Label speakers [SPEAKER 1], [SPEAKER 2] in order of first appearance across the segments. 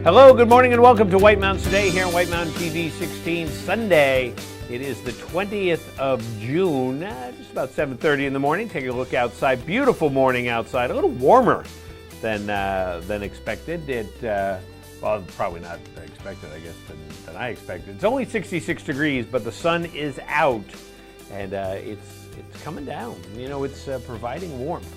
[SPEAKER 1] Hello, good morning, and welcome to White Mountains Today here on White Mountain TV 16 Sunday. It is the 20th of June, just about 7:30 in the morning. Take a look outside. Beautiful morning outside. A little warmer than expected. Well, probably not expected, I guess, than I expected. It's only 66 degrees, but the sun is out, and it's coming down. You know, it's providing warmth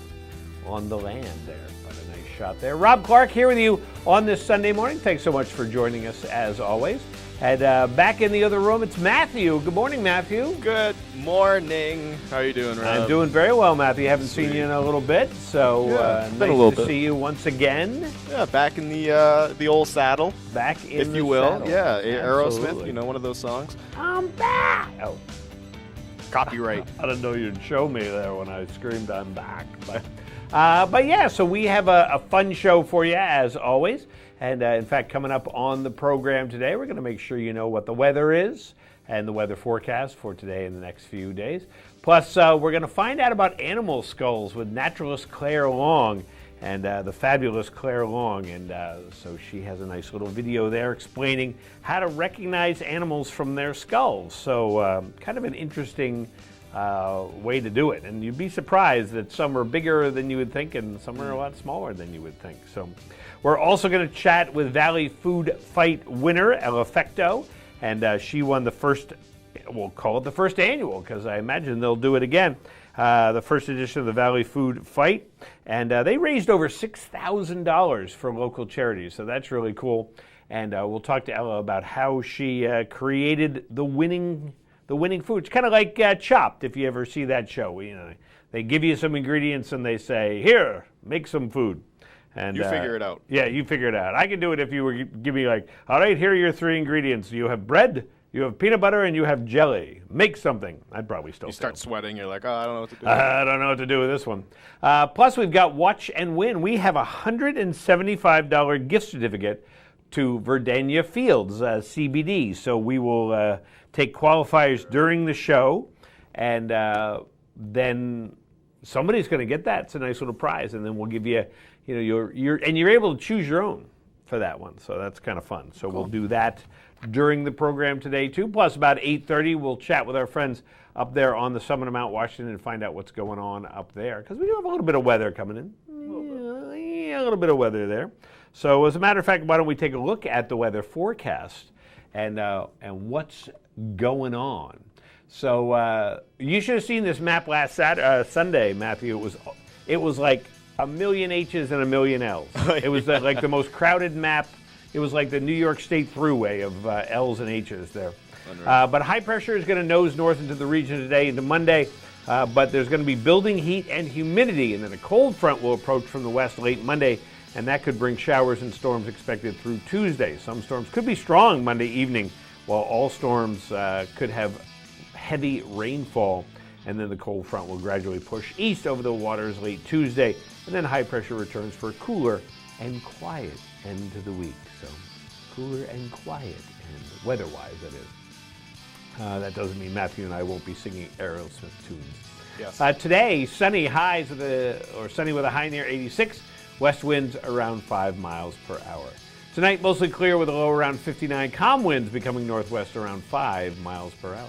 [SPEAKER 1] on the land there. But a nice shot there. Rob Clark here with you on this Sunday morning. Thanks so much for joining us as always. And back in the other room, it's Matthew. Good morning, Matthew.
[SPEAKER 2] Good morning. How are you doing, Rob?
[SPEAKER 1] I'm doing very well, Matthew. Haven't seen you in a little bit, so nice to see you once again.
[SPEAKER 2] Yeah, back in the old saddle.
[SPEAKER 1] Back in
[SPEAKER 2] if
[SPEAKER 1] the
[SPEAKER 2] you will.
[SPEAKER 1] saddle.
[SPEAKER 2] Yeah,
[SPEAKER 1] Absolutely.
[SPEAKER 2] Aerosmith. You know, one of those songs.
[SPEAKER 1] I'm back. Oh,
[SPEAKER 2] Copyright.
[SPEAKER 1] I didn't know you'd show me there when I screamed I'm back. But yeah, so we have a fun show for you as always. And in fact, coming up on the program today, we're going to make sure you know what the weather is and the weather forecast for today and the next few days. Plus, we're going to find out about animal skulls with naturalist Claire Long and the fabulous Claire Long. And so she has a nice little video there explaining how to recognize animals from their skulls. So kind of an interesting way to do it. And you'd be surprised that some are bigger than you would think and some are a lot smaller than you would think. So we're also going to chat with Valley Food Fight winner, El Efecto. And she won the first, we'll call it the first annual, because I imagine they'll do it again. The first edition of the Valley Food Fight. And they raised over $6,000 for local charities. So that's really cool. And we'll talk to Ella about how she created the winning food. It's kind of like Chopped, if you ever see that show. You know, they give you some ingredients and they say, here, make some food. And
[SPEAKER 2] you figure it out.
[SPEAKER 1] Yeah, you figure it out. I could do it if you were give me like, all right, here are your three ingredients. You have bread, you have peanut butter, and you have jelly. Make something. I'd probably still
[SPEAKER 2] You start sweating. You're like, oh, I don't know what to do.
[SPEAKER 1] I don't know what to do with this one. Plus, we've got Watch and Win. We have a $175 gift certificate to Verdania Fields, CBD. So we will take qualifiers during the show, and then somebody's going to get that. It's a nice little prize, and then we'll give you, you're able to choose your own for that one. So that's kind of fun. So We'll do that during the program today too. Plus, about 8:30, we'll chat with our friends up there on the summit of Mount Washington and find out what's going on up there, because we do have a little bit of weather coming in. A little bit of weather there. So as a matter of fact, why don't we take a look at the weather forecast and what's going on. So you should have seen this map last Sunday, Matthew. It was like a million H's and a million L's. It was like the most crowded map. It was like the New York State Thruway of L's and H's there. But high pressure is going to nose north into the region today into Monday. But there's going to be building heat and humidity, and then a cold front will approach from the west late Monday, and that could bring showers and storms expected through Tuesday. Some storms could be strong Monday evening, while all storms could have heavy rainfall, and then the cold front will gradually push east over the waters late Tuesday, and then high pressure returns for a cooler and quiet end to the week. So cooler and quiet, and weather-wise, that is. That doesn't mean Matthew and I won't be singing Aerosmith tunes.
[SPEAKER 2] Yes.
[SPEAKER 1] Today, sunny with a high near 86. West winds around 5 miles per hour. Tonight, mostly clear with a low around 59. Calm winds becoming northwest around 5 miles per hour.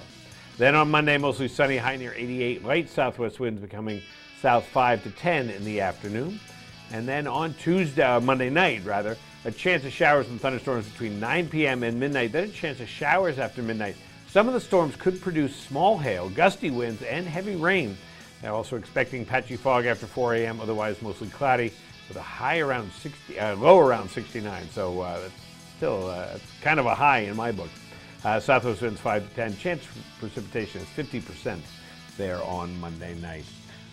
[SPEAKER 1] Then on Monday, mostly sunny, high near 88. Light southwest winds becoming south 5 to 10 in the afternoon. And then on Monday night, a chance of showers and thunderstorms between 9 p.m. and midnight. Then a chance of showers after midnight. Some of the storms could produce small hail, gusty winds, and heavy rain. They're also expecting patchy fog after 4 a.m., otherwise mostly cloudy, with a high around 60, low around 69. So that's still kind of a high in my book. Southwest winds 5 to 10. Chance for precipitation is 50% there on Monday night.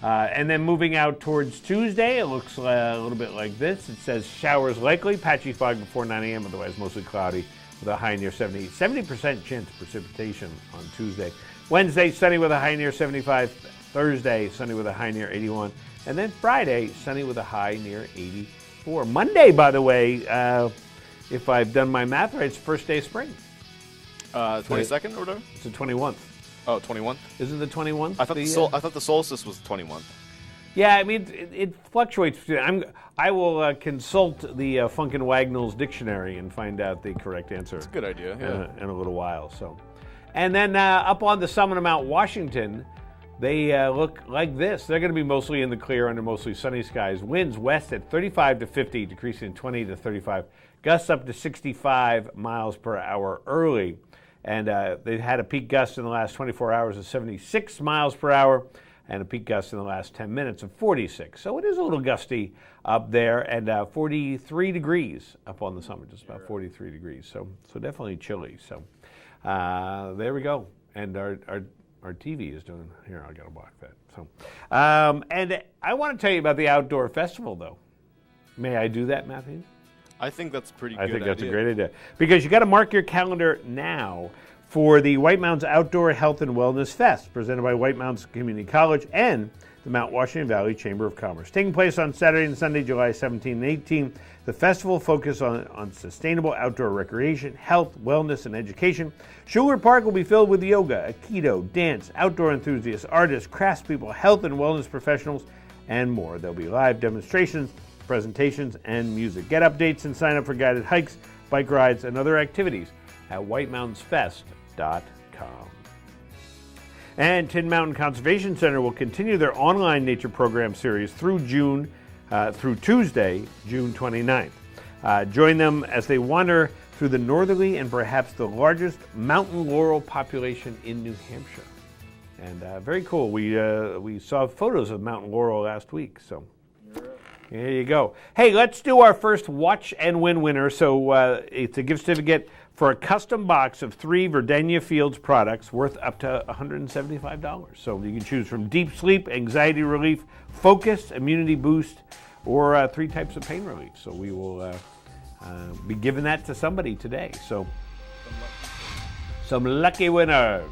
[SPEAKER 1] And then moving out towards Tuesday, it looks a little bit like this. It says showers likely, patchy fog before 9 a.m., otherwise mostly cloudy, with a high near 70. 70% chance of precipitation on Tuesday. Wednesday, sunny with a high near 75. Thursday, sunny with a high near 81. And then Friday, sunny with a high near 84. Monday, by the way, if I've done my math right, it's the first day of spring.
[SPEAKER 2] 22nd or whatever?
[SPEAKER 1] It's the 21th.
[SPEAKER 2] Oh, 21th?
[SPEAKER 1] Isn't the 21th?
[SPEAKER 2] I thought the solstice was the 21th.
[SPEAKER 1] Yeah, I mean, it fluctuates. I will consult the Funkin' Wagnalls dictionary and find out the correct answer.
[SPEAKER 2] It's a good idea, yeah.
[SPEAKER 1] In a little while. So, and then up on the summit of Mount Washington, they look like this. They're going to be mostly in the clear under mostly sunny skies. Winds west at 35 to 50, decreasing 20 to 35. Gusts up to 65 miles per hour early. And they've had a peak gust in the last 24 hours of 76 miles per hour and a peak gust in the last 10 minutes of 46. So it is a little gusty up there, and 43 degrees up on the summit, just about 43 degrees. So definitely chilly. So there we go. And our TV is doing, here, I gotta block that. So, and I want to tell you about the outdoor festival, though. May I do that, Matthew?
[SPEAKER 2] I think that's a pretty good
[SPEAKER 1] I think that's
[SPEAKER 2] idea.
[SPEAKER 1] a great idea. Because you got to mark your calendar now for the White Mountains Outdoor Health and Wellness Fest, presented by White Mountains Community College and the Mount Washington Valley Chamber of Commerce. Taking place on Saturday and Sunday, July 17 and 18, the festival focuses on sustainable outdoor recreation, health, wellness, and education. Schuler Park will be filled with yoga, aikido, dance, outdoor enthusiasts, artists, craftspeople, health and wellness professionals, and more. There'll be live demonstrations, presentations, and music. Get updates and sign up for guided hikes, bike rides, and other activities at whitemountainsfest.com. And Tin Mountain Conservation Center will continue their online nature program series through Tuesday, June 29th. Join them as they wander through the northerly and perhaps the largest mountain laurel population in New Hampshire. And very cool. We saw photos of mountain laurel last week. So there you go. Hey, let's do our first Watch and Win winner. So it's a gift certificate for a custom box of 3 Verdania Fields products worth up to $175. So you can choose from deep sleep, anxiety relief, focus, immunity boost, or 3 types of pain relief. So we will be giving that to somebody today. So some lucky winner.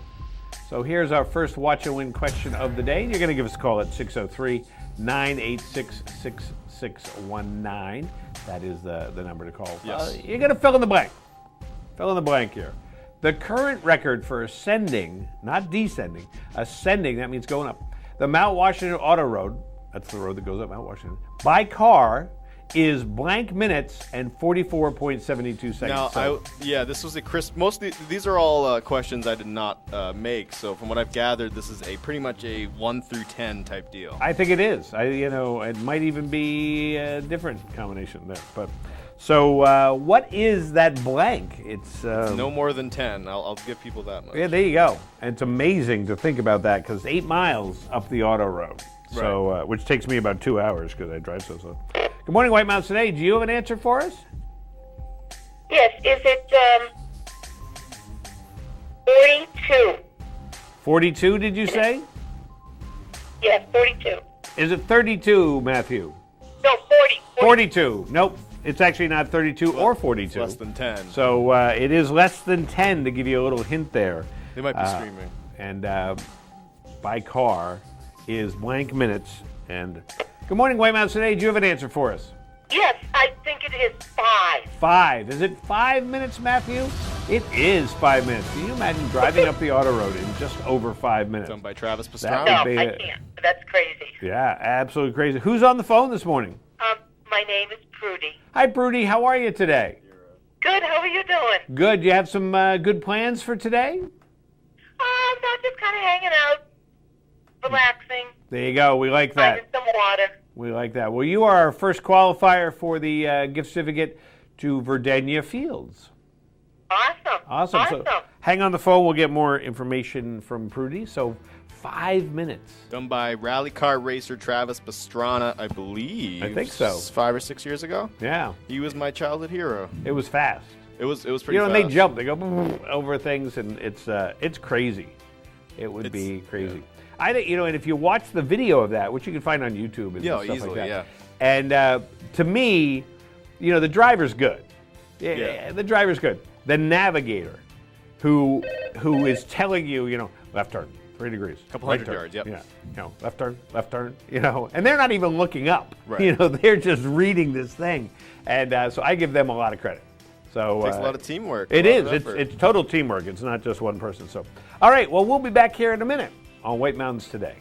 [SPEAKER 1] So here's our first Watch and Win question of the day. You're going to give us a call at 603-986-6619. That is the number to call.
[SPEAKER 2] Yes.
[SPEAKER 1] You're going to fill in the blank. Fill in the blank here. The current record for ascending, not descending, ascending, that means going up, the Mount Washington Auto Road, that's the road that goes up Mount Washington, by car is blank minutes and 44.72 seconds.
[SPEAKER 2] Now,
[SPEAKER 1] So-
[SPEAKER 2] this was a crisp. These are all questions I did not make. So from what I've gathered, this is pretty much a 1 through 10 type deal.
[SPEAKER 1] I think it is. It might even be a different combination there. But so, what is that blank? It's
[SPEAKER 2] no more than 10. I'll give people that much.
[SPEAKER 1] Yeah, there you go. And it's amazing to think about that because 8 miles up the auto road. So, which takes me about 2 hours because I drive so slow. Good morning, White Mountains Today. Do you have an answer for us?
[SPEAKER 3] Yes, is it 42?
[SPEAKER 1] 42, did you say?
[SPEAKER 3] Yes, 42.
[SPEAKER 1] Is it 32, Matthew?
[SPEAKER 3] No, 40.
[SPEAKER 1] 42. Nope. It's actually not 32 or 42.
[SPEAKER 2] Less than 10.
[SPEAKER 1] So it is less than 10 to give you a little hint there.
[SPEAKER 2] They might be streaming.
[SPEAKER 1] And by car is blank minutes. And good morning, White Mountains Today. Do you have an answer for us?
[SPEAKER 3] Yes, I think it is 5.
[SPEAKER 1] 5. Is it 5 minutes, Matthew? It is 5 minutes. Can you imagine driving up the auto road in just over 5 minutes?
[SPEAKER 2] Done by Travis
[SPEAKER 1] That
[SPEAKER 2] Pastrana.
[SPEAKER 3] No,
[SPEAKER 1] would be
[SPEAKER 3] I
[SPEAKER 1] it.
[SPEAKER 3] can't. That's crazy.
[SPEAKER 1] Yeah, absolutely crazy. Who's on the phone this morning?
[SPEAKER 3] My name is Prudy.
[SPEAKER 1] Hi, Prudy. How are you today?
[SPEAKER 3] Good, how are you doing?
[SPEAKER 1] Good. You have some good plans for today?
[SPEAKER 3] Not just kind of hanging out, relaxing,
[SPEAKER 1] There you go. We like that.
[SPEAKER 3] finding some water.
[SPEAKER 1] We like that. Well, you are our first qualifier for the gift certificate to Verdania Fields.
[SPEAKER 3] Awesome.
[SPEAKER 1] So hang on the phone. We'll get more information from Prudy. So 5 minutes.
[SPEAKER 2] Done by rally car racer Travis Pastrana, I believe.
[SPEAKER 1] I think so.
[SPEAKER 2] 5 or 6 years ago.
[SPEAKER 1] Yeah,
[SPEAKER 2] He was my childhood hero.
[SPEAKER 1] it was fast.
[SPEAKER 2] It was pretty
[SPEAKER 1] You know,
[SPEAKER 2] fast.
[SPEAKER 1] and they jump. They go over things, and it's crazy. It would be crazy.
[SPEAKER 2] yeah.
[SPEAKER 1] I think, and if you watch the video of that, which you can find on YouTube and stuff
[SPEAKER 2] easily,
[SPEAKER 1] like that.
[SPEAKER 2] yeah.
[SPEAKER 1] And to me, the driver's good.
[SPEAKER 2] Yeah.
[SPEAKER 1] The driver's good. The navigator, who is telling you, left turn, 3 degrees.
[SPEAKER 2] Couple
[SPEAKER 1] right
[SPEAKER 2] hundred
[SPEAKER 1] turn,
[SPEAKER 2] yards, yep.
[SPEAKER 1] Yeah. Left turn, and they're not even looking up.
[SPEAKER 2] Right.
[SPEAKER 1] They're just reading this thing. And so I give them a lot of credit. So
[SPEAKER 2] Takes a lot of teamwork.
[SPEAKER 1] It
[SPEAKER 2] a lot
[SPEAKER 1] is.
[SPEAKER 2] of effort.
[SPEAKER 1] It's total teamwork. It's not just one person. So, all right. Well, we'll be back here in a minute on White Mountains Today.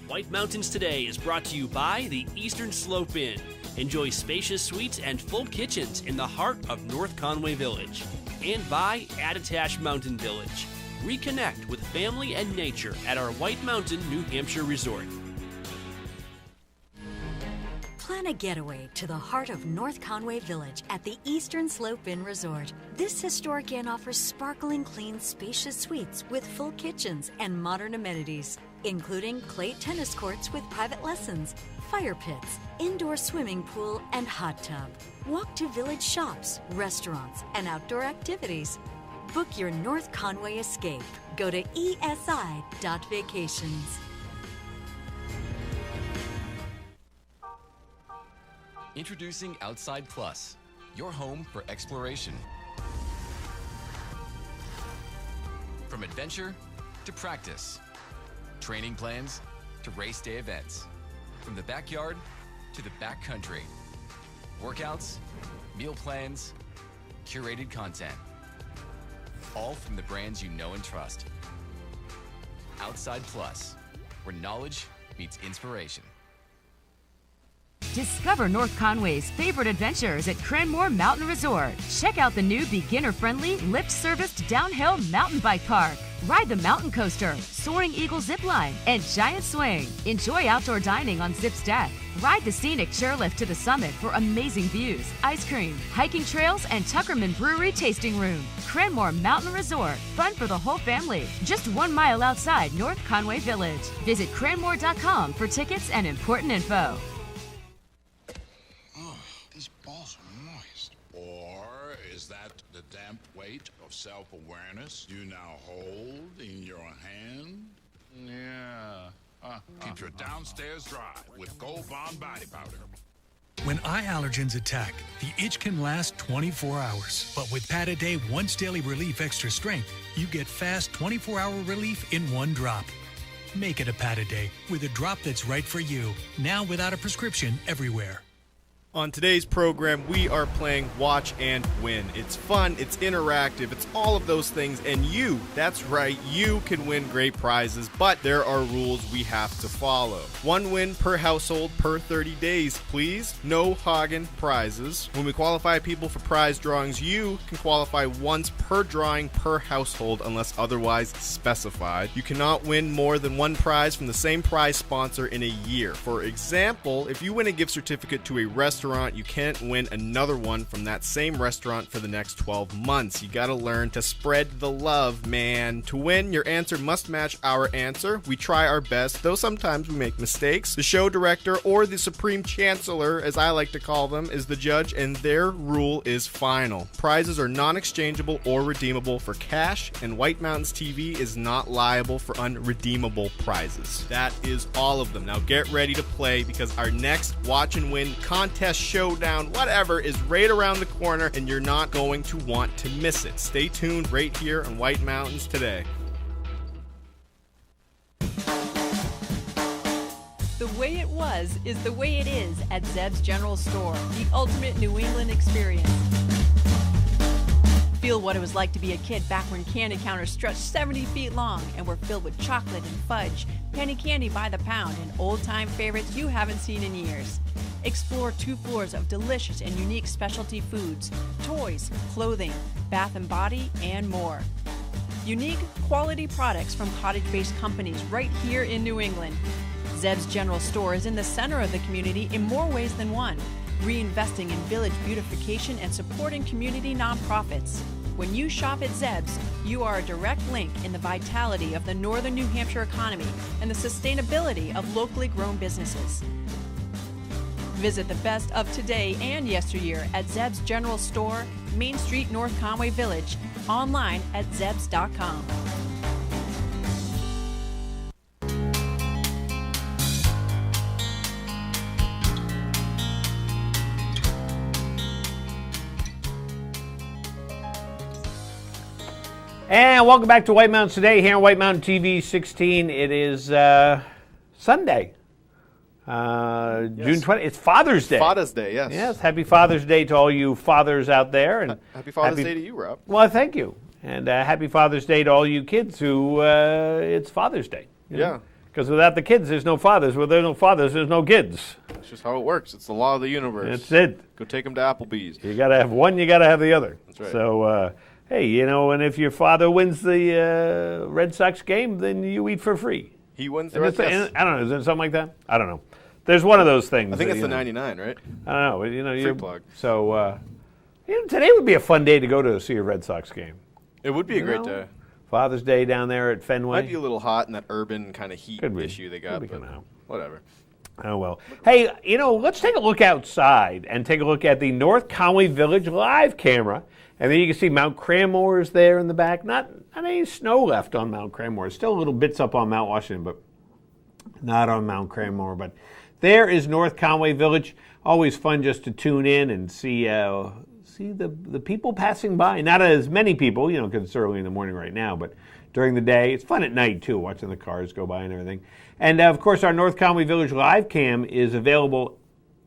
[SPEAKER 4] White Mountains Today is brought to you by the Eastern Slope Inn. Enjoy spacious suites and full kitchens in the heart of North Conway Village. And by Attitash Mountain Village. Reconnect with family and nature at our White Mountain, New Hampshire resort.
[SPEAKER 5] Plan a getaway to the heart of North Conway Village at the Eastern Slope Inn Resort. This historic inn offers sparkling, clean, spacious suites with full kitchens and modern amenities, including clay tennis courts with private lessons, fire pits, indoor swimming pool, and hot tub. Walk to village shops, restaurants, and outdoor activities. Book your North Conway escape. Go to esi.vacations.
[SPEAKER 6] Introducing Outside Plus, your home for exploration. From adventure to practice, training plans to race day events, from the backyard to the backcountry, workouts, meal plans, curated content, all from the brands you know and trust. Outside Plus, where knowledge meets inspiration.
[SPEAKER 7] Discover North Conway's favorite adventures at Cranmore Mountain Resort. Check out the new beginner-friendly, lift-serviced downhill mountain bike park. Ride the mountain coaster, Soaring Eagle zip line, and giant swing. Enjoy outdoor dining on Zip's deck. Ride the scenic chairlift to the summit for amazing views, ice cream, hiking trails, and Tuckerman Brewery tasting room. Cranmore Mountain Resort. Fun for the whole family. Just 1 mile outside North Conway Village. Visit cranmore.com for tickets and important info.
[SPEAKER 8] These balls are moist. Or is that the damp weight of self-awareness you now hold in your hand? Yeah. Keep your downstairs dry with Gold Bond Body Powder.
[SPEAKER 9] When eye allergens attack, the itch can last 24 hours. But with Pat-A-Day Once Daily Relief Extra Strength, you get fast 24-hour relief in one drop. Make it a Pat-A-Day with a drop that's right for you. Now without a prescription everywhere.
[SPEAKER 2] On today's program, we are playing Watch and Win. It's fun, it's interactive, it's all of those things, and you, that's right, you can win great prizes, but there are rules we have to follow. 1 win per household per 30 days, please. No Hagen prizes. When we qualify people for prize drawings, you can qualify once per drawing per household unless otherwise specified. You cannot win more than 1 prize from the same prize sponsor in a year. For example, if you win a gift certificate to a restaurant, you can't win another one from that same restaurant for the next 12 months. You gotta learn to spread the love, man. To win, your answer must match our answer. We try our best, though sometimes we make mistakes. The show director, or the supreme chancellor, as I like to call them, is the judge, and their rule is final. Prizes are non-exchangeable or redeemable for cash, and White Mountains TV is not liable for unredeemable prizes. That is all of them. Now get ready to play, because our next Watch and Win contest, showdown, whatever, is right around the corner, and you're not going to want to miss it. Stay tuned right here on White Mountains Today.
[SPEAKER 10] The way it was is the way it is at Zeb's General Store, the ultimate New England experience. Feel what it was like to be a kid back when candy counters stretched 70 feet long and were filled with chocolate and fudge, penny candy by the pound, and old-time favorites you haven't seen in years. Explore 2 floors of delicious and unique specialty foods, toys, clothing, bath and body, and more. Unique, quality products from cottage-based companies right here in New England. Zeb's General Store is in the center of the community in more ways than one, reinvesting in village beautification and supporting community nonprofits. When you shop at Zeb's, you are a direct link in the vitality of the northern New Hampshire economy and the sustainability of locally grown businesses. Visit the best of today and yesteryear at Zeb's General Store, Main Street, North Conway Village, online at zebs.com.
[SPEAKER 1] And welcome back to White Mountains Today here on White Mountain TV 16. It is Sunday, June 20th. It's Father's Day.
[SPEAKER 2] Father's Day, yes.
[SPEAKER 1] Yes, happy Father's Day to all you fathers out there. And
[SPEAKER 2] happy Father's Day to you, Rob.
[SPEAKER 1] Well, thank you. And happy Father's Day to all you kids who it's Father's Day. You know? Because without the kids, there's no fathers. Where there's no fathers, there's no kids.
[SPEAKER 2] That's just how it works. It's the law of the universe.
[SPEAKER 1] That's it.
[SPEAKER 2] Go take them to Applebee's.
[SPEAKER 1] You got to have one, you got to have the other.
[SPEAKER 2] That's right.
[SPEAKER 1] So, hey, and if your father wins the Red Sox game, then you eat for free.
[SPEAKER 2] He wins the
[SPEAKER 1] And
[SPEAKER 2] Red Sox.
[SPEAKER 1] I don't know, is there something like that? I don't know. There's one of those things.
[SPEAKER 2] I think
[SPEAKER 1] that,
[SPEAKER 2] it's the 99, right?
[SPEAKER 1] I don't know.
[SPEAKER 2] Free plug.
[SPEAKER 1] So, today would be a fun day to go to see a Red Sox game.
[SPEAKER 2] It would be a great day.
[SPEAKER 1] Father's Day down there at Fenway.
[SPEAKER 2] Might be a little hot in that urban kind of heat issue they got,
[SPEAKER 1] Could be
[SPEAKER 2] but
[SPEAKER 1] kinda hot.
[SPEAKER 2] whatever.
[SPEAKER 1] Oh, well. Hey, let's take a look outside and take a look at the North Conway Village live camera. And then you can see Mount Cranmore is there in the back. Not any snow left on Mount Cranmore. Still little bits up on Mount Washington, but not on Mount Cranmore. But there is North Conway Village. Always fun just to tune in and see the people passing by. Not as many people, because it's early in the morning right now, but during the day. It's fun at night, too, watching the cars go by and everything. And, of course, our North Conway Village live cam is available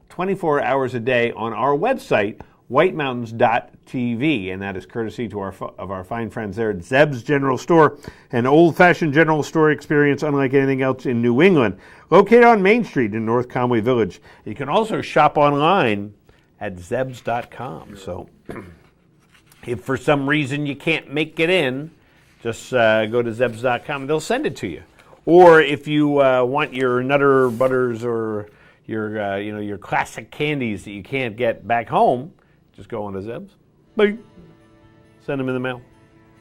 [SPEAKER 1] 24 hours a day on our website, whitemountains.tv, and that is courtesy to our fine friends there at Zeb's General Store, an old-fashioned general store experience unlike anything else in New England, located on Main Street in North Conway Village. You can also shop online at zebs.com. So if for some reason you can't make it in, just go to zebs.com and they'll send it to you. Or if you want your Nutter Butters or your classic candies that you can't get back home, just go on to Zebs. Bing. Send them in the mail.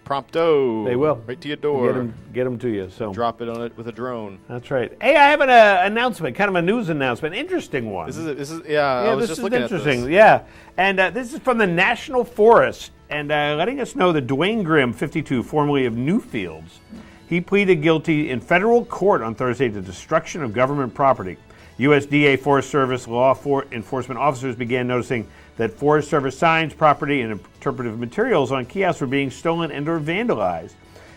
[SPEAKER 2] Prompto.
[SPEAKER 1] They will.
[SPEAKER 2] Right to your door.
[SPEAKER 1] Get them to you. So
[SPEAKER 2] drop it on it with a drone.
[SPEAKER 1] That's right. Hey, I have an announcement, kind of a news announcement, interesting one.
[SPEAKER 2] This is I was just looking
[SPEAKER 1] interesting.
[SPEAKER 2] at this.
[SPEAKER 1] Yeah, and this is from the National Forest, and letting us know that Dwayne Grimm, 52, formerly of Newfields, he pleaded guilty in federal court on Thursday to destruction of government property. USDA Forest Service law enforcement officers began noticing that Forest Service signs, property, and interpretive materials on kiosks were being stolen and or vandalized.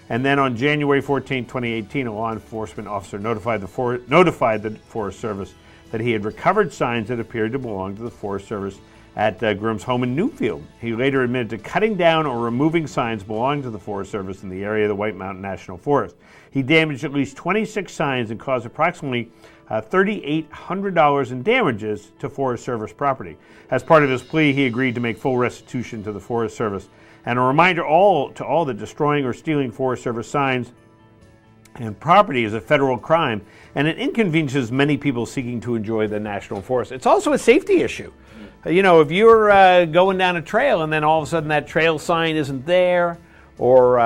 [SPEAKER 1] And then on January 14, 2018, a law enforcement officer notified the Forest Service that he had recovered signs that appeared to belong to the Forest Service at Grimm's home in Newfield. He later admitted to cutting down or removing signs belonging to the Forest Service in the area of the White Mountain National Forest. He damaged at least 26 signs and caused approximately $3,800 in damages to Forest Service property. As part of his plea, he agreed to make full restitution to the Forest Service. And a reminder to all that destroying or stealing Forest Service signs and property is a federal crime, and it inconveniences many people seeking to enjoy the National Forest. It's also a safety issue. If you're going down a trail and then all of a sudden that trail sign isn't there, or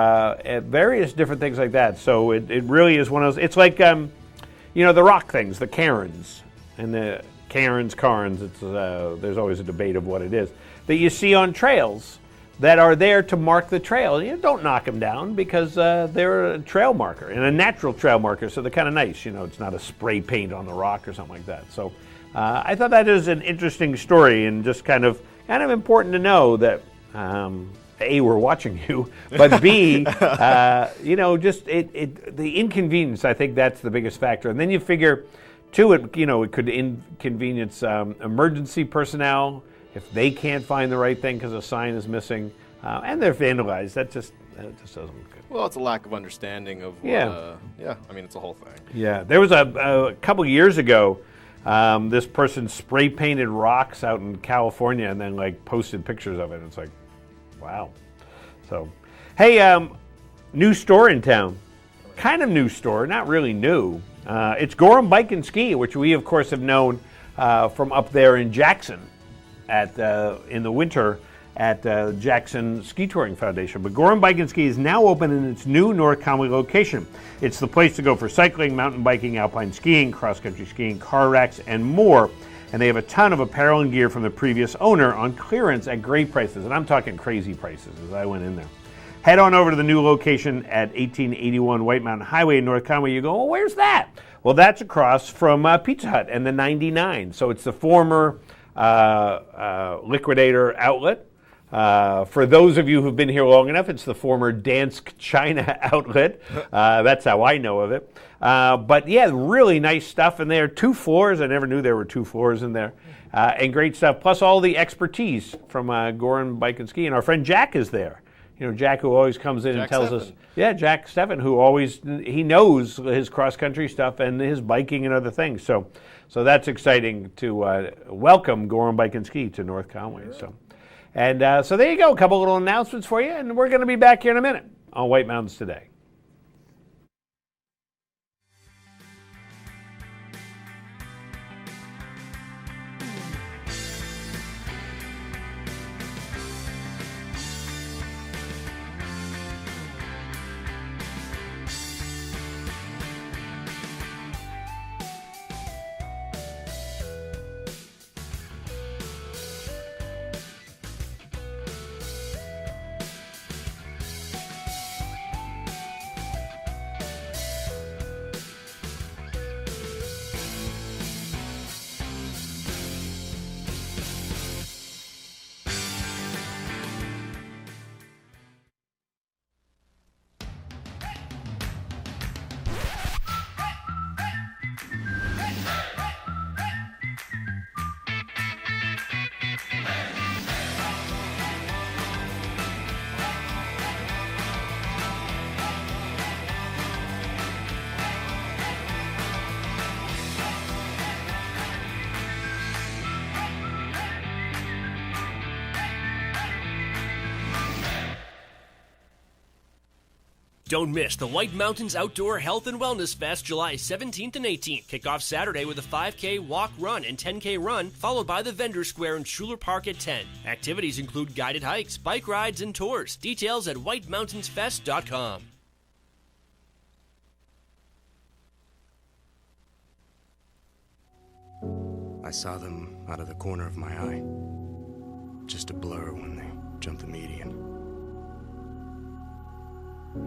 [SPEAKER 1] various different things like that. So it really is one of those, it's like, the rock things, the cairns, and the cairns, it's, there's always a debate of what it is, that you see on trails that are there to mark the trail. You don't knock them down because they're a trail marker, and a natural trail marker, so they're kind of nice. It's not a spray paint on the rock or something like that. So I thought that is an interesting story, and just kind of important to know that A, we're watching you, but B, just the inconvenience. I think that's the biggest factor, and then you figure, too, it could inconvenience emergency personnel if they can't find the right thing because a sign is missing, and they're vandalized. That just doesn't look good.
[SPEAKER 2] Well, it's a lack of understanding of it's a whole thing.
[SPEAKER 1] Yeah, there was a couple years ago. This person spray painted rocks out in California and then posted pictures of it. It's like, wow. So, hey, new store in town. Kind of new store, not really new. It's Gorham Bike and Ski, which we of course have known from up there in Jackson in the winter at Jackson Ski Touring Foundation. But Gorham Bike and Ski is now open in its new North Conway location. It's the place to go for cycling, mountain biking, alpine skiing, cross-country skiing, car racks, and more. And they have a ton of apparel and gear from the previous owner on clearance at great prices. And I'm talking crazy prices as I went in there. Head on over to the new location at 1881 White Mountain Highway in North Conway. You go, well, where's that? Well, that's across from Pizza Hut and the 99. So it's the former Liquidator outlet. For those of you who've been here long enough, it's the former Dansk China outlet. That's how I know of it. But yeah, really nice stuff in there. 2 floors. I never knew there were 2 floors in there. And great stuff. Plus all the expertise from Gorham Bike and Ski. And our friend Jack is there. Jack, who always comes in and
[SPEAKER 2] Jack
[SPEAKER 1] tells us,
[SPEAKER 2] Steffen.
[SPEAKER 1] yeah, Jack Steffen, who always, he knows his cross-country stuff and his biking and other things. So that's exciting to welcome Gorham Bike and Ski to North Conway. So there you go, a couple little announcements for you, and we're going to be back here in a minute on White Mountains Today.
[SPEAKER 4] Don't miss the White Mountains Outdoor Health and Wellness Fest July 17th and 18th. Kick off Saturday with a 5K walk run and 10K run, followed by the Vendor Square in Schuler Park at 10. Activities include guided hikes, bike rides, and tours. Details at whitemountainsfest.com.
[SPEAKER 11] I saw them out of the corner of my eye. Just a blur when they jumped the median.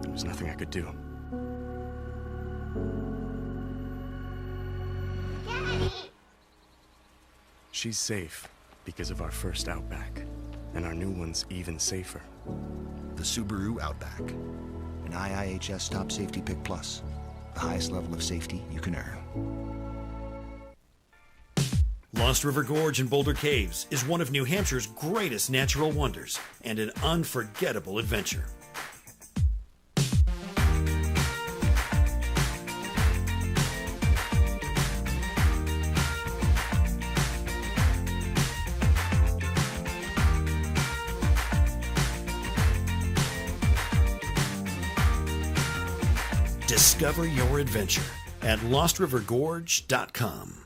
[SPEAKER 11] There was nothing I could do. She's safe because of our first Outback, and our new one's even safer.
[SPEAKER 12] The Subaru Outback, an IIHS Top Safety Pick Plus, the highest level of safety you can earn.
[SPEAKER 13] Lost River Gorge in Boulder Caves is one of New Hampshire's greatest natural wonders and an unforgettable adventure. Discover your adventure at LostRiverGorge.com.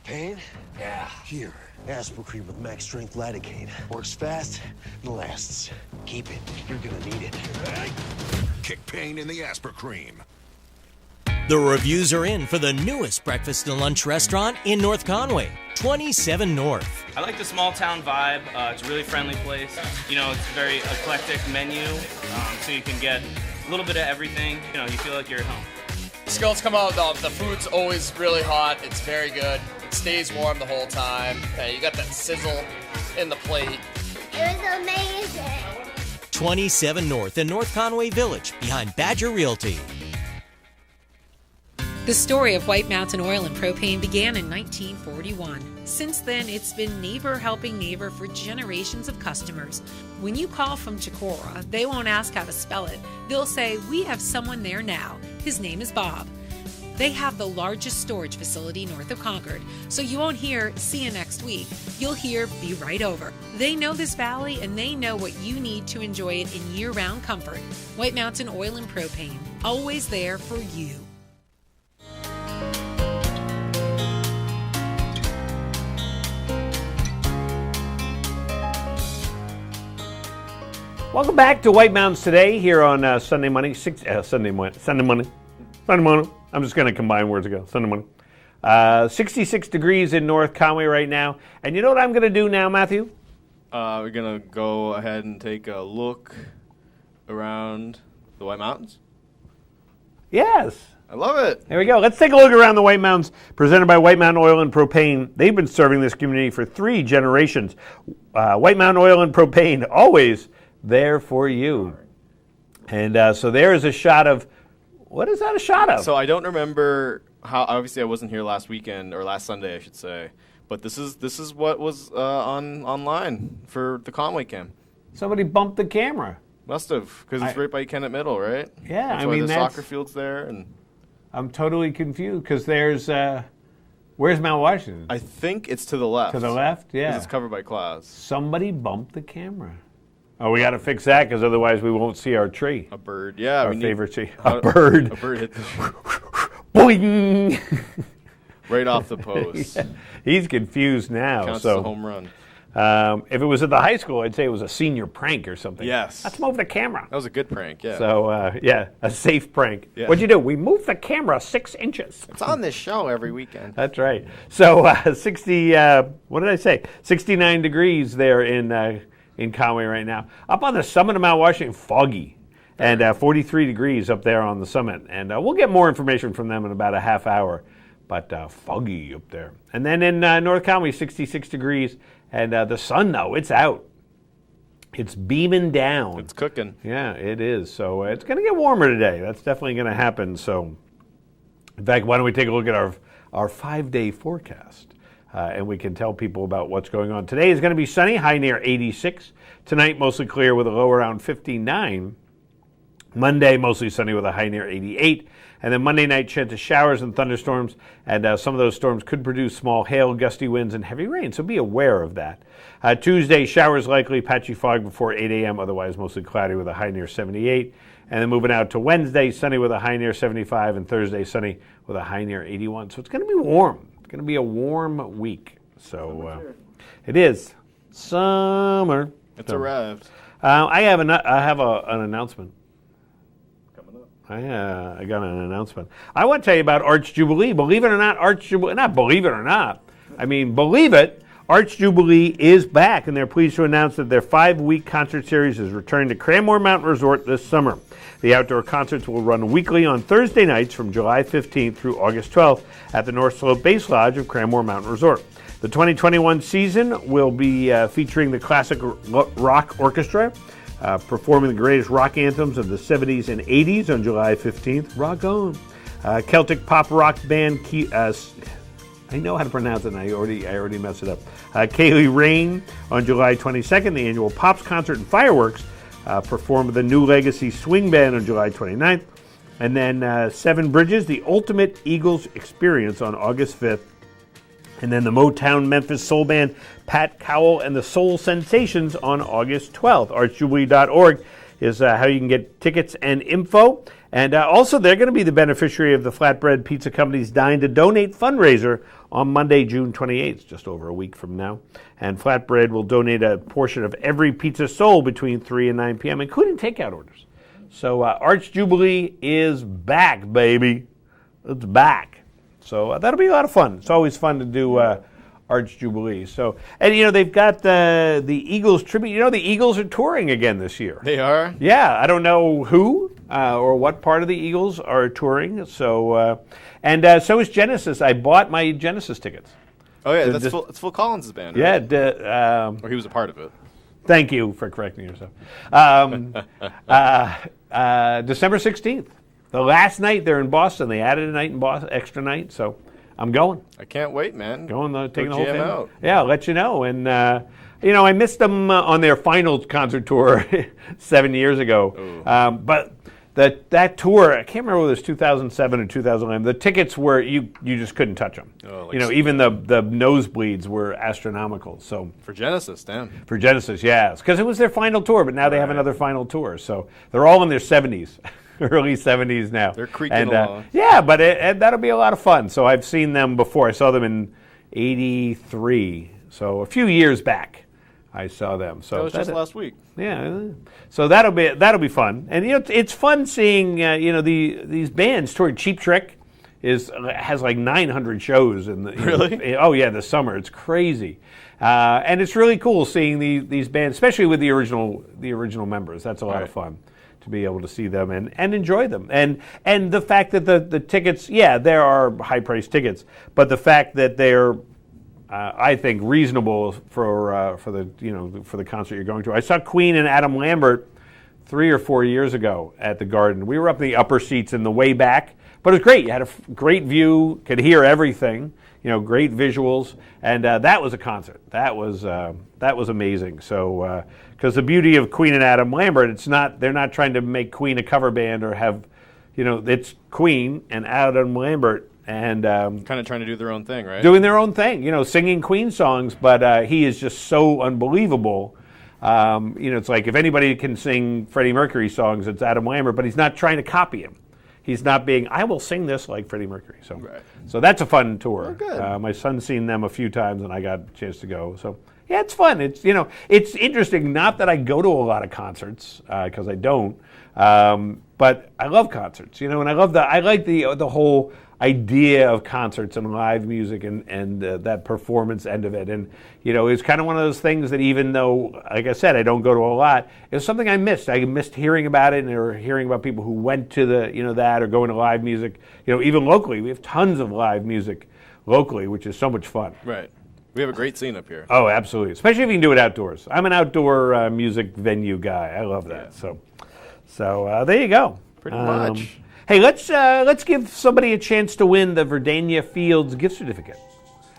[SPEAKER 14] Pain? Yeah. Here, Aspercreme with max strength lidocaine. Works fast and lasts. Keep it. You're gonna need it.
[SPEAKER 8] Kick pain in the Aspercreme.
[SPEAKER 15] The reviews are in for the newest breakfast and lunch restaurant in North Conway, 27 North.
[SPEAKER 16] I like the small town vibe. It's a really friendly place. You know, it's a very eclectic menu, so you can get a little bit of everything. You know, you feel like you're at home.
[SPEAKER 17] Skillets come out, the food's always really hot. It's very good. It stays warm the whole time. You got that sizzle in the plate.
[SPEAKER 18] It was amazing.
[SPEAKER 15] 27 North in North Conway Village, behind Badger Realty.
[SPEAKER 19] The story of White Mountain Oil and Propane began in 1941. Since then, it's been neighbor helping neighbor for generations of customers. When you call from Chicora, they won't ask how to spell it. They'll say, "We have someone there now. His name is Bob." They have the largest storage facility north of Concord, so you won't hear, "See you next week." You'll hear, "Be right over." They know this valley and they know what you need to enjoy it in year-round comfort. White Mountain Oil and Propane, always there for you.
[SPEAKER 1] Welcome back to White Mountains Today here on Sunday morning. Sunday morning. I'm just going to combine words ago. Sunday morning. 66 degrees in North Conway right now. And you know what I'm going to do now, Matthew?
[SPEAKER 2] We're going to go ahead and take a look around the White Mountains.
[SPEAKER 1] Yes.
[SPEAKER 2] I love it.
[SPEAKER 1] There we go. Let's take a look around the White Mountains, presented by White Mountain Oil and Propane. They've been serving this community for 3 generations. White Mountain Oil and Propane, always there for you. And so there is a shot of, what is that a shot of?
[SPEAKER 2] So I don't remember how, obviously I wasn't here last weekend, or last Sunday I should say, but this is what was online for the Conway cam.
[SPEAKER 1] Somebody bumped the camera.
[SPEAKER 2] Must have, because it's right by Kennett Middle, right?
[SPEAKER 1] Yeah,
[SPEAKER 2] that's
[SPEAKER 1] I
[SPEAKER 2] why
[SPEAKER 1] mean,
[SPEAKER 2] the soccer field's there. And
[SPEAKER 1] I'm totally confused, because there's, where's Mount Washington?
[SPEAKER 2] I think it's to the left.
[SPEAKER 1] To the left, yeah.
[SPEAKER 2] 'Cause it's covered by clouds.
[SPEAKER 1] Somebody bumped the camera. Oh, we got to fix that, because otherwise we won't see our tree.
[SPEAKER 2] A bird, yeah.
[SPEAKER 1] Our favorite tree. A bird.
[SPEAKER 2] A bird hit the
[SPEAKER 1] Boing!
[SPEAKER 2] right off the post.
[SPEAKER 1] Yeah. He's confused now.
[SPEAKER 2] Counts
[SPEAKER 1] so
[SPEAKER 2] as a home run.
[SPEAKER 1] If it was at the high school, I'd say it was a senior prank or something.
[SPEAKER 2] Yes.
[SPEAKER 1] Let's move the camera.
[SPEAKER 2] That was a good prank, yeah.
[SPEAKER 1] So, yeah, a safe prank.
[SPEAKER 2] Yeah.
[SPEAKER 1] What'd you do? We moved the camera 6 inches.
[SPEAKER 2] It's on this show every weekend.
[SPEAKER 1] That's right. So, 60, what did I say? 69 degrees there in Conway right now. Up on the summit of Mount Washington, foggy. And 43 degrees up there on the summit. And we'll get more information from them in about a half hour. But foggy up there. And then in North Conway, 66 degrees. And the sun, though, it's out. It's beaming down.
[SPEAKER 2] It's cooking.
[SPEAKER 1] Yeah, it is. So it's going to get warmer today. That's definitely going to happen. So, in fact, why don't we take a look at our 5-day forecast? And we can tell people about what's going on. Today is going to be sunny, high near 86. Tonight, mostly clear with a low around 59. Monday, mostly sunny with a high near 88. And then Monday night, chance of showers and thunderstorms. And some of those storms could produce small hail, gusty winds, and heavy rain. So be aware of that. Tuesday, showers likely, patchy fog before 8 a.m. Otherwise, mostly cloudy with a high near 78. And then moving out to Wednesday, sunny with a high near 75. And Thursday, sunny with a high near 81. So it's going to be warm. It's going to be a warm week. So it is. Summer.
[SPEAKER 2] It's arrived.
[SPEAKER 1] I have an announcement. I got an announcement. I want to tell you about Arch Jubilee. Believe it or not, Arch Jubilee, not believe it or not, I mean, believe it, Arch Jubilee is back, and they're pleased to announce that their 5-week concert series is returning to Cranmore Mountain Resort this summer. The outdoor concerts will run weekly on Thursday nights from July 15th through August 12th at the North Slope Base Lodge of Cranmore Mountain Resort. The 2021 season will be featuring the Classic Rock Orchestra, performing the greatest rock anthems of the 70s and 80s on July 15th. Rock on. Celtic pop rock band, I know how to pronounce it, and I already messed it up. Kaylee Rain on July 22nd, the annual Pops concert and fireworks. Perform with the New Legacy Swing Band on July 29th. And then Seven Bridges, the Ultimate Eagles Experience on August 5th. And then the Motown Memphis Soul Band, Pat Cowell and the Soul Sensations on August 12th. Archjubilee.org is how you can get tickets and info. And also, they're going to be the beneficiary of the Flatbread Pizza Company's Dine to Donate fundraiser on Monday, June 28th, just over a week from now. And Flatbread will donate a portion of every pizza sold between 3 and 9 p.m., including takeout orders. So Arch Jubilee is back, baby. It's back. So that'll be a lot of fun. It's always fun to do Arch Jubilee. So, and you know, they've got the Eagles tribute. You know, the Eagles are touring again this year.
[SPEAKER 2] They are?
[SPEAKER 1] Yeah, I don't know who or what part of the Eagles are touring. So, so is Genesis. I bought my Genesis tickets.
[SPEAKER 2] Oh yeah, it's Phil Collins' band.
[SPEAKER 1] Yeah,
[SPEAKER 2] right? Or he was a part of it.
[SPEAKER 1] Thank you for correcting yourself. December 16th. The last night they're in Boston. They added a night in Boston, extra night. So I'm going.
[SPEAKER 2] I can't wait, man.
[SPEAKER 1] Going, taking the whole
[SPEAKER 2] jam
[SPEAKER 1] thing
[SPEAKER 2] out.
[SPEAKER 1] Yeah, I'll let you know. And you know, I missed them on their final concert tour 7 years ago. But that tour, I can't remember whether it was 2007 or 2011. The tickets were you just couldn't touch them.
[SPEAKER 2] Oh, like
[SPEAKER 1] you know, even the nosebleeds were astronomical. So
[SPEAKER 2] for Genesis, damn.
[SPEAKER 1] For Genesis, yes, because it was their final tour. But now they have another final tour. So they're all in their 70s. Early 70s now.
[SPEAKER 2] They're creaking along.
[SPEAKER 1] Yeah, but that'll be a lot of fun. So I've seen them before. I saw them in '83, so a few years back. I saw them. So
[SPEAKER 2] that was just last week.
[SPEAKER 1] Yeah, so that'll be fun. And you know, it's fun seeing you know these bands touring. Cheap Trick has like 900 shows in the
[SPEAKER 2] Really?
[SPEAKER 1] Oh yeah, this summer it's crazy, and it's really cool seeing these bands, especially with the original members. That's a lot of fun to be able to see them and enjoy them, and the fact that the tickets, yeah, there are high priced tickets, but the fact that they're I think reasonable for the concert you're going to. I saw Queen and Adam Lambert 3 or 4 years ago at the Garden. We were up in the upper seats in the way back, but it was great. You had a great view, could hear everything, great visuals, and that was a concert. That was amazing. So, because the beauty of Queen and Adam Lambert, they're not trying to make Queen a cover band or have, it's Queen and Adam Lambert. And
[SPEAKER 2] kind of trying to do their own thing, right?
[SPEAKER 1] Doing their own thing, singing Queen songs, but he is just so unbelievable. It's like if anybody can sing Freddie Mercury songs, it's Adam Lambert, but he's not trying to copy him. He's not being, I will sing this like Freddie Mercury. So that's a fun tour.
[SPEAKER 2] Oh, good.
[SPEAKER 1] My son's seen them a few times, and I got a chance to go. So yeah, it's fun. It's it's interesting. Not that I go to a lot of concerts because I don't, but I love concerts. And I like the whole idea of concerts and live music and that performance end of it. And, it's kind of one of those things that even though, like I said, I don't go to a lot, it's something I missed. I missed hearing about it or hearing about people who went to that or going to live music. Even locally, we have tons of live music locally, which is so much fun.
[SPEAKER 2] Right. We have a great scene up here.
[SPEAKER 1] Oh, absolutely. Especially if you can do it outdoors. I'm an outdoor music venue guy. I love that. Yeah. So there you go.
[SPEAKER 2] Pretty much.
[SPEAKER 1] Hey, let's give somebody a chance to win the Verdania Fields gift certificate.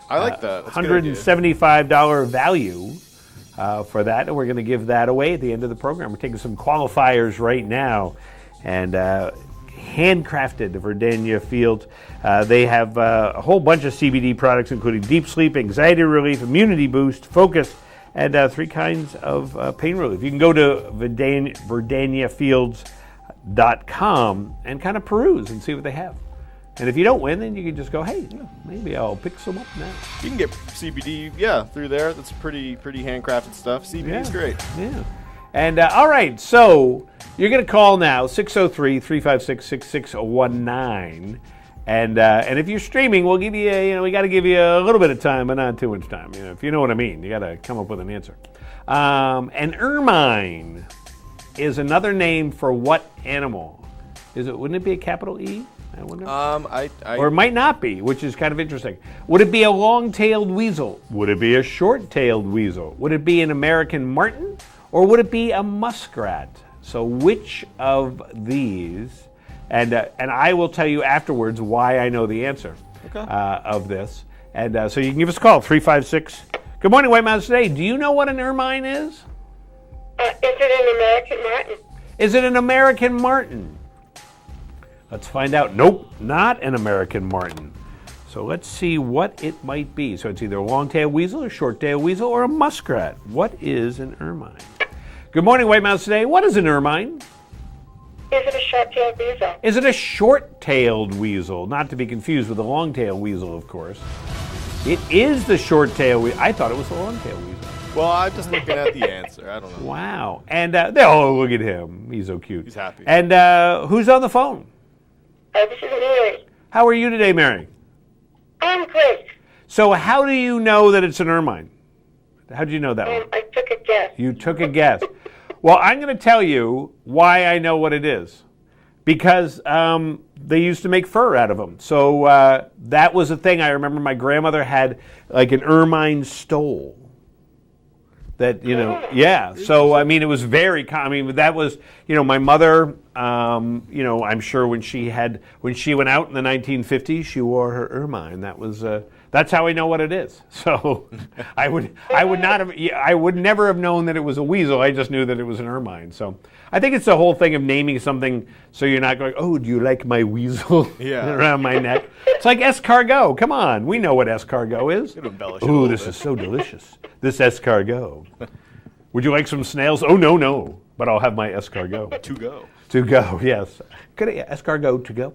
[SPEAKER 2] I like that. That's
[SPEAKER 1] $175 value for that, and we're going to give that away at the end of the program. We're taking some qualifiers right now, and handcrafted Verdania Fields. They have a whole bunch of CBD products, including deep sleep, anxiety relief, immunity boost, focus, and 3 kinds of pain relief. You can go to VerdaniaFields.com and kind of peruse and see what they have. And if you don't win, then you can just go, hey, maybe I'll pick some up now.
[SPEAKER 2] You can get CBD, through there. That's pretty handcrafted stuff. CBD is great.
[SPEAKER 1] Yeah. And all right, so you're going to call now, 603-356-6619. And if you're streaming, we'll give you, we got to give you a little bit of time, but not too much time. If you know what I mean, you got to come up with an answer. An ermine is another name for what animal? Wouldn't it be a capital E? I wonder. Or it might not be, which is kind of interesting. Would it be a long-tailed weasel? Would it be a short-tailed weasel? Would it be an American marten? Or would it be a muskrat? So which of these, and I will tell you afterwards why I know the answer of this. And so you can give us a call, 356. Good morning, White Mountains Today. Do you know what an ermine is?
[SPEAKER 3] Is it an American marten?
[SPEAKER 1] Is it an American marten? Let's find out. Nope, not an American marten. So let's see what it might be. So it's either a long-tailed weasel, a short-tailed weasel, or a muskrat. What is an ermine? Good morning, White Mountains Today. What is an ermine?
[SPEAKER 3] Is it a short-tailed weasel?
[SPEAKER 1] Is it a short-tailed weasel? Not to be confused with a long-tailed weasel, of course. It is the short-tailed weasel. I thought it was the long-tailed weasel.
[SPEAKER 2] Well, I'm just looking at the answer. I don't know.
[SPEAKER 1] Wow. And look at him. He's so cute.
[SPEAKER 2] He's happy.
[SPEAKER 1] And who's on the phone?
[SPEAKER 3] This is Mary.
[SPEAKER 1] How are you today, Mary?
[SPEAKER 3] I'm great.
[SPEAKER 1] So how do you know that it's an ermine? How did you know that one?
[SPEAKER 3] I took a guess.
[SPEAKER 1] You took a guess. Well, I'm going to tell you why I know what it is. Because they used to make fur out of them. So that was a thing. I remember my grandmother had like an ermine stole. That, yeah. So, I mean, it was very common. I mean, that was, my mother, I'm sure when she went out in the 1950s, she wore her ermine. That's how I know what it is. So I would never have known that it was a weasel. I just knew that it was an ermine. So I think it's the whole thing of naming something so you're not going, oh, do you like my weasel around my neck? It's like escargot. Come on. We know what escargot is. Ooh, this is so delicious. This escargot. Would you like some snails? Oh, no. But I'll have my escargot.
[SPEAKER 2] To go.
[SPEAKER 1] To go, yes. Could I escargot to go?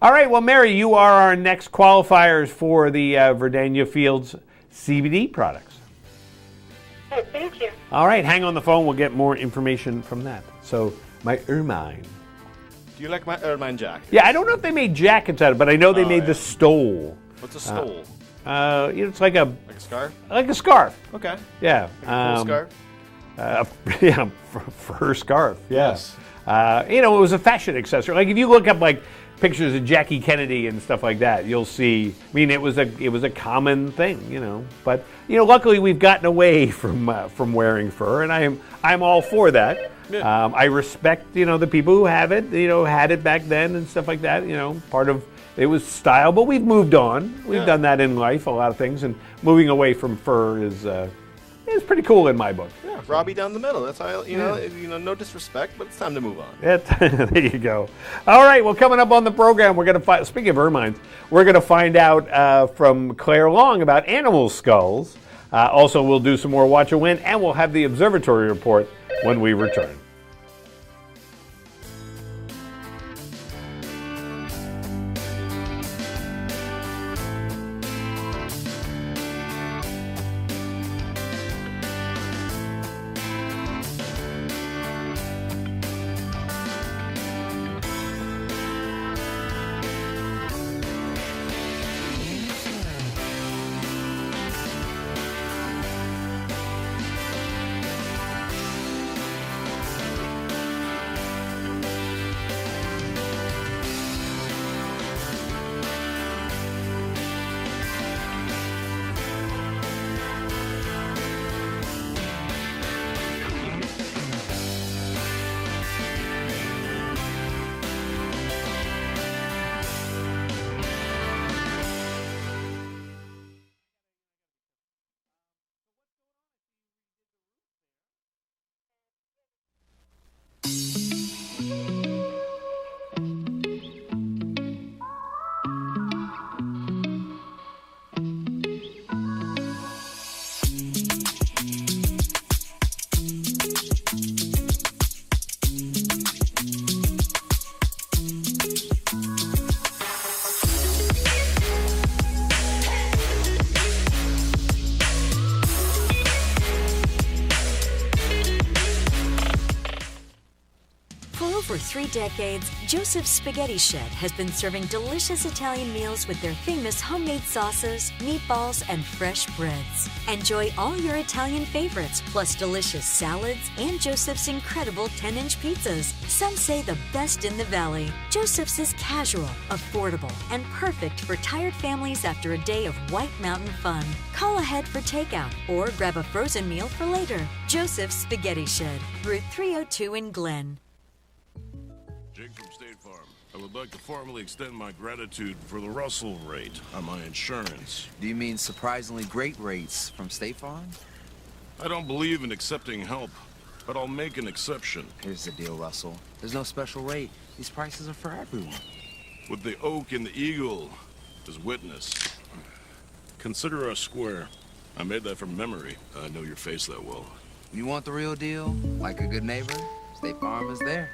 [SPEAKER 1] All right, well, Mary, you are our next qualifiers for the Verdania Fields CBD products.
[SPEAKER 3] Oh, thank you.
[SPEAKER 1] All right, hang on the phone. We'll get more information from that. So, my ermine.
[SPEAKER 2] Do you like mine jacket?
[SPEAKER 1] Yeah, I don't know if they made jackets out of it, but I know they made the stole.
[SPEAKER 2] What's a stole?
[SPEAKER 1] It's like a
[SPEAKER 2] scarf?
[SPEAKER 1] Like a scarf.
[SPEAKER 2] Okay.
[SPEAKER 1] Yeah.
[SPEAKER 2] Like a full scarf?
[SPEAKER 1] Yeah, fur scarf. Yes. It was a fashion accessory. Like if you look up like pictures of Jackie Kennedy and stuff like that, you'll see. I mean, it was a common thing, But luckily we've gotten away from wearing fur, and I'm all for that.
[SPEAKER 2] Yeah.
[SPEAKER 1] I respect the people who have it. Had it back then and stuff like that. Part of it was style, but we've moved on. We've done that in life, a lot of things, and moving away from fur is pretty cool in my book.
[SPEAKER 2] Yeah, Robbie down the middle. That's how no disrespect, but it's time to move on.
[SPEAKER 1] There you go. All right. Well, coming up on the program, we're going to speaking of ermines, we're going to find out from Claire Long about animal skulls. Also, we'll do some more Watch and Win, and we'll have the observatory report when we return.
[SPEAKER 5] For 3 decades, Joseph's Spaghetti Shed has been serving delicious Italian meals with their famous homemade sauces, meatballs, and fresh breads. Enjoy all your Italian favorites, plus delicious salads and Joseph's incredible 10-inch pizzas. Some say the best in the valley. Joseph's is casual, affordable, and perfect for tired families after a day of White Mountain fun. Call ahead for takeout or grab a frozen meal for later. Joseph's Spaghetti Shed, Route 302 in Glen.
[SPEAKER 20] Jake from State Farm. I would like to formally extend my gratitude for the Russell rate on my insurance.
[SPEAKER 21] Do you mean surprisingly great rates from State Farm?
[SPEAKER 20] I don't believe in accepting help, but I'll make an exception.
[SPEAKER 21] Here's the deal, Russell. There's no special rate. These prices are for everyone.
[SPEAKER 20] With the oak and the eagle as witness. Consider us square. I made that from memory. I know your face that well.
[SPEAKER 21] You want the real deal? Like a good neighbor? State Farm is there.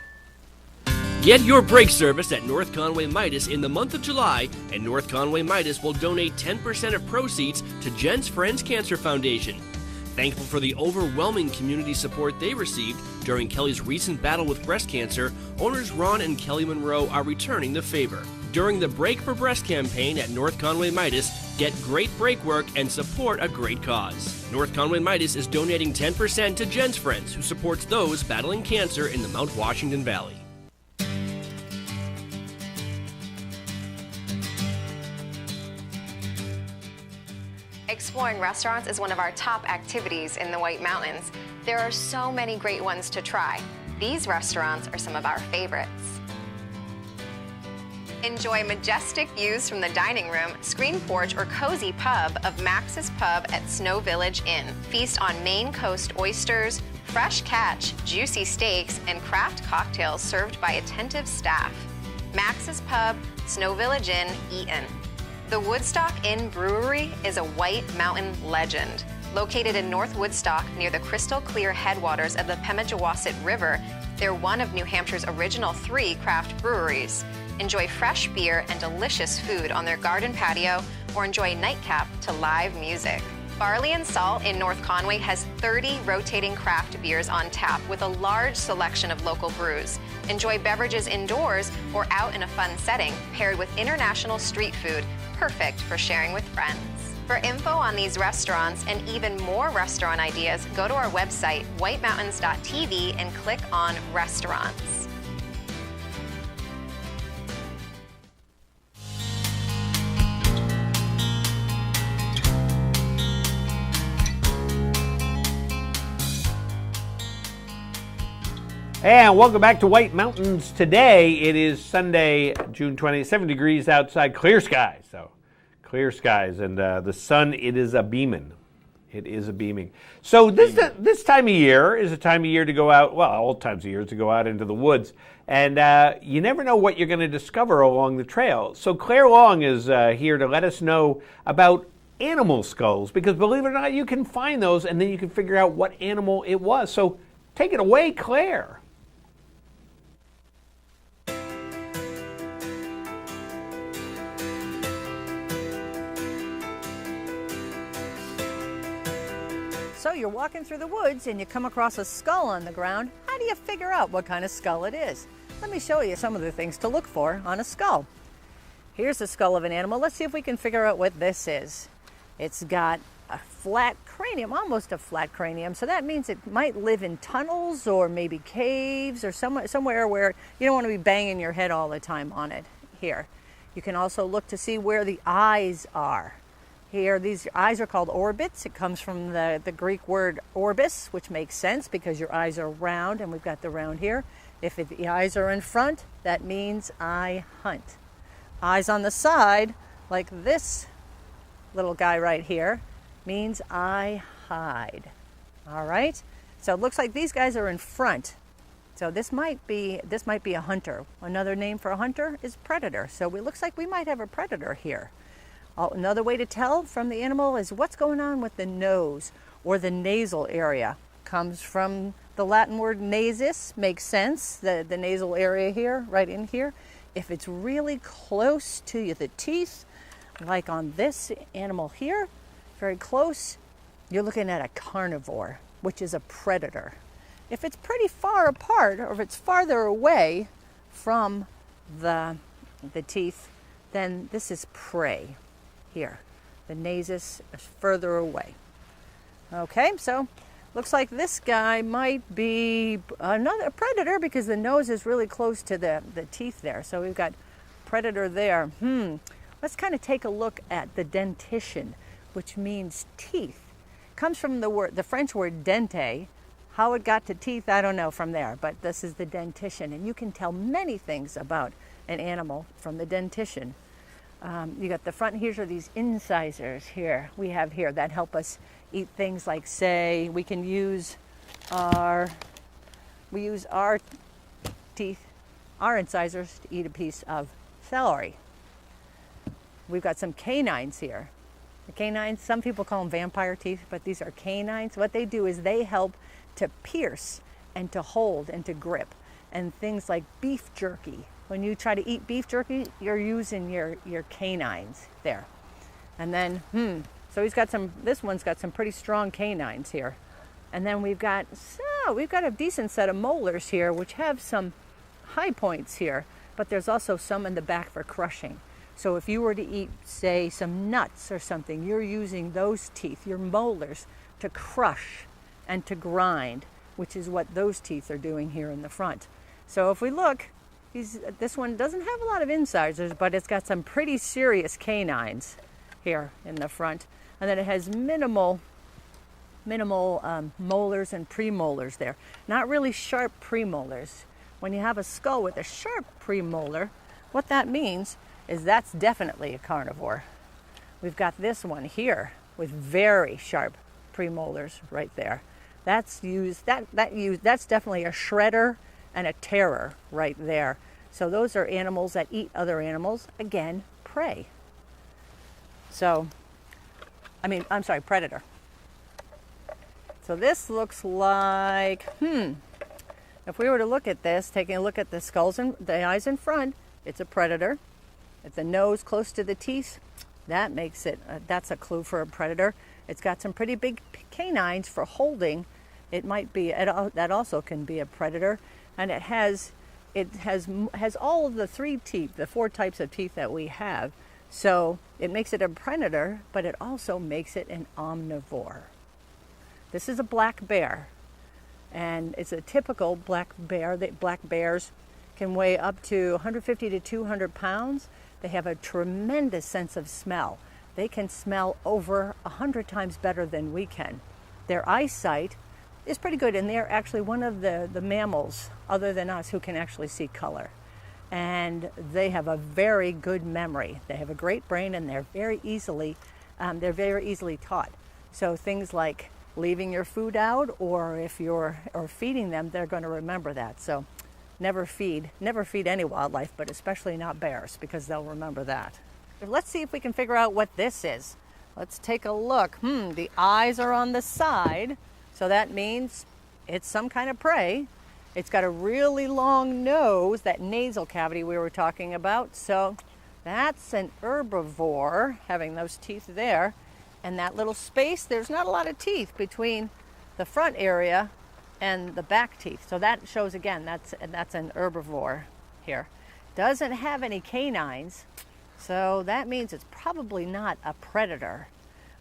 [SPEAKER 4] Get your brake service at North Conway Midas in the month of July, and North Conway Midas will donate 10% of proceeds to Jen's Friends Cancer Foundation. Thankful for the overwhelming community support they received during Kelly's recent battle with breast cancer, owners Ron and Kelly Monroe are returning the favor. During the Break for Breast campaign at North Conway Midas, get great brake work and support a great cause. North Conway Midas is donating 10% to Jen's Friends, who supports those battling cancer in the Mount Washington Valley.
[SPEAKER 22] Exploring restaurants is one of our top activities in the White Mountains. There are so many great ones to try. These restaurants are some of our favorites. Enjoy majestic views from the dining room, screen porch, or cozy pub of Max's Pub at Snow Village Inn. Feast on Maine Coast oysters, fresh catch, juicy steaks, and craft cocktails served by attentive staff. Max's Pub, Snow Village Inn, Eaton. The Woodstock Inn Brewery is a White Mountain legend. Located in North Woodstock near the crystal clear headwaters of the Pemigewasset River, they're one of New Hampshire's original 3 craft breweries. Enjoy fresh beer and delicious food on their garden patio, or enjoy nightcap to live music. Barley and Salt in North Conway has 30 rotating craft beers on tap with a large selection of local brews. Enjoy beverages indoors or out in a fun setting, paired with international street food, perfect for sharing with friends. For info on these restaurants and even more restaurant ideas, go to our website, whitemountains.tv, and click on Restaurants.
[SPEAKER 1] And welcome back to White Mountains. Today, it is Sunday, June 20th, 7 degrees outside, clear skies. So, clear skies, and the sun, it is a-beaming. It is a-beaming. So this time of year is a time of year to go out, well, all times of year to go out into the woods. And you never know what you're going to discover along the trail. So Claire Long is here to let us know about animal skulls, because believe it or not, you can find those, and then you can figure out what animal it was. So take it away, Claire.
[SPEAKER 6] So you're walking through the woods and you come across a skull on the ground. How do you figure out what kind of skull it is? Let me show you some of the things to look for on a skull. Here's the skull of an animal. Let's see if we can figure out what this is. It's got a flat cranium, almost a flat cranium. So that means it might live in tunnels or maybe caves or somewhere where you don't want to be banging your head all the time on it. Here. You can also look to see where the eyes are. Here, these eyes are called orbits. It comes from the Greek word orbis, which makes sense because your eyes are round, and we've got the round here. If the eyes are in front, that means I hunt. Eyes on the side, like this little guy right here, means I hide. All right? So it looks like these guys are in front. So this might be a hunter. Another name for a hunter is predator. So it looks like we might have a predator here. Another way to tell from the animal is what's going on with the nose or the nasal area. Comes from the Latin word nasus, makes sense, the nasal area here, right in here. If it's really close to the teeth, like on this animal here, very close, you're looking at a carnivore, which is a predator. If it's pretty far apart, or if it's farther away from the teeth, then this is prey. Here, the nasus is further away. Okay, so looks like this guy might be another predator because the nose is really close to the teeth there. So we've got predator there. Let's kind of take a look at the dentition, which means teeth. Comes from the French word dente. How it got to teeth, I don't know from there, but this is the dentition. And you can tell many things about an animal from the dentition. You got the front, here are these incisors here. We have here that help us eat things like, say, we use our teeth, our incisors to eat a piece of celery. We've got some canines here. The canines, some people call them vampire teeth, but these are canines. What they do is they help to pierce and to hold and to grip. And things like beef jerky. When you try to eat beef jerky, you're using your canines there. And then, so this one's got some pretty strong canines here. And then we've got a decent set of molars here, which have some high points here, but there's also some in the back for crushing. So if you were to eat, say, some nuts or something, you're using those teeth, your molars, to crush and to grind, which is what those teeth are doing here in the front. So if we look, this one doesn't have a lot of incisors, but it's got some pretty serious canines here in the front. And then it has minimal molars and premolars there. Not really sharp premolars. When you have a skull with a sharp premolar, what that means is that's definitely a carnivore. We've got this one here with very sharp premolars right there. That's definitely a shredder and a terror right there. So those are animals that eat other animals, again, prey. Predator. So this looks like, if we were to look at this, taking a look at the skulls and the eyes in front, it's a predator. If the nose close to the teeth, that makes it, that's a clue for a predator. It's got some pretty big canines for holding. It might be, that also can be a predator. And it has all of the 3 teeth, the 4 types of teeth that we have. So it makes it a predator, but it also makes it an omnivore. This is a black bear, and it's a typical black bear. Black bears can weigh up to 150 to 200 pounds. They have a tremendous sense of smell. They can smell over 100 times better than we can. Their eyesight is pretty good, and they're actually one of the mammals, other than us, who can actually see color. And they have a very good memory. They have a great brain, and they're very easily taught. So things like leaving your food out, or if you're feeding them, they're going to remember that. So never feed any wildlife, but especially not bears, because they'll remember that. Let's see if we can figure out what this is. Let's take a look. The eyes are on the side, so that means it's some kind of prey. It's got a really long nose, that nasal cavity we were talking about. So that's an herbivore, having those teeth there. And that little space, there's not a lot of teeth between the front area and the back teeth. So that shows, again, that's an herbivore here. Doesn't have any canines, so that means it's probably not a predator.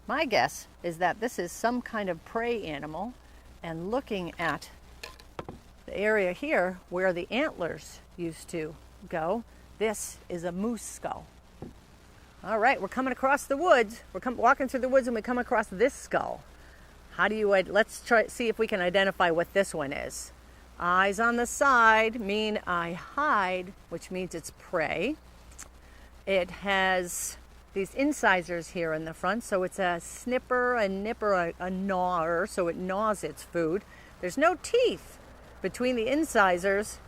[SPEAKER 6] My guess is that this is some kind of prey animal, and looking at the area here where the antlers used to go, this is a moose skull. All right, we're coming across the woods. We're walking through the woods, and we come across this skull. Let's see if we can identify what this one is. Eyes on the side mean I hide, which means it's prey. It has these incisors here in the front, so it's a snipper, a nipper, a gnawer, so it gnaws its food. There's no teeth between the incisors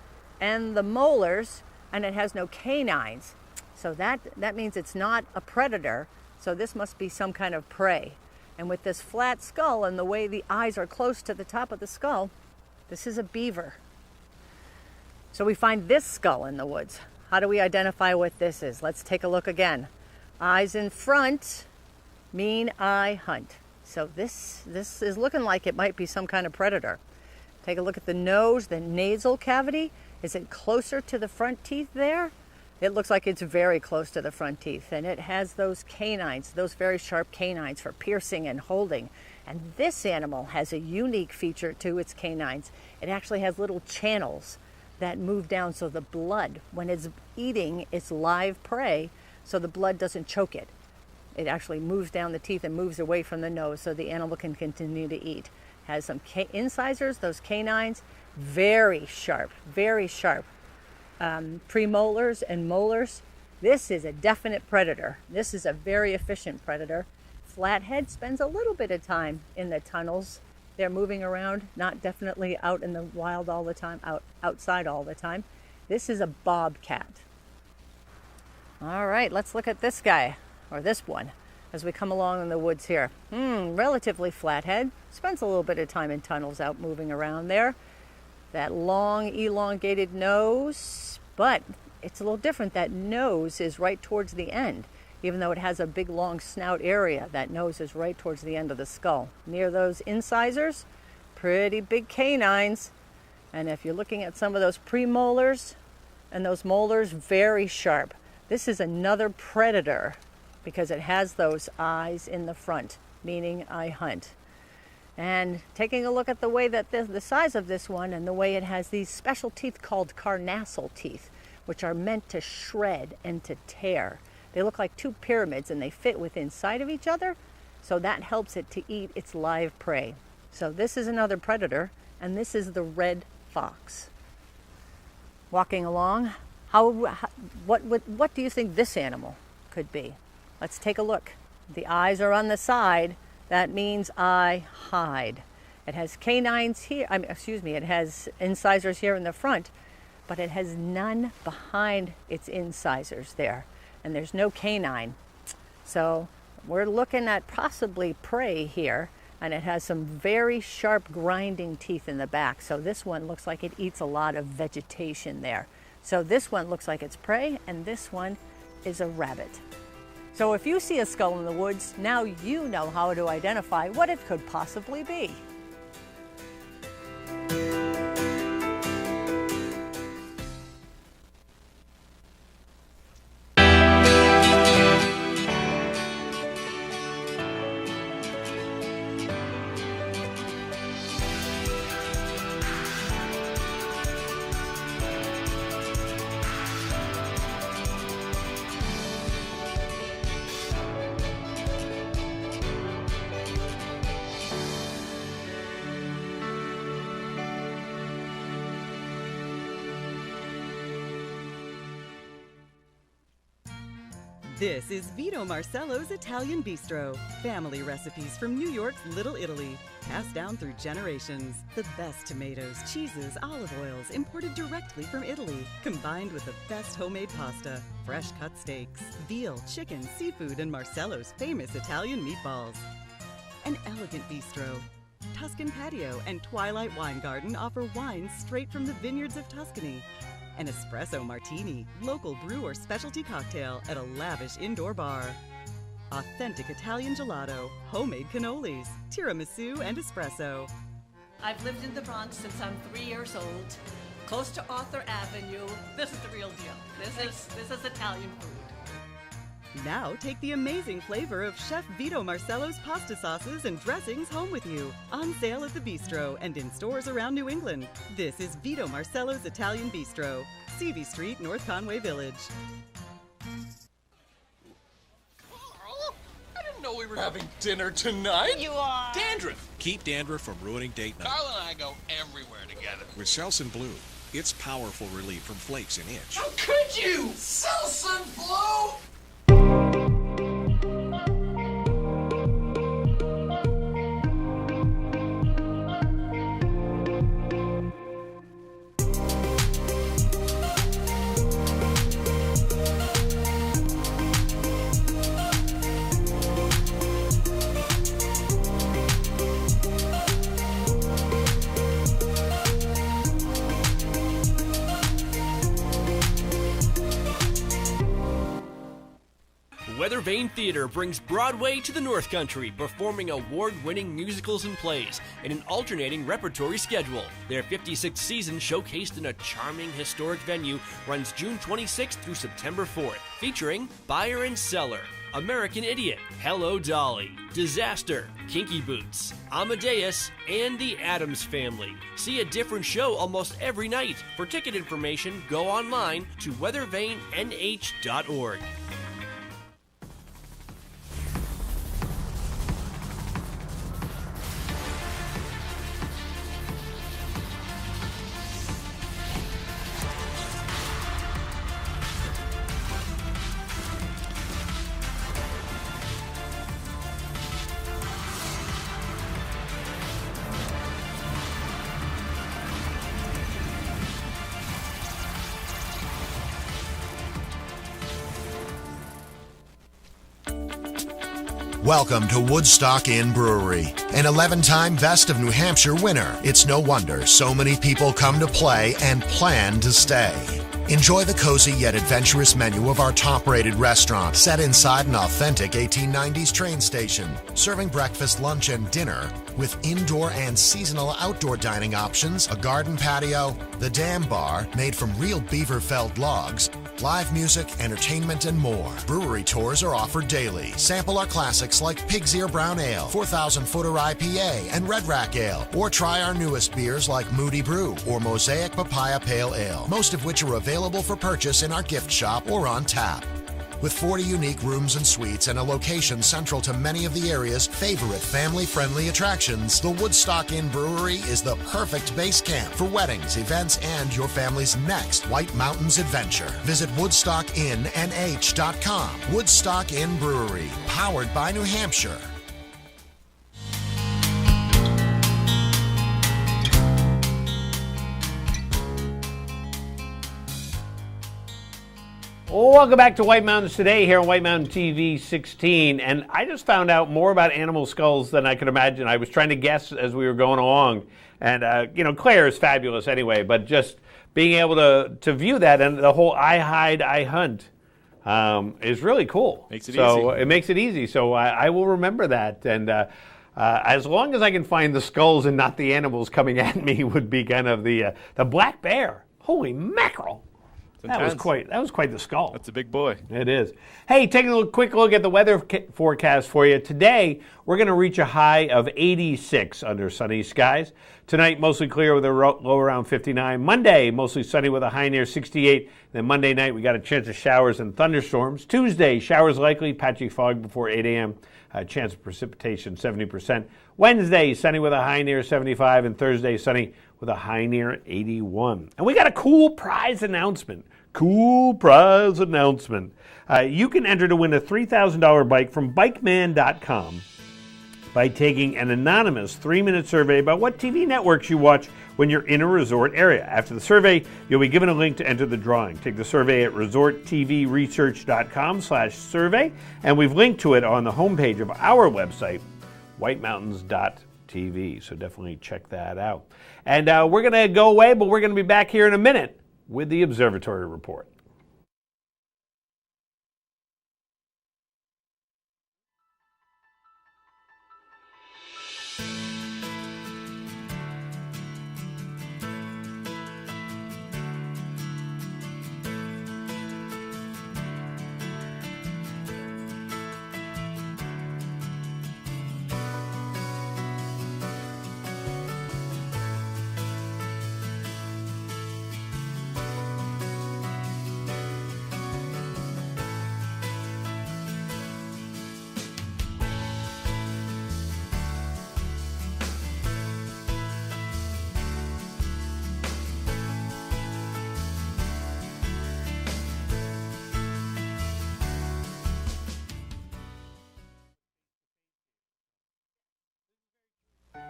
[SPEAKER 6] and the molars, and it has no canines. So that means it's not a predator, so this must be some kind of prey. And with this flat skull and the way the eyes are close to the top of the skull, this is a beaver. So we find this skull in the woods. How do we identify what this is? Let's take a look again. Eyes in front mean I hunt. So this is looking like it might be some kind of predator. Take a look at the nose, the nasal cavity. Is it closer to the front teeth there? It looks like it's very close to the front teeth, and it has those canines, those very sharp canines for piercing and holding. And this animal has a unique feature to its canines. It actually has little channels that move down, so the blood, when it's eating its live prey, so the blood doesn't choke it. It actually moves down the teeth and moves away from the nose so the animal can continue to eat. Has some incisors, those canines, very sharp, premolars and molars. This is a definite predator. This is a very efficient predator. Flathead spends a little bit of time in the tunnels. They're moving around, not definitely out in the wild all the time, outside all the time. This is a bobcat. All right, let's look at this guy, or this one, as we come along in the woods here. Relatively flathead. Spends a little bit of time in tunnels out moving around there. That long, elongated nose, but it's a little different. That nose is right towards the end. Even though it has a big, long snout area, that nose is right towards the end of the skull. Near those incisors, pretty big canines. And if you're looking at some of those premolars and those molars, very sharp. This is another predator because it has those eyes in the front, meaning I hunt. And taking a look at the way that the size of this one and the way it has these special teeth called carnassial teeth, which are meant to shred and to tear. They look like 2 pyramids and they fit within inside of each other, so that helps it to eat its live prey. So this is another predator, and this is the red fox. Walking along, what do you think this animal could be? Let's take a look. The eyes are on the side. That means I hide. It has canines here, it has incisors here in the front, but it has none behind its incisors there. And there's no canine. So we're looking at possibly prey here, and it has some very sharp grinding teeth in the back. So this one looks like it eats a lot of vegetation there. So this one looks like it's prey, and this one is a rabbit. So if you see a skull in the woods, now you know how to identify what it could possibly be.
[SPEAKER 7] This is Vito Marcello's Italian Bistro. Family recipes from New York's Little Italy, passed down through generations. The best tomatoes, cheeses, olive oils imported directly from Italy, combined with the best homemade pasta, fresh cut steaks, veal, chicken, seafood, and Marcello's famous Italian meatballs. An elegant bistro. Tuscan Patio and Twilight Wine Garden offer wines straight from the vineyards of Tuscany. An espresso martini, local brew or specialty cocktail at a lavish indoor bar. Authentic Italian gelato, homemade cannolis, tiramisu, and espresso.
[SPEAKER 9] I've lived in the Bronx since I'm 3 years old, close to Arthur Avenue. This is the real deal. This is Italian food.
[SPEAKER 7] Now take the amazing flavor of Chef Vito Marcello's pasta sauces and dressings home with you. On sale at the Bistro and in stores around New England. This is Vito Marcello's Italian Bistro, CV Street, North Conway Village.
[SPEAKER 23] I didn't know we were having dinner tonight.
[SPEAKER 9] You are.
[SPEAKER 24] Dandruff. Keep dandruff from ruining date night.
[SPEAKER 23] Carl and I go everywhere together.
[SPEAKER 24] With Selsun Blue, it's powerful relief from flakes and itch.
[SPEAKER 23] How could you? Selsun Blue?
[SPEAKER 4] Weather Vane Theater brings Broadway to the North Country, performing award-winning musicals and plays in an alternating repertory schedule. Their 56th season, showcased in a charming historic venue, runs June 26th through September 4th, featuring Buyer and Seller, American Idiot, Hello Dolly, Disaster, Kinky Boots, Amadeus, and the Addams Family. See a different show almost every night. For ticket information, go online to weathervanenh.org.
[SPEAKER 25] Welcome to Woodstock Inn Brewery, an 11-time Best of New Hampshire winner. It's no wonder so many people come to play and plan to stay. Enjoy the cozy yet adventurous menu of our top-rated restaurant, set inside an authentic 1890s train station, serving breakfast, lunch, and dinner with indoor and seasonal outdoor dining options, a garden patio, the Dam Bar, made from real beaver-felled logs, live music, entertainment, and more. Brewery tours are offered daily. Sample our classics like Pig's Ear Brown Ale, 4,000 Footer IPA, and Red Rack Ale. Or try our newest beers like Moody Brew or Mosaic Papaya Pale Ale, most of which are available for purchase in our gift shop or on tap. With 40 unique rooms and suites and a location central to many of the area's favorite family-friendly attractions, the Woodstock Inn Brewery is the perfect base camp for weddings, events, and your family's next White Mountains adventure. Visit WoodstockinnNH.com. Woodstock Inn Brewery, powered by New Hampshire.
[SPEAKER 1] Welcome back to White Mountains Today here on White Mountain TV 16. And I just found out more about animal skulls than I could imagine. I was trying to guess as we were going along. And, Claire is fabulous anyway, but just being able to view that and the whole I hide, I hunt is really cool.
[SPEAKER 2] Makes it
[SPEAKER 1] so
[SPEAKER 2] easy.
[SPEAKER 1] it makes it easy. So I will remember that. And as long as I can find the skulls and not the animals coming at me would be kind of the black bear. Holy mackerel. That was quite the skull.
[SPEAKER 2] That's a big boy.
[SPEAKER 1] It is. Hey, taking a quick look at the weather forecast for you. Today, we're going to reach a high of 86 under sunny skies. Tonight, mostly clear with a low around 59. Monday, mostly sunny with a high near 68. Then Monday night, we got a chance of showers and thunderstorms. Tuesday, showers likely, patchy fog before 8 a.m. Chance of precipitation, 70%. Wednesday, sunny with a high near 75. And Thursday, sunny with a high near 81. And we got a cool prize announcement. You can enter to win a $3,000 bike from Bikeman.com by taking an anonymous 3-minute survey about what TV networks you watch when you're in a resort area. After the survey, you'll be given a link to enter the drawing. Take the survey at resorttvresearch.com/survey, and we've linked to it on the homepage of our website, whitemountains.tv. So definitely check that out. And we're going to go away, but we're going to be back here in a minute with the Observatory Report.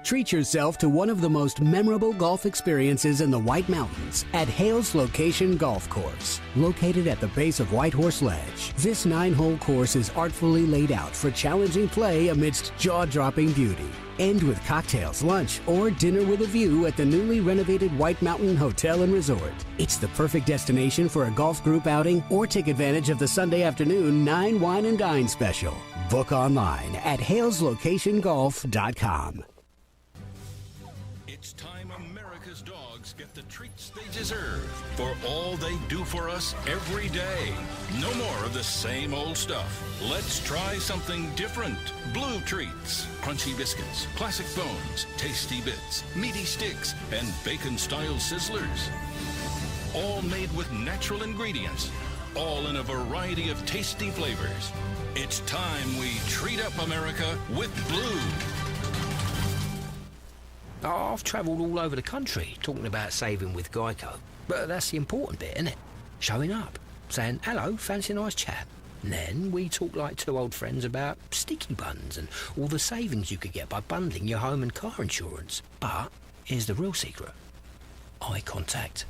[SPEAKER 10] Treat yourself to one of the most memorable golf experiences in the White Mountains at Hales Location Golf Course. Located at the base of Whitehorse Ledge, this 9-hole course is artfully laid out for challenging play amidst jaw-dropping beauty. End with cocktails, lunch, or dinner with a view at the newly renovated White Mountain Hotel and Resort. It's the perfect destination for a golf group outing or take advantage of the Sunday afternoon 9 Wine and Dine special. Book online at halesLocationGolf.com.
[SPEAKER 24] It's time America's dogs get the treats they deserve for all they do for us every day. No more of the same old stuff. Let's try something different. Blue Treats. Crunchy biscuits, classic bones, tasty bits, meaty sticks, and bacon-style sizzlers. All made with natural ingredients. All in a variety of tasty flavors. It's time we treat up America with Blue.
[SPEAKER 11] I've travelled all over the country talking about saving with Geico. But that's the important bit, isn't it? Showing up, saying, hello, fancy a nice chat. And then we talk like two old friends about sticky buns and all the savings you could get by bundling your home and car insurance. But here's the real secret. Eye contact.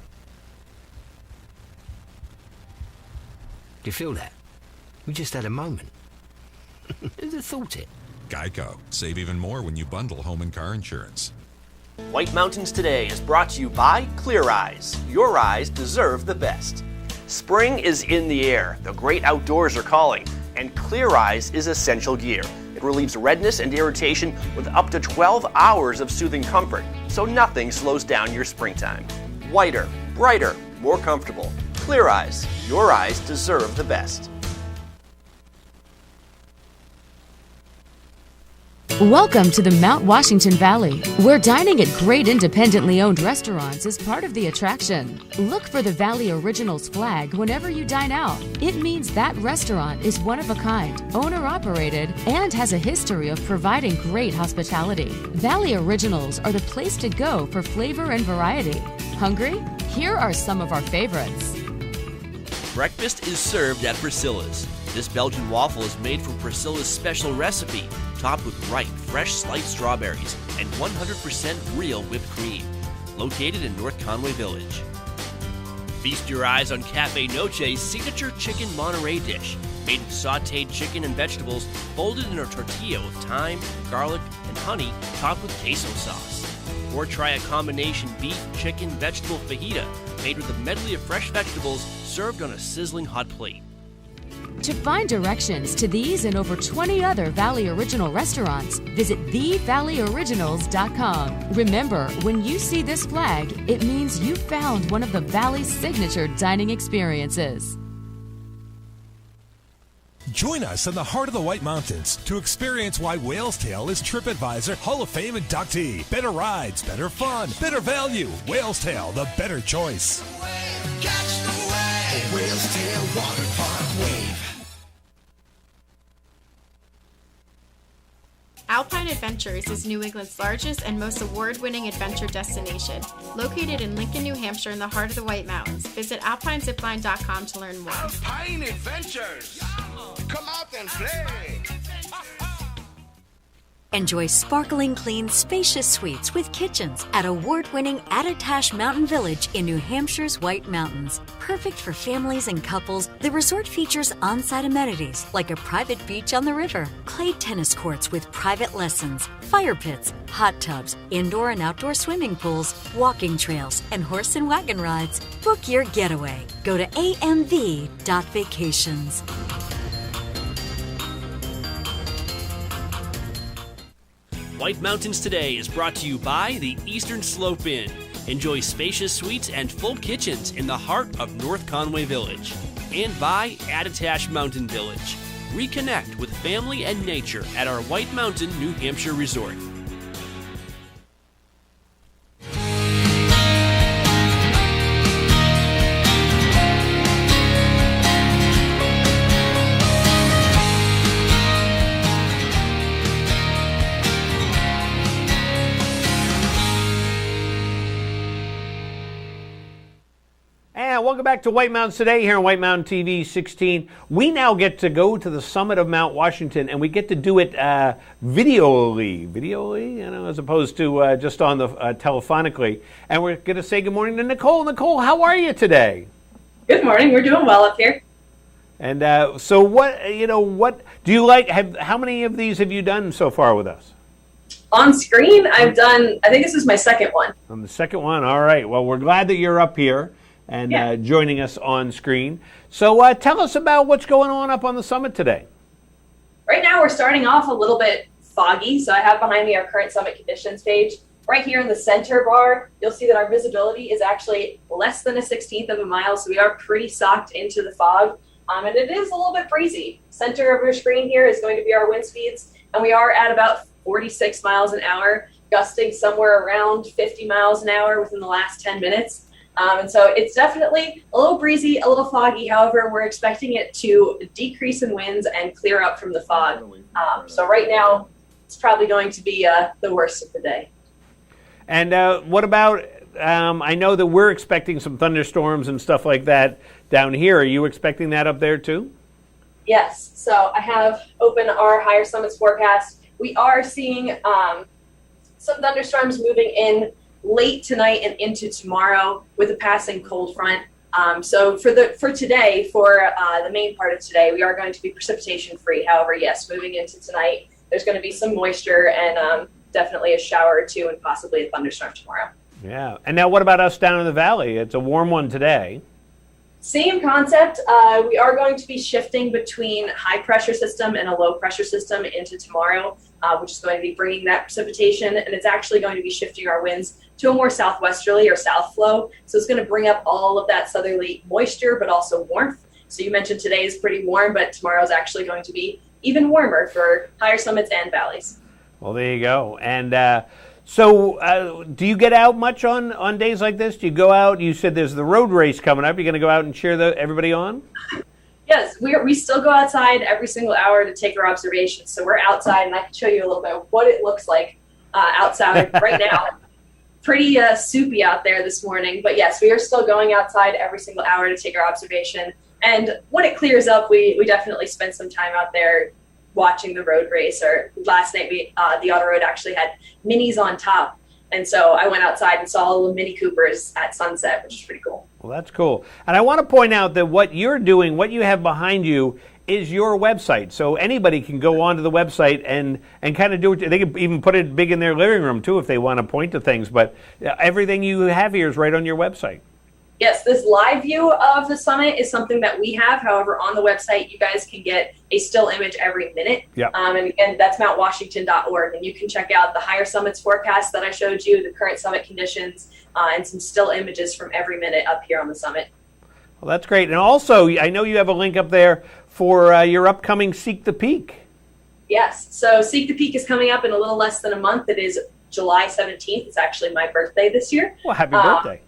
[SPEAKER 11] Do you feel that? We just had a moment. Who'd have thought it?
[SPEAKER 12] Geico. Save even more when you bundle home and car insurance.
[SPEAKER 13] White Mountains Today is brought to you by Clear Eyes. Your eyes deserve the best. Spring is in the air. The great outdoors are calling, and Clear Eyes is essential gear. It relieves redness and irritation with up to 12 hours of soothing comfort, so nothing slows down your springtime. Whiter, brighter, more comfortable. Clear Eyes. Your eyes deserve the best.
[SPEAKER 14] Welcome to the Mount Washington Valley, where dining at great independently owned restaurants is part of the attraction. Look for the Valley Originals flag whenever you dine out. It means that restaurant is one of a kind, owner-operated, and has a history of providing great hospitality. Valley Originals are the place to go for flavor and variety. Hungry? Here are some of our favorites.
[SPEAKER 4] Breakfast is served at Priscilla's. This Belgian waffle is made from Priscilla's special recipe, topped with ripe, fresh sliced strawberries and 100% real whipped cream. Located in North Conway Village. Feast your eyes on Cafe Noche's signature chicken Monterey dish, made with sautéed chicken and vegetables folded in a tortilla with thyme, garlic, and honey, topped with queso sauce. Or try a combination beef, chicken, vegetable fajita, made with a medley of fresh vegetables served on a sizzling hot plate.
[SPEAKER 14] To find directions to these and over 20 other Valley Original restaurants, visit thevalleyoriginals.com. Remember, when you see this flag, it means you found one of the Valley's signature dining experiences.
[SPEAKER 8] Join us in the heart of the White Mountains to experience why Whale's Tail is TripAdvisor Hall of Fame inductee. Better rides, better fun, better value. Whale's Tail, the better choice.
[SPEAKER 23] Catch the wave. Whale's Tail Water Park Wave.
[SPEAKER 15] Alpine Adventures is New England's largest and most award-winning adventure destination. Located in Lincoln, New Hampshire in the heart of the White Mountains, visit alpinezipline.com to learn more.
[SPEAKER 23] Alpine Adventures. Come out and play.
[SPEAKER 5] Enjoy sparkling clean, spacious suites with kitchens at award-winning Attitash Mountain Village in New Hampshire's White Mountains. Perfect for families and couples, the resort features on-site amenities like a private beach on the river, clay tennis courts with private lessons, fire pits, hot tubs, indoor and outdoor swimming pools, walking trails, and horse and wagon rides. Book your getaway. Go to amv.vacations.
[SPEAKER 4] White Mountains Today is brought to you by the Eastern Slope Inn. Enjoy spacious suites and full kitchens in the heart of North Conway Village. And by Attitash Mountain Village. Reconnect with family and nature at our White Mountain, New Hampshire resort.
[SPEAKER 1] Welcome back to White Mountains Today here on White Mountain TV 16. We now get to go to the summit of Mount Washington, and we get to do it videoly, as opposed to just on the telephonically. And we're going to say good morning to Nicole. Nicole, how are you today?
[SPEAKER 16] Good morning. We're doing well up here.
[SPEAKER 1] And so, what do you like? How many of these have you done so far with us?
[SPEAKER 16] On screen, I've done. I think this is my second one.
[SPEAKER 1] On the second one, all right. Well, we're glad that you're up here and joining us on screen. So tell us about what's going on up on the summit today.
[SPEAKER 16] Right now we're starting off a little bit foggy, so I have behind me our current summit conditions page. Right here in the center bar, you'll see that our visibility is actually less than 1/16 of a mile, so we are pretty socked into the fog, and it is a little bit breezy. Center of your screen here is going to be our wind speeds, and we are at about 46 miles an hour, gusting somewhere around 50 miles an hour within the last 10 minutes. And so it's definitely a little breezy, a little foggy. However, we're expecting it to decrease in winds and clear up from the fog. So right now, it's probably going to be the worst of the day.
[SPEAKER 1] And what about, I know that we're expecting some thunderstorms and stuff like that down here. Are you expecting that up there too?
[SPEAKER 16] Yes. So I have open our higher summits forecast. We are seeing some thunderstorms moving in late tonight and into tomorrow with a passing cold front. So for today, for the main part of today, we are going to be precipitation free. However, yes, moving into tonight, there's going to be some moisture and definitely a shower or two and possibly a thunderstorm tomorrow.
[SPEAKER 1] Yeah. And now what about us down in the valley? It's a warm one today.
[SPEAKER 16] Same concept. We are going to be shifting between high pressure system and a low pressure system into tomorrow, which is going to be bringing that precipitation, and it's actually going to be shifting our winds to a more southwesterly or south flow. So it's going to bring up all of that southerly moisture, but also warmth. So you mentioned today is pretty warm, but tomorrow is actually going to be even warmer for higher summits and valleys.
[SPEAKER 1] Well, there you go. And so do you get out much on days like this? Do you go out? You said there's the road race coming up. You're going to go out and cheer everybody on?
[SPEAKER 16] Yes, we still go outside every single hour to take our observations. So we're outside, and I can show you a little bit of what it looks like outside right now. Pretty soupy out there this morning. But yes, we are still going outside every single hour to take our observation. And when it clears up, we definitely spend some time out there watching the road race. Or last night, the auto road actually had minis on top. And so I went outside and saw little Mini Coopers at sunset, which is pretty cool.
[SPEAKER 1] Well, that's cool. And I want to point out that what you're doing, what you have behind you, is your website. So anybody can go onto the website and kind of do it. They can even put it big in their living room, too, if they want to point to things. But everything you have here is right on your website.
[SPEAKER 16] Yes, this live view of the summit is something that we have. However, on the website, you guys can get a still image every minute.
[SPEAKER 1] Yeah.
[SPEAKER 16] And that's mountwashington.org. And you can check out the higher summits forecast that I showed you, the current summit conditions, and some still images from every minute up here on the summit.
[SPEAKER 1] Well, that's great. And also, I know you have a link up there for your upcoming Seek the Peak.
[SPEAKER 16] Yes. So Seek the Peak is coming up in a little less than a month. It is July 17th. It's actually my birthday this year.
[SPEAKER 1] Well, happy birthday.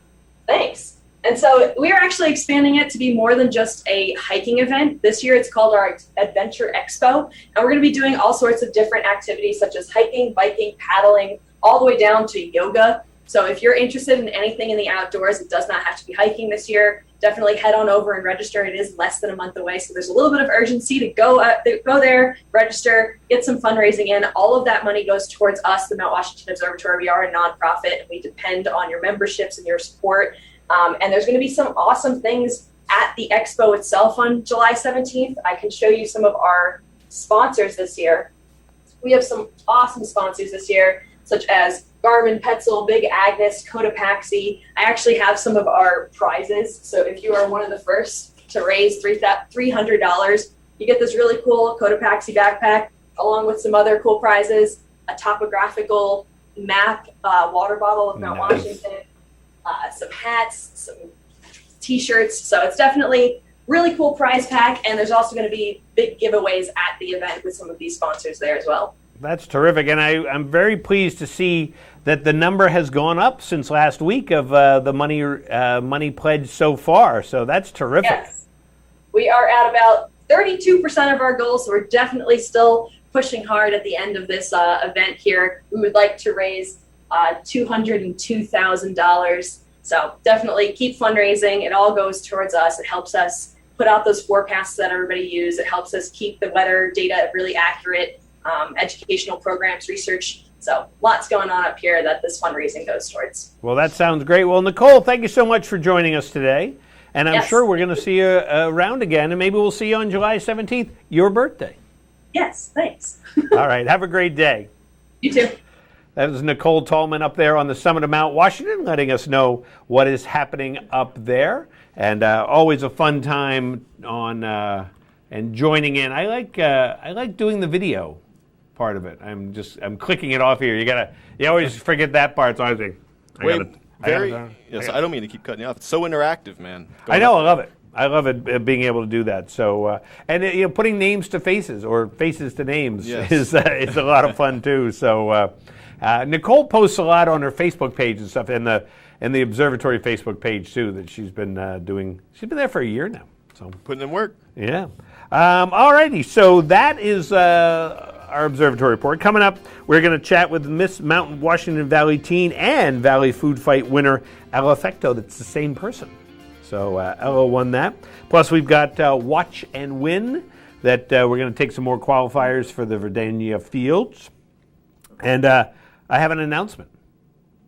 [SPEAKER 16] Thanks. And so we are actually expanding it to be more than just a hiking event. This year it's called our Adventure Expo. And we're going to be doing all sorts of different activities such as hiking, biking, paddling, all the way down to yoga. So if you're interested in anything in the outdoors, it does not have to be hiking this year. Definitely head on over and register. It is less than a month away. So there's a little bit of urgency to go there, register, get some fundraising in. All of that money goes towards us, the Mount Washington Observatory. We are a nonprofit, and we depend on your memberships and your support. And there's going to be some awesome things at the expo itself on July 17th. I can show you some of our sponsors this year. We have some awesome sponsors this year, such as Garmin, Petzl, Big Agnes, Cotopaxi. I actually have some of our prizes. So if you are one of the first to raise $300, you get this really cool Cotopaxi backpack, along with some other cool prizes, a topographical map, water bottle of Mount Washington, some hats, some t-shirts. So it's definitely really cool prize pack. And there's also going to be big giveaways at the event with some of these sponsors there as well.
[SPEAKER 1] That's terrific. And I'm very pleased to see that the number has gone up since last week of the money pledged so far. So that's terrific.
[SPEAKER 16] Yes. We are at about 32% of our goal. So we're definitely still pushing hard at the end of this event here. We would like to raise $202,000. So definitely keep fundraising. It all goes towards us. It helps us put out those forecasts that everybody uses. It helps us keep the weather data really accurate, educational programs, research. So lots going on up here that this fundraising goes towards.
[SPEAKER 1] Well, that sounds great. Well, Nicole, thank you so much for joining us today. And I'm sure we're going to see you around again. And maybe we'll see you on July 17th, your birthday.
[SPEAKER 16] Yes, thanks.
[SPEAKER 1] All right. Have a great day.
[SPEAKER 16] You too.
[SPEAKER 1] That was Nicole Tallman up there on the summit of Mount Washington, letting us know what is happening up there. And always a fun time on and joining in. I like doing the video part of it. I'm clicking it off here. You always forget that part. So I think
[SPEAKER 2] I don't mean to keep cutting you off. It's so interactive, man.
[SPEAKER 1] I know. I love it. I love it being able to do that. So and putting names to faces or faces to names is a lot of fun too. So. Nicole posts a lot on her Facebook page and stuff, and the Observatory Facebook page too. That she's been doing. She's been there for a year now. So
[SPEAKER 2] putting in work.
[SPEAKER 1] Yeah. All righty. So that is our observatory report. Coming up, we're going to chat with Miss Mountain Washington Valley teen and Valley Food Fight winner Ella Fecto. That's the same person. So Ella won that. Plus, we've got Watch and Win. That we're going to take some more qualifiers for the Verdania Fields, and. I have an announcement.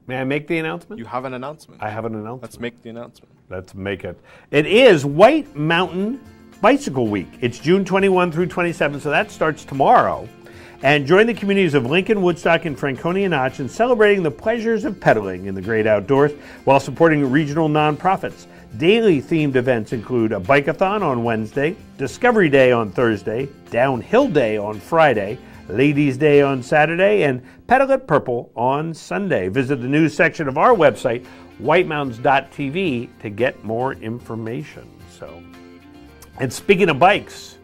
[SPEAKER 1] May I make the announcement?
[SPEAKER 2] You have an announcement.
[SPEAKER 1] I have an announcement.
[SPEAKER 2] Let's make the announcement.
[SPEAKER 1] Let's make it. It is White Mountain Bicycle Week. It's June 21 through 27, so that starts tomorrow. And join the communities of Lincoln, Woodstock, and Franconia Notch in celebrating the pleasures of pedaling in the great outdoors while supporting regional nonprofits. Daily themed events include a bike-a-thon on Wednesday, Discovery Day on Thursday, Downhill Day on Friday, Ladies' Day on Saturday, and Pedal It Purple on Sunday. Visit the news section of our website, whitemountains.tv, to get more information. And speaking of bikes,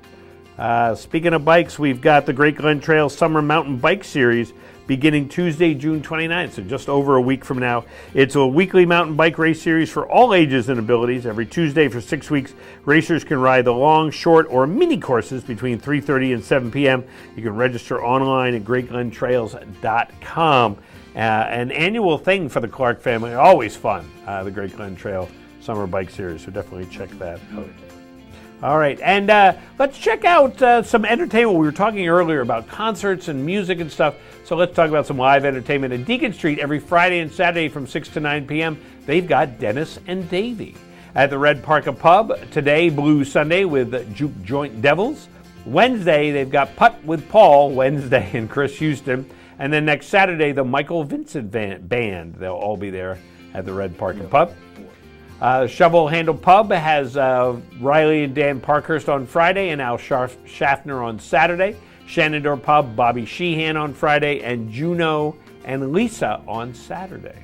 [SPEAKER 1] we've got the Great Glen Trail Summer Mountain Bike Series beginning Tuesday, June 29th, so just over a week from now. It's a weekly mountain bike race series for all ages and abilities. Every Tuesday for 6 weeks, racers can ride the long, short, or mini courses between 3:30 and 7 p.m. You can register online at greatglentrails.com. An annual thing for the Clark family, always fun, the Great Glen Trail Summer Bike Series, so definitely check that out. All right, and let's check out some entertainment. We were talking earlier about concerts and music and stuff, so let's talk about some live entertainment. At Deacon Street, every Friday and Saturday from 6 to 9 p.m., they've got Dennis and Davey. At the Red Parka Pub, today, Blue Sunday with Juke Joint Devils. Wednesday, they've got Putt with Paul, Wednesday, and Chris Houston. And then next Saturday, the Michael Vincent Band. They'll all be there at the Red Parka Pub. Shovel Handle Pub has Riley and Dan Parkhurst on Friday and Al Schaffner on Saturday. Shenandoah Pub, Bobby Sheehan on Friday, and Juno and Lisa on Saturday.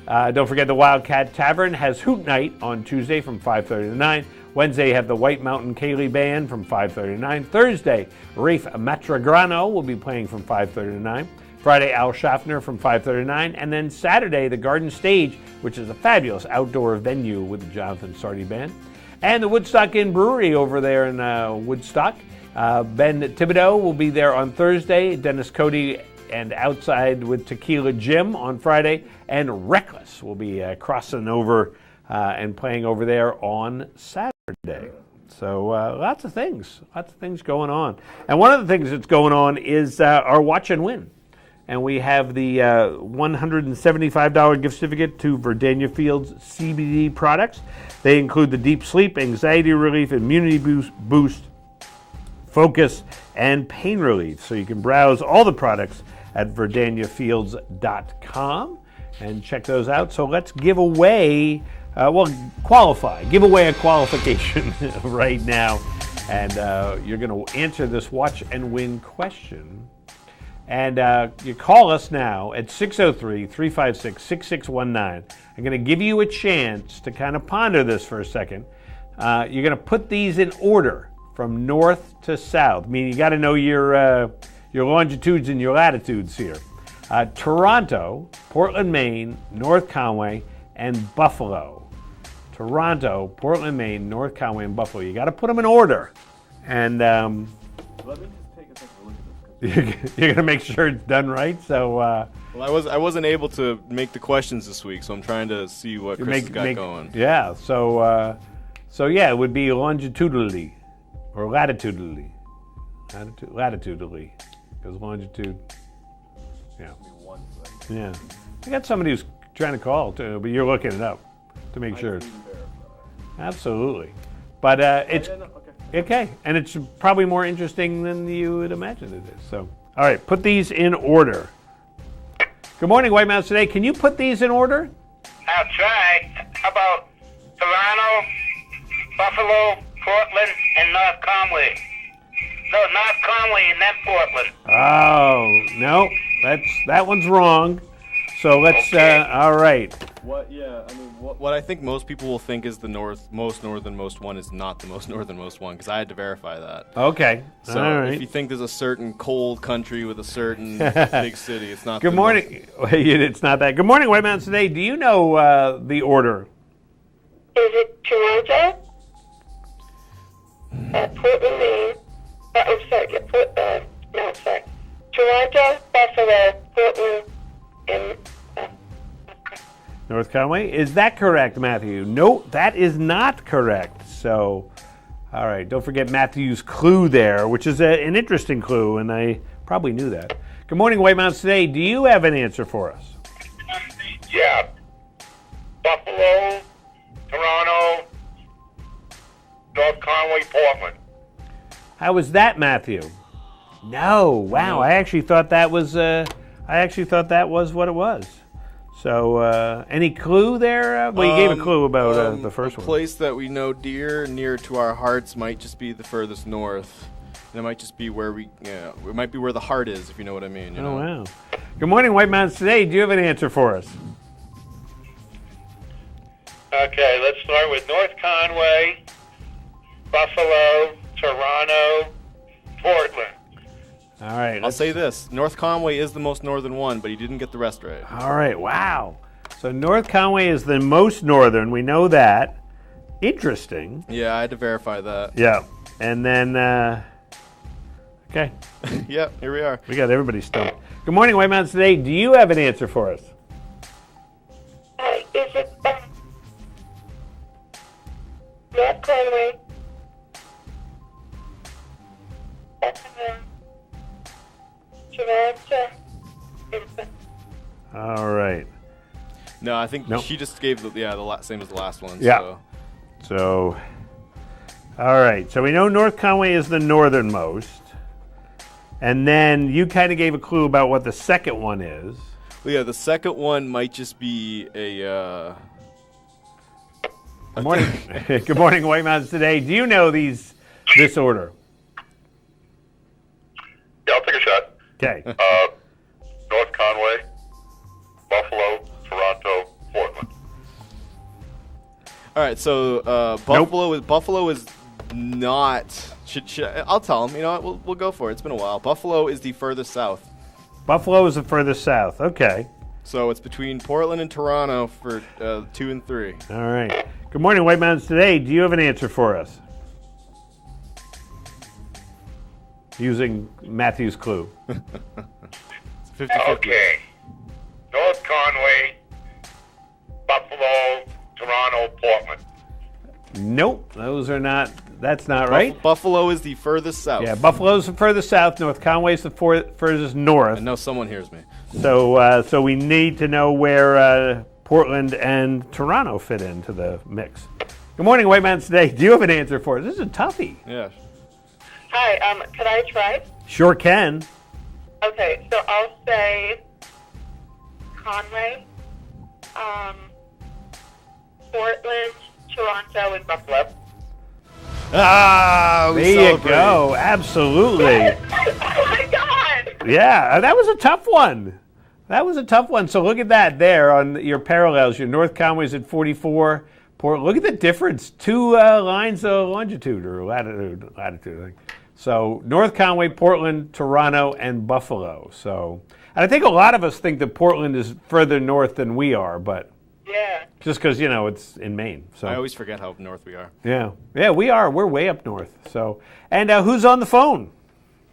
[SPEAKER 1] Don't forget the Wildcat Tavern has Hoot Night on Tuesday from 5:30 to 9. Wednesday, you have the White Mountain Ceilidh Band from 5:30 to 9. Thursday, Rafe Matragrano will be playing from 5:30 to 9. Friday, Al Schaffner from 5:30 to 9. And then Saturday, the Garden Stage, which is a fabulous outdoor venue with the Jonathan Sardi Band. And the Woodstock Inn Brewery over there in Woodstock. Ben Thibodeau will be there on Thursday. Dennis Cody and Outside with Tequila Jim on Friday. And Reckless will be crossing over and playing over there on Saturday. So lots of things going on. And one of the things that's going on is our Watch and Win. And we have the $175 gift certificate to Verdania Fields CBD products. They include the Deep Sleep, Anxiety Relief, Immunity Boost, Focus, and Pain Relief. So you can browse all the products at verdaniafields.com and check those out. So let's give away, give away a qualification right now. And you're going to answer this Watch and Win question. And you call us now at 603-356-6619. I'm going to give you a chance to kind of ponder this for a second. You're going to put these in order from north to south, meaning you got to know your longitudes and your latitudes here. Toronto, Portland, Maine, North Conway, and Buffalo. Toronto, Portland, Maine, North Conway, and Buffalo. You got to put them in order. And
[SPEAKER 2] Let me just take a second look at this.
[SPEAKER 1] you're going to make sure it's done right. So,
[SPEAKER 2] well, I wasn't able to make the questions this week, so I'm trying to see what Chris has got going.
[SPEAKER 1] Yeah. So yeah, it would be longitudinally or latitudinally. Latitudinally, because longitude. Yeah. Yeah. I got somebody who's trying to call too, but you're looking it up to make sure. Absolutely. But it's okay, and it's probably more interesting than you would imagine it is. So, all right, put these in order. Good morning, White Mountains Today. Can you put these in order?
[SPEAKER 3] I'll try. How about Toronto, Buffalo, Portland, and North Conway? No, North Conway and then Portland.
[SPEAKER 1] Oh, no, that one's wrong. So let's, all right.
[SPEAKER 2] What I think most people will think is the most northernmost one is not the most northernmost one, because I had to verify that.
[SPEAKER 1] Okay.
[SPEAKER 2] So
[SPEAKER 1] all right.
[SPEAKER 2] if you think there's a certain cold country with a certain big city, it's not.
[SPEAKER 1] Good morning. It's not that. Good morning, White Mountains Today. Do you know the order?
[SPEAKER 3] Is it Toronto? Portland, Maine. I'm sorry. Toronto, Buffalo, Portland, and
[SPEAKER 1] North Conway. Is that correct, Matthew? No, that is not correct. So, all right. Don't forget Matthew's clue there, which is an interesting clue, and I probably knew that. Good morning, White Mountains Today. Do you have an answer for us?
[SPEAKER 3] Yeah. Buffalo, Toronto, North Conway, Portland.
[SPEAKER 1] How was that, Matthew? No. Wow. I actually thought that was. what it was. So, any clue there? Well, you gave a clue about the first one.
[SPEAKER 2] A place that we know near to our hearts might just be the furthest north. And it might just be where it might be where the heart is, if you know what I mean. You know?
[SPEAKER 1] Wow. Good morning, White Mountains Today. Do you have an answer for us?
[SPEAKER 3] Okay, let's start with North Conway, Buffalo, Toronto, Portland.
[SPEAKER 1] All right.
[SPEAKER 2] I'll say this. North Conway is the most northern one, but he didn't get the rest right.
[SPEAKER 1] All right. Wow. So North Conway is the most northern. We know that. Interesting.
[SPEAKER 2] Yeah, I had to verify that.
[SPEAKER 1] Yeah. And then, okay.
[SPEAKER 2] Yep, here we are.
[SPEAKER 1] We got everybody stumped. Good morning, White Mountains Today. Do you have an answer for us?
[SPEAKER 3] Is it North Conway? Toronto.
[SPEAKER 1] All right.
[SPEAKER 2] No, I think she just gave the same as the last one.
[SPEAKER 1] Yeah. So, all right. So we know North Conway is the northernmost. And then you kind of gave a clue about what the second one is.
[SPEAKER 2] Well, yeah, the second one might just be a
[SPEAKER 1] Good morning. Good morning, White Mountains Today. Do you know this order?
[SPEAKER 17] Yeah, I'll take a shot.
[SPEAKER 1] Okay.
[SPEAKER 17] North Conway, Buffalo, Toronto, Portland.
[SPEAKER 2] All right, so Buffalo is not. I'll tell them. You know what? We'll go for it. It's been a while. Buffalo is the furthest south.
[SPEAKER 1] Buffalo is the furthest south. Okay.
[SPEAKER 2] So it's between Portland and Toronto for 2 and 3.
[SPEAKER 1] All right. Good morning, White Mountains Today. Do you have an answer for us? Using Matthew's clue.
[SPEAKER 2] It's 50-50.
[SPEAKER 17] Okay. North Conway, Buffalo, Toronto, Portland.
[SPEAKER 1] Nope, those are not. That's not right.
[SPEAKER 2] Buffalo is the furthest south.
[SPEAKER 1] Yeah, Buffalo's the furthest south. North Conway's the furthest north.
[SPEAKER 2] I know someone hears me.
[SPEAKER 1] So we need to know where Portland and Toronto fit into the mix. Good morning, White Mountains Today. Do you have an answer for us? This is a toughie.
[SPEAKER 2] Yeah.
[SPEAKER 18] Hi, could I try?
[SPEAKER 1] Sure can.
[SPEAKER 18] Okay, so I'll say Conway, Portland, Toronto, and Buffalo.
[SPEAKER 1] Ah, there you go. Absolutely.
[SPEAKER 18] Oh my God!
[SPEAKER 1] Yeah, that was a tough one. So look at that there on your parallels. Your North Conway's at 44. Look at the difference. 2 lines of longitude or latitude, I think. So North Conway, Portland, Toronto, and Buffalo. So, and I think a lot of us think that Portland is further north than we are, but just because it's in Maine. So
[SPEAKER 2] I always forget how north we are.
[SPEAKER 1] Yeah, we are. We're way up north. So, and who's on the phone?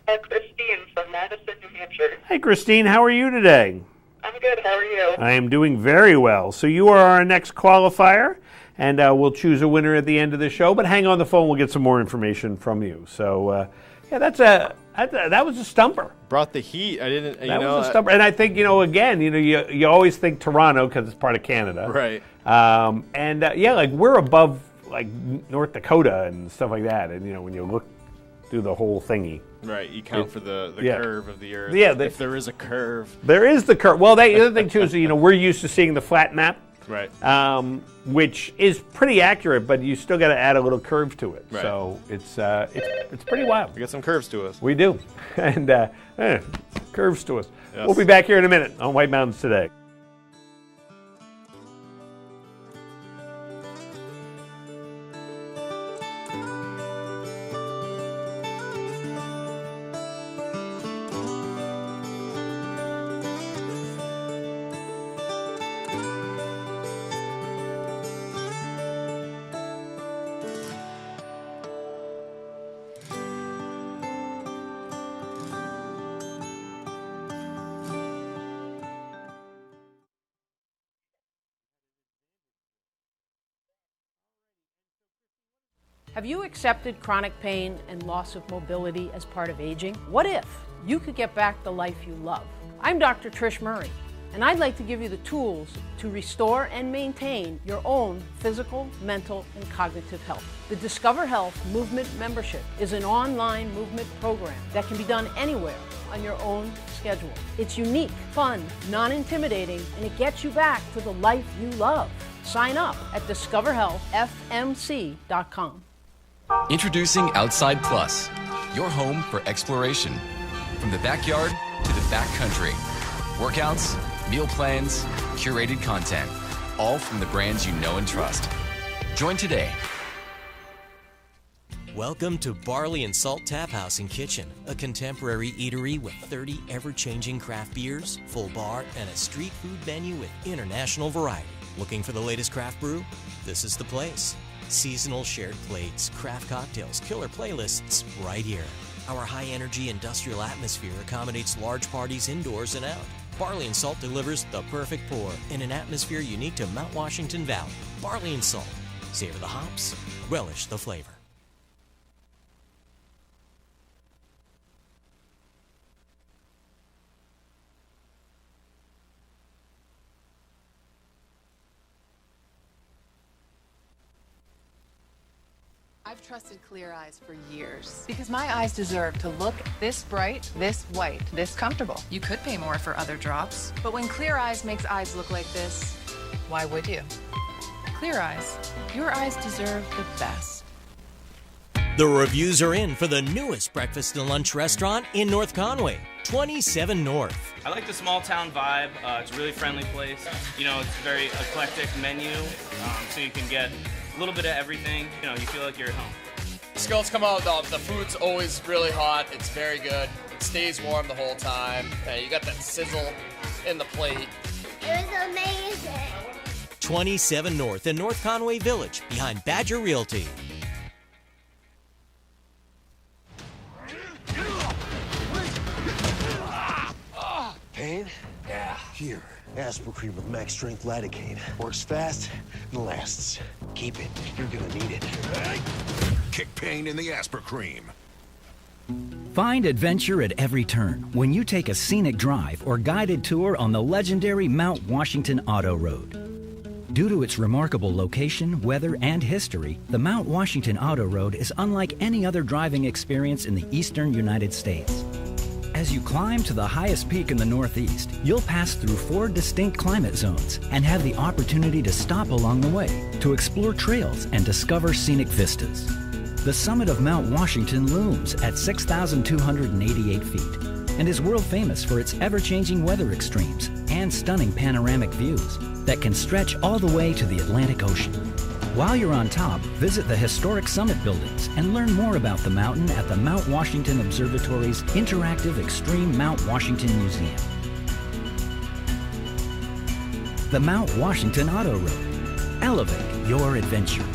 [SPEAKER 18] Christine from Madison, New Hampshire.
[SPEAKER 1] Hey, Christine, how are you today?
[SPEAKER 18] I'm good. How are you?
[SPEAKER 1] I am doing very well. So you are our next qualifier, and we'll choose a winner at the end of the show. But hang on the phone; we'll get some more information from you. So, that was a stumper.
[SPEAKER 2] Brought the heat. I didn't.
[SPEAKER 1] That was a stumper, and I think you always think Toronto because it's part of Canada,
[SPEAKER 2] right?
[SPEAKER 1] We're above North Dakota and stuff like that, and when you look through the whole thingy.
[SPEAKER 2] Right, you count for the curve of the Earth.
[SPEAKER 1] Yeah,
[SPEAKER 2] if there is a curve.
[SPEAKER 1] There is the curve. Well, the other thing too is we're used to seeing the flat map,
[SPEAKER 2] right?
[SPEAKER 1] Which is pretty accurate, but you still got to add a little curve to it.
[SPEAKER 2] Right.
[SPEAKER 1] So it's pretty wild.
[SPEAKER 2] We got some curves to us.
[SPEAKER 1] We do, and curves to us.
[SPEAKER 2] Yes.
[SPEAKER 1] We'll be back here in a minute on White Mountains Today.
[SPEAKER 19] Have you accepted chronic pain and loss of mobility as part of aging? What if you could get back the life you love? I'm Dr. Trish Murray, and I'd like to give you the tools to restore and maintain your own physical, mental, and cognitive health. The Discover Health Movement Membership is an online movement program that can be done anywhere on your own schedule. It's unique, fun, non-intimidating, and it gets you back to the life you love. Sign up at discoverhealthfmc.com.
[SPEAKER 20] Introducing Outside Plus, your home for exploration. From the backyard to the backcountry. Workouts, meal plans, curated content, all from the brands you know and trust. Join today.
[SPEAKER 21] Welcome to Barley and Salt Tap House and Kitchen, a contemporary eatery with 30 ever-changing craft beers, full bar, and a street food menu with international variety. Looking for the latest craft brew? This is the place. Seasonal shared plates, craft cocktails, killer playlists, right here. Our high-energy industrial atmosphere accommodates large parties indoors and out. Barley and Salt delivers the perfect pour in an atmosphere unique to Mount Washington Valley. Barley and Salt. Savor the hops, relish the flavor.
[SPEAKER 26] I've trusted Clear Eyes for years because my eyes deserve to look this bright, this white, this comfortable. You could pay more for other drops, but when Clear Eyes makes eyes look like this, why would you? Clear Eyes. Your eyes deserve the best.
[SPEAKER 21] The reviews are in for the newest breakfast and lunch restaurant in North Conway, 27 North.
[SPEAKER 6] I like the small town vibe. It's a really friendly place. You know, it's a very eclectic menu, so you can get a little bit of everything. You know, you feel like you're at home.
[SPEAKER 7] Skills come out, the food's always really hot. It's very good. It stays warm the whole time. You got that sizzle in the plate.
[SPEAKER 9] It was amazing.
[SPEAKER 21] 27 North in North Conway Village, behind Badger Realty.
[SPEAKER 10] Pain? Yeah. Here, Aspercreme with max strength lidocaine. Works fast and lasts. Keep it. You're gonna need it.
[SPEAKER 22] Kick pain in the Aspercreme.
[SPEAKER 25] Find adventure at every turn when you take a scenic drive or guided tour on the legendary Mount Washington Auto Road. Due to its remarkable location, weather, and history, the Mount Washington Auto Road is unlike any other driving experience in the eastern United States. As you climb to the highest peak in the Northeast, you'll pass through 4 distinct climate zones and have the opportunity to stop along the way to explore trails and discover scenic vistas. The summit of Mount Washington looms at 6,288 feet and is world famous for its ever-changing weather extremes and stunning panoramic views that can stretch all the way to the Atlantic Ocean. While you're on top, visit the historic summit buildings and learn more about the mountain at the Mount Washington Observatory's interactive Extreme Mount Washington Museum. The Mount Washington Auto Road. Elevate your adventure.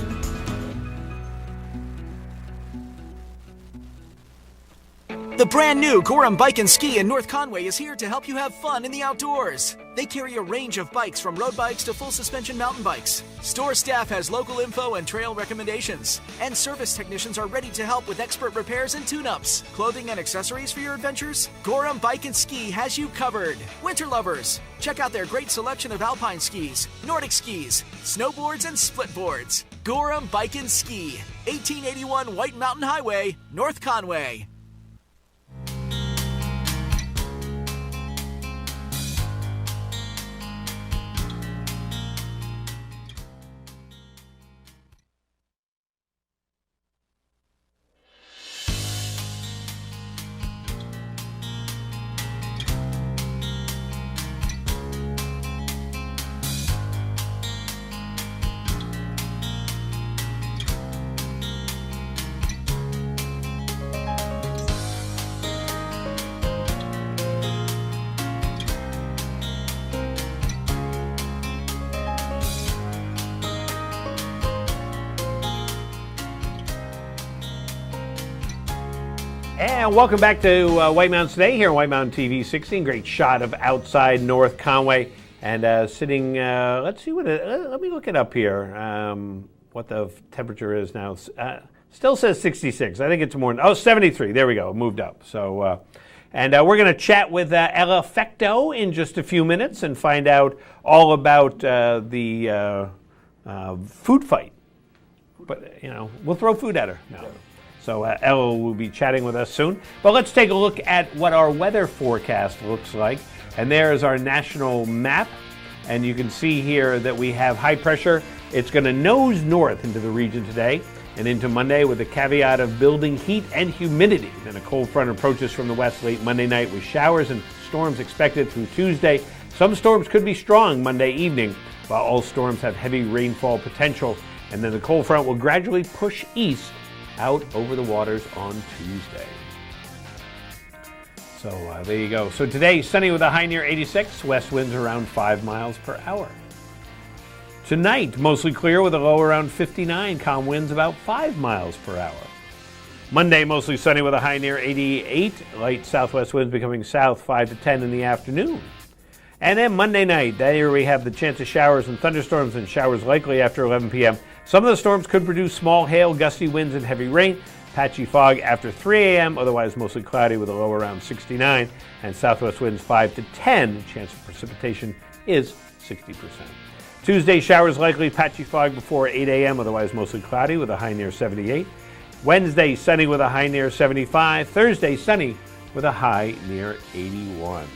[SPEAKER 27] The brand new Gorham Bike and Ski in North Conway is here to help you have fun in the outdoors. They carry a range of bikes from road bikes to full suspension mountain bikes. Store staff has local info and trail recommendations. And service technicians are ready to help with expert repairs and tune-ups. Clothing and accessories for your adventures? Gorham Bike and Ski has you covered. Winter lovers, check out their great selection of alpine skis, Nordic skis, snowboards, and split boards. Gorham Bike and Ski, 1881 White Mountain Highway, North Conway.
[SPEAKER 1] And welcome back to White Mountains Today here on White Mountain TV 16. Great shot of outside North Conway. And sitting, let's see let me look it up here, what the temperature is now. Still says 66. I think it's more, 73. There we go, moved up. So, and we're going to chat with Ella Fecteau in just a few minutes and find out all about the food fight. But, you know, we'll throw food at her now. So Ella will be chatting with us soon. But let's take a look at what our weather forecast looks like. And there is our national map. And you can see here that we have high pressure. It's going to nose north into the region today and into Monday with a caveat of building heat and humidity. Then a cold front approaches from the west late Monday night with showers and storms expected through Tuesday. Some storms could be strong Monday evening, while all storms have heavy rainfall potential. And then the cold front will gradually push east out over the waters on Tuesday. So there you go. So today, sunny with a high near 86, west winds around 5 miles per hour. Tonight, mostly clear with a low around 59, calm winds about 5 miles per hour. Monday, mostly sunny with a high near 88, light southwest winds becoming south 5 to 10 in the afternoon. And then Monday night, there we have the chance of showers and thunderstorms, and showers likely after 11 p.m. Some of the storms could produce small hail, gusty winds, and heavy rain. Patchy fog after 3 a.m., otherwise mostly cloudy with a low around 69, and southwest winds 5 to 10. The chance of precipitation is 60%. Tuesday, showers likely, patchy fog before 8 a.m., otherwise mostly cloudy with a high near 78. Wednesday, sunny with a high near 75. Thursday, sunny with a high near 81.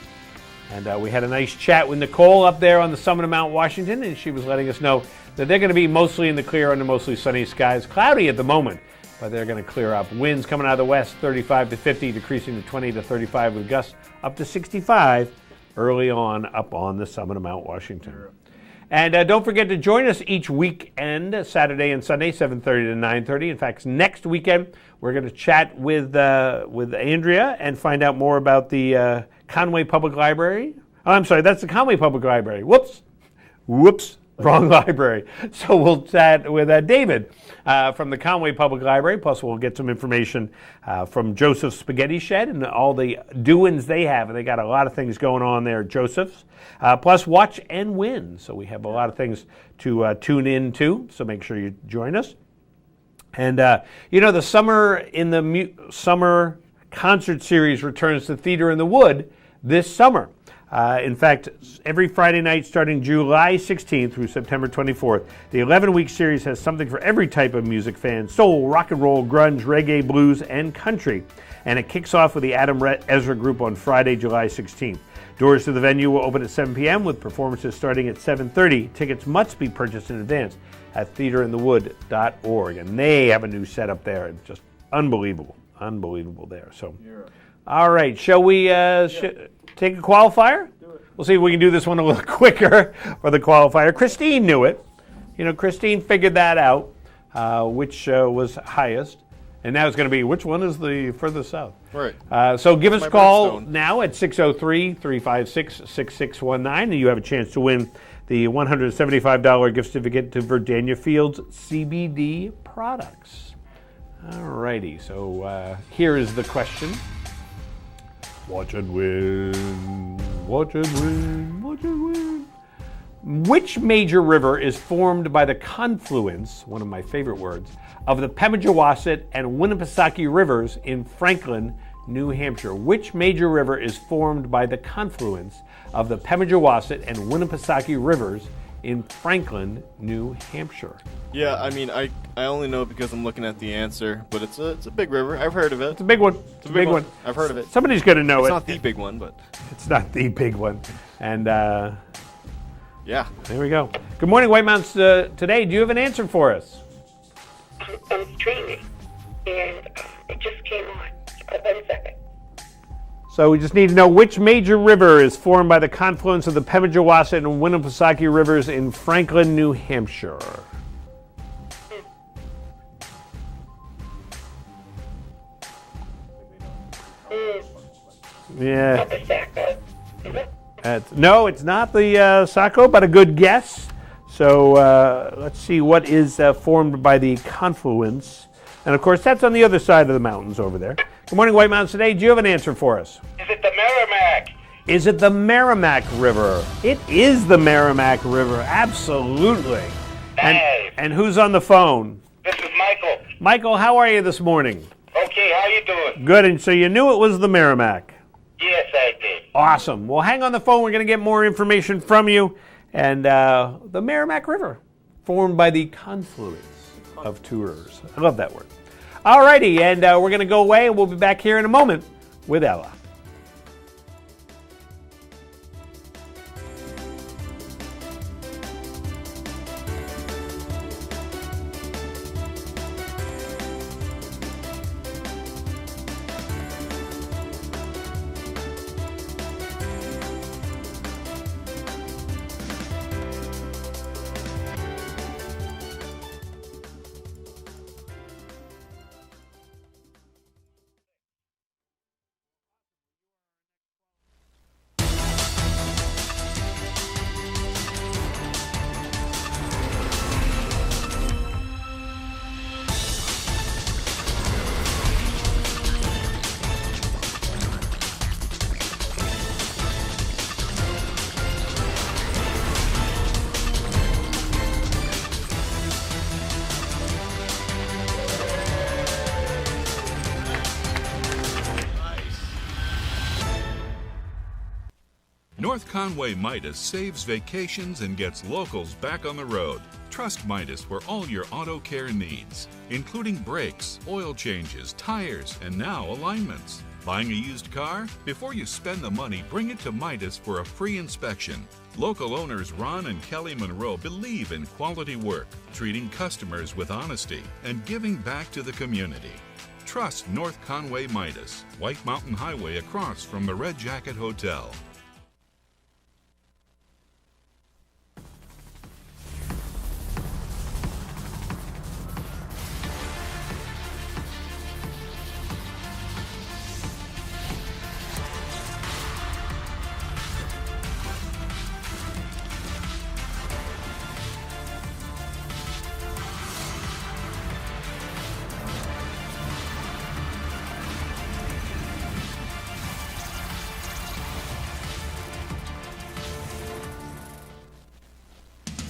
[SPEAKER 1] And we had a nice chat with Nicole up there on the summit of Mount Washington, and she was letting us know that they're going to be mostly in the clear under mostly sunny skies. Cloudy at the moment, but they're going to clear up. Winds coming out of the west, 35 to 50, decreasing to 20 to 35 with gusts up to 65 early on up on the summit of Mount Washington. And don't forget to join us each weekend, Saturday and Sunday, 7:30 to 9:30. In fact, next weekend, we're going to chat with Andrea and find out more about the Conway Public Library. Oh, I'm sorry, that's the Conway Public Library. Whoops, wrong library. So we'll chat with David from the Conway Public Library, plus we'll get some information from Joseph's Spaghetti Shed and all the doings they have. And they got a lot of things going on there at Joseph's, plus Watch and Win. So we have a lot of things to tune in to, so make sure you join us. And, the summer concert series returns to Theater in the Wood this summer. In fact, every Friday night starting July 16th through September 24th, the 11-week series has something for every type of music fan: soul, rock and roll, grunge, reggae, blues, and country. And it kicks off with the Adam Ezra Group on Friday, July 16th. Doors to the venue will open at 7 p.m. with performances starting at 7:30. Tickets must be purchased in advance at theaterinthewood.org. And they have a new setup there. It's just unbelievable there. So, all right, shall we take a qualifier? We'll see if we can do this one a little quicker for the qualifier. Christine knew it. Christine figured that out, which was highest. And now it's going to be, which one is the furthest south?
[SPEAKER 2] Right.
[SPEAKER 1] So give us a call now at 603-356-6619, and you have a chance to win the $175 gift certificate to Verdania Fields CBD products. All righty, so here is the question. Watch and win, watch and win, watch and win. Which major river is formed by the confluence, one of my favorite words, of the Pemigewasset and Winnipesaukee rivers in Franklin, New Hampshire? Which major river is formed by the confluence of the Pemigewasset and Winnipesaukee rivers in Franklin, New Hampshire?
[SPEAKER 2] Yeah, I mean, I only know because I'm looking at the answer, but it's a big river. I've heard of it.
[SPEAKER 1] It's a big one. It's a big one.
[SPEAKER 2] I've heard of it.
[SPEAKER 1] Somebody's going to know
[SPEAKER 2] it's
[SPEAKER 1] it.
[SPEAKER 2] It's not the big one, but...
[SPEAKER 1] It's not the big one. And,
[SPEAKER 2] yeah.
[SPEAKER 1] There we go. Good morning, White Mountains. Today, do you have an answer for us?
[SPEAKER 18] I'm streaming, and it just came on. 1 second.
[SPEAKER 1] So we just need to know which major river is formed by the confluence of the Pemigewasset and Winnipesaukee rivers in Franklin, New Hampshire. Yeah.
[SPEAKER 18] Not the Saco, is it?
[SPEAKER 1] No, it's not the Saco, but a good guess. So let's see what is formed by the confluence. And, of course, that's on the other side of the mountains over there. Good morning, White Mountains Today. Do you have an answer for us?
[SPEAKER 3] Is it the Merrimack?
[SPEAKER 1] Is it the Merrimack River? It is the Merrimack River, absolutely.
[SPEAKER 3] Nice.
[SPEAKER 1] And who's on the phone?
[SPEAKER 3] This is Michael.
[SPEAKER 1] Michael, how are you this morning?
[SPEAKER 3] Okay, how you doing?
[SPEAKER 1] Good, and so you knew it was the Merrimack.
[SPEAKER 3] Yes, I did.
[SPEAKER 1] Awesome. Well, hang on the phone. We're going to get more information from you. And the Merrimack River, formed by the confluence of two rivers. I love that word. All righty, and we're going to go away, and we'll be back here in a moment with Ella.
[SPEAKER 8] North Conway Midas saves vacations and gets locals back on the road. Trust Midas for all your auto care needs, including brakes, oil changes, tires, and now alignments. Buying a used car? Before you spend the money, bring it to Midas for a free inspection. Local owners Ron and Kelly Monroe believe in quality work, treating customers with honesty, and giving back to the community. Trust North Conway Midas, White Mountain Highway across from the Red Jacket Hotel.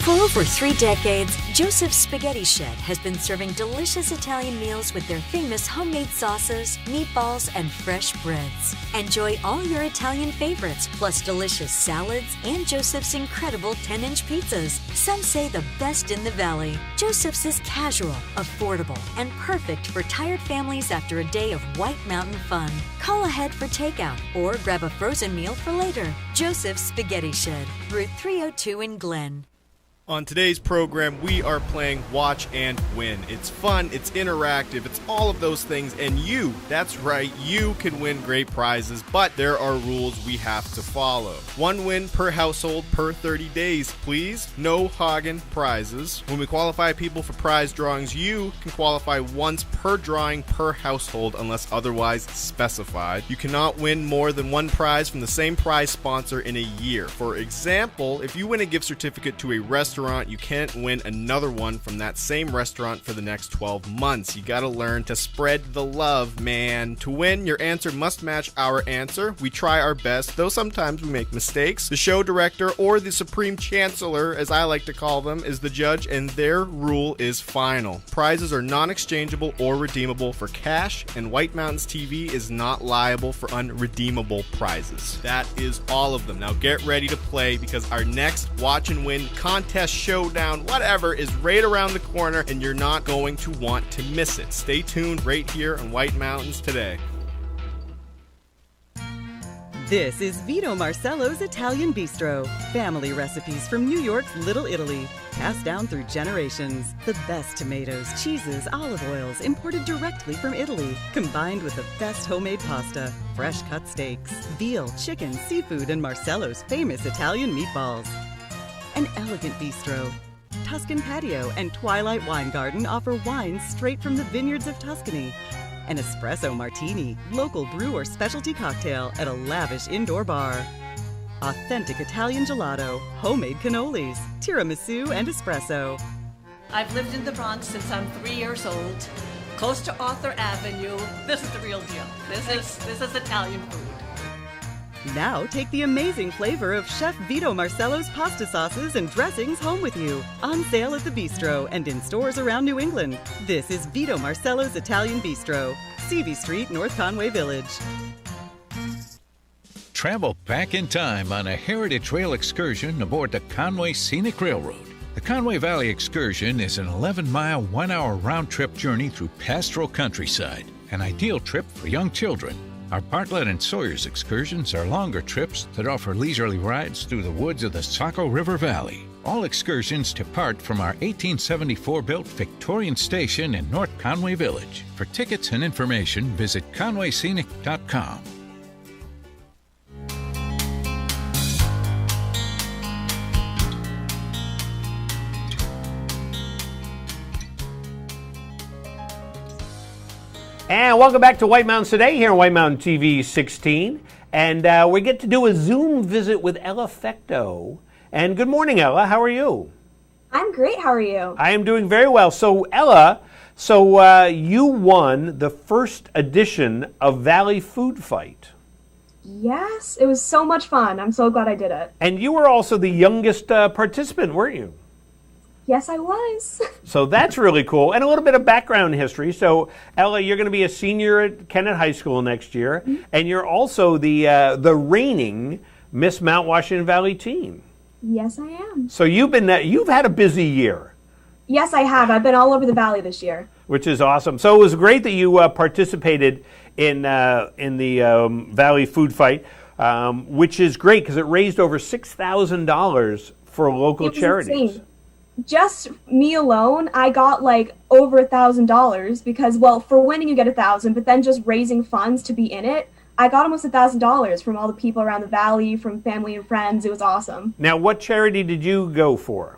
[SPEAKER 5] For over 3 decades, Joseph's Spaghetti Shed has been serving delicious Italian meals with their famous homemade sauces, meatballs, and fresh breads. Enjoy all your Italian favorites, plus delicious salads and Joseph's incredible 10-inch pizzas. Some say the best in the valley. Joseph's is casual, affordable, and perfect for tired families after a day of White Mountain fun. Call ahead for takeout or grab a frozen meal for later. Joseph's Spaghetti Shed, Route 302 in Glen.
[SPEAKER 2] On today's program, we are playing Watch and Win. It's fun, it's interactive, it's all of those things, and you, that's right, you can win great prizes, but there are rules we have to follow. 1 win per household per 30 days, please. No Hagen prizes. When we qualify people for prize drawings, you can qualify once per drawing per household unless otherwise specified. You cannot win more than 1 prize from the same prize sponsor in a year. For example, if you win a gift certificate to a restaurant, you can't win another one from that same restaurant for the next 12 months. You gotta learn to spread the love, man. To win, your answer must match our answer. We try our best, though sometimes we make mistakes. The show director, or the Supreme Chancellor, as I like to call them, is the judge, and their rule is final. Prizes are non-exchangeable or redeemable for cash, and White Mountains TV is not liable for unredeemable prizes. That is all of them. Now get ready to play, because our next Watch and Win contest, showdown, whatever, is right around the corner, and you're not going to want to miss it. Stay tuned right here on White Mountains Today.
[SPEAKER 11] This is Vito Marcello's Italian Bistro. Family recipes from New York's Little Italy, passed down through generations. The best tomatoes, cheeses, olive oils imported directly from Italy, combined with the best homemade pasta, fresh cut steaks, veal, chicken, seafood, and Marcello's famous Italian meatballs. An elegant bistro. Tuscan Patio and Twilight Wine Garden offer wines straight from the vineyards of Tuscany. An espresso martini, local brew or specialty cocktail at a lavish indoor bar. Authentic Italian gelato, homemade cannolis, tiramisu, and espresso.
[SPEAKER 12] I've lived in the Bronx since I'm 3 years old, close to Arthur Avenue. This is the real deal. This is Italian food.
[SPEAKER 11] Now take the amazing flavor of Chef Vito Marcello's pasta sauces and dressings home with you. On sale at the Bistro and in stores around New England. This is Vito Marcello's Italian Bistro, CV Street, North Conway Village.
[SPEAKER 13] Travel back in time on a Heritage Rail excursion aboard the Conway Scenic Railroad. The Conway Valley Excursion is an 11-mile, 1-hour round-trip journey through pastoral countryside, an ideal trip for young children. Our Bartlett and Sawyer's excursions are longer trips that offer leisurely rides through the woods of the Saco River Valley. All excursions depart from our 1874-built Victorian station in North Conway Village. For tickets and information, visit conwayscenic.com.
[SPEAKER 1] And welcome back to White Mountains Today here on White Mountain TV 16. And we get to do a Zoom visit with Ella Fecto. And good morning, Ella. How are you?
[SPEAKER 14] I'm great. How are you?
[SPEAKER 1] I am doing very well. So, Ella, you won the first edition of Valley Food Fight.
[SPEAKER 14] Yes, it was so much fun. I'm so glad I did it.
[SPEAKER 1] And you were also the youngest participant, weren't you?
[SPEAKER 14] Yes, I was.
[SPEAKER 1] So that's really cool. And a little bit of background history. So, Ella, you're going to be a senior at Kennett High School next year, and you're also the reigning Miss Mount Washington Valley teen.
[SPEAKER 14] Yes, I am.
[SPEAKER 1] So you've had a busy year.
[SPEAKER 14] Yes, I have. I've been all over the valley this year.
[SPEAKER 1] Which is awesome. So it was great that you participated in the Valley Food Fight, which is great because it raised over $6,000 for local charities.
[SPEAKER 14] Insane. Just me alone, I got like over $1,000 because, well, for winning you get $1,000, but then just raising funds to be in it, I got almost $1,000 from all the people around the valley, from family and friends. It was awesome.
[SPEAKER 1] Now, what charity did you go for?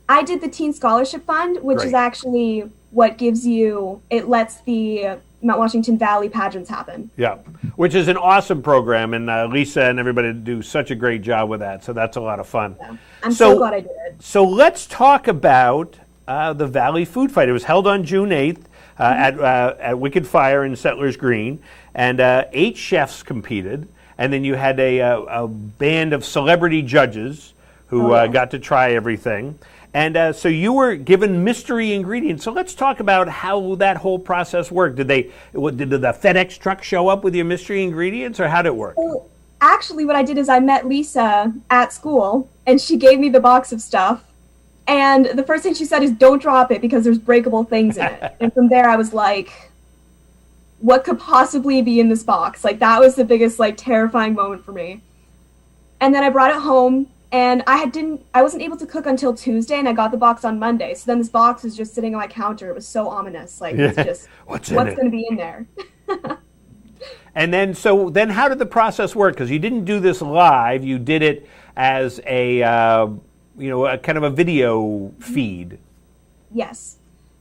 [SPEAKER 14] I did the Teen Scholarship Fund, which is actually what gives you, it lets the Mount Washington Valley pageants happen.
[SPEAKER 1] Yeah, which is an awesome program, and Lisa and everybody do such a great job with that, so that's a lot of fun.
[SPEAKER 14] Yeah. I'm so glad I did it.
[SPEAKER 1] So let's talk about the Valley Food Fight. It was held on June 8th at Wicked Fire in Settlers Green, and 8 chefs competed, and then you had a band of celebrity judges who got to try everything. And so you were given mystery ingredients. So let's talk about how that whole process worked. Did the FedEx truck show up with your mystery ingredients, or how did it work?
[SPEAKER 14] Well, actually, what I did is I met Lisa at school, and she gave me the box of stuff. And the first thing she said is, "Don't drop it because there's breakable things in it." And from there, I was like, "What could possibly be in this box?" Like, that was the biggest, like, terrifying moment for me. And then I brought it home. And I wasn't able to cook until Tuesday, and I got the box on Monday. So then this box was just sitting on my counter. It was so ominous. Like, it's just, what's going to be in there?
[SPEAKER 1] And then, how did the process work? Because you didn't do this live. You did it as a kind of a video feed.
[SPEAKER 14] Yes.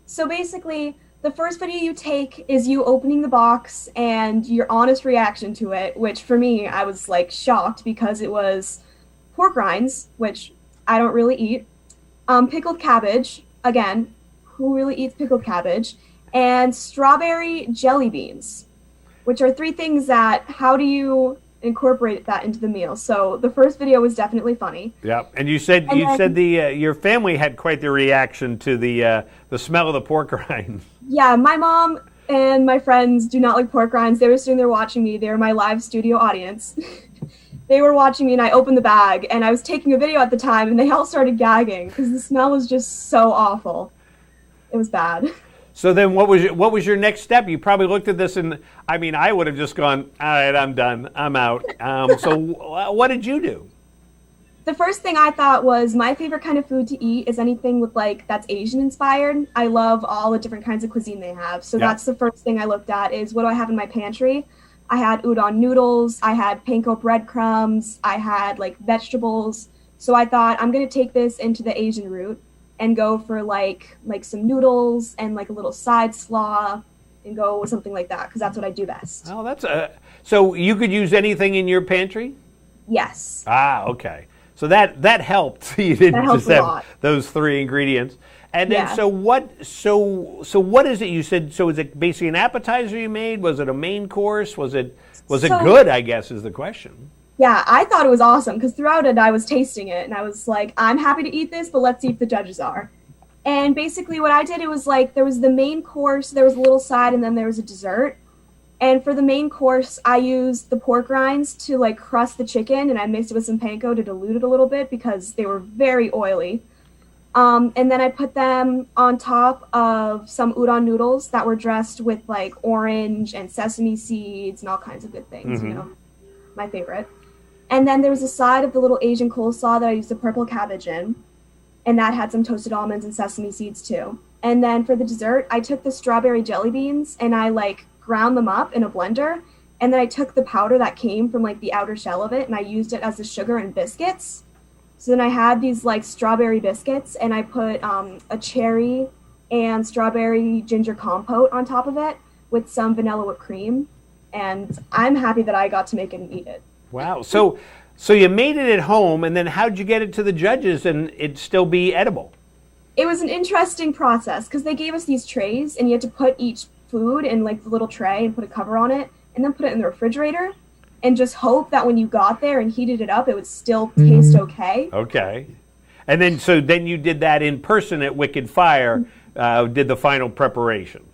[SPEAKER 14] So basically, the first video you take is you opening the box and your honest reaction to it, which for me, I was like shocked because it was pork rinds, which I don't really eat, pickled cabbage, again, who really eats pickled cabbage, and strawberry jelly beans, which are 3 things that, how do you incorporate that into the meal? So the first video was definitely funny.
[SPEAKER 1] Yeah, and you said your family had quite the reaction to the smell of the pork rinds.
[SPEAKER 14] Yeah, my mom and my friends do not like pork rinds. They were sitting there watching me. They were my live studio audience. They were watching me, and I opened the bag, and I was taking a video at the time, and they all started gagging because the smell was just so awful. It was bad.
[SPEAKER 1] So then what was your next step? You probably looked at this, and I mean, I would have just gone, all right, I'm done. I'm out. So what did you do?
[SPEAKER 14] The first thing I thought was my favorite kind of food to eat is anything with that's Asian inspired. I love all the different kinds of cuisine they have. So that's the first thing I looked at is, what do I have in my pantry? I had udon noodles, I had panko breadcrumbs, I had vegetables. So I thought, I'm going to take this into the Asian route and go for like some noodles and a little side slaw and go with something like that because that's what I do best.
[SPEAKER 1] Oh, that's so you could use anything in your pantry?
[SPEAKER 14] Yes.
[SPEAKER 1] Ah, okay. So that helped. You didn't just have those 3 ingredients. And then, so what is it you said? So is it basically an appetizer you made? Was it a main course? Was it good, I guess, is the question.
[SPEAKER 14] Yeah, I thought it was awesome because throughout it, I was tasting it and I was like, I'm happy to eat this, but let's see if the judges are. And basically what I did, it was there was the main course, there was a little side, and then there was a dessert. And for the main course, I used the pork rinds to crust the chicken, and I mixed it with some panko to dilute it a little bit because they were very oily. And then I put them on top of some udon noodles that were dressed with orange and sesame seeds and all kinds of good things, my favorite. And then there was a side of the little Asian coleslaw that I used the purple cabbage in, and that had some toasted almonds and sesame seeds too. And then for the dessert, I took the strawberry jelly beans and I ground them up in a blender, and then I took the powder that came from the outer shell of it and I used it as the sugar and biscuits. So then I had these strawberry biscuits, and I put a cherry and strawberry ginger compote on top of it with some vanilla whipped cream. And I'm happy that I got to make it and eat it.
[SPEAKER 1] Wow. So you made it at home, and then how'd you get it to the judges and it still be edible?
[SPEAKER 14] It was an interesting process because they gave us these trays, and you had to put each food in the little tray and put a cover on it, and then put it in the refrigerator. And just hope that when you got there and heated it up, it would still taste okay.
[SPEAKER 1] Okay. And then you did that in person at Wicked Fire, did the final preparation.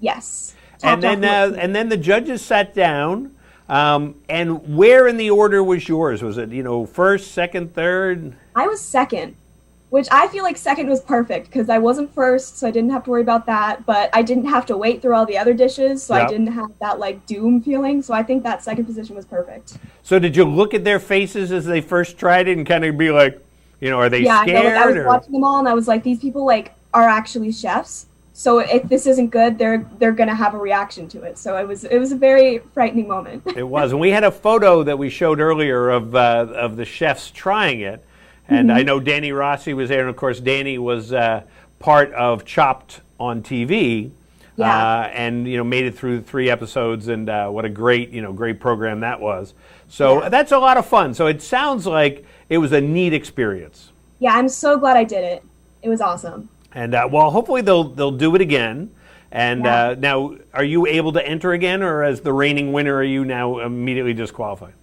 [SPEAKER 14] Yes.
[SPEAKER 1] And then the judges sat down, and where in the order was yours? Was it, first, second, third?
[SPEAKER 14] I was second. which I feel like second was perfect because I wasn't first, so I didn't have to worry about that, but I didn't have to wait through all the other dishes, so I didn't have that like doom feeling, so I think that second position was perfect.
[SPEAKER 1] So did you look at their faces as they first tried it and kind of be like, you know, are they scared?
[SPEAKER 14] Yeah, I was watching them all and I was like, these people like are actually chefs, so if this isn't good, they're gonna have a reaction to it. So it was a very frightening moment.
[SPEAKER 1] It was, and we had a photo that we showed earlier of the chefs trying it. And I know Danny Rossi was there, and of course Danny was part of Chopped on TV, and made it through 3 episodes, and what a great program that was. So that's a lot of fun. So it sounds like it was a neat experience.
[SPEAKER 14] Yeah, I'm so glad I did it. It was awesome.
[SPEAKER 1] And well, hopefully they'll do it again. And now, are you able to enter again, or as the reigning winner, are you now immediately disqualified?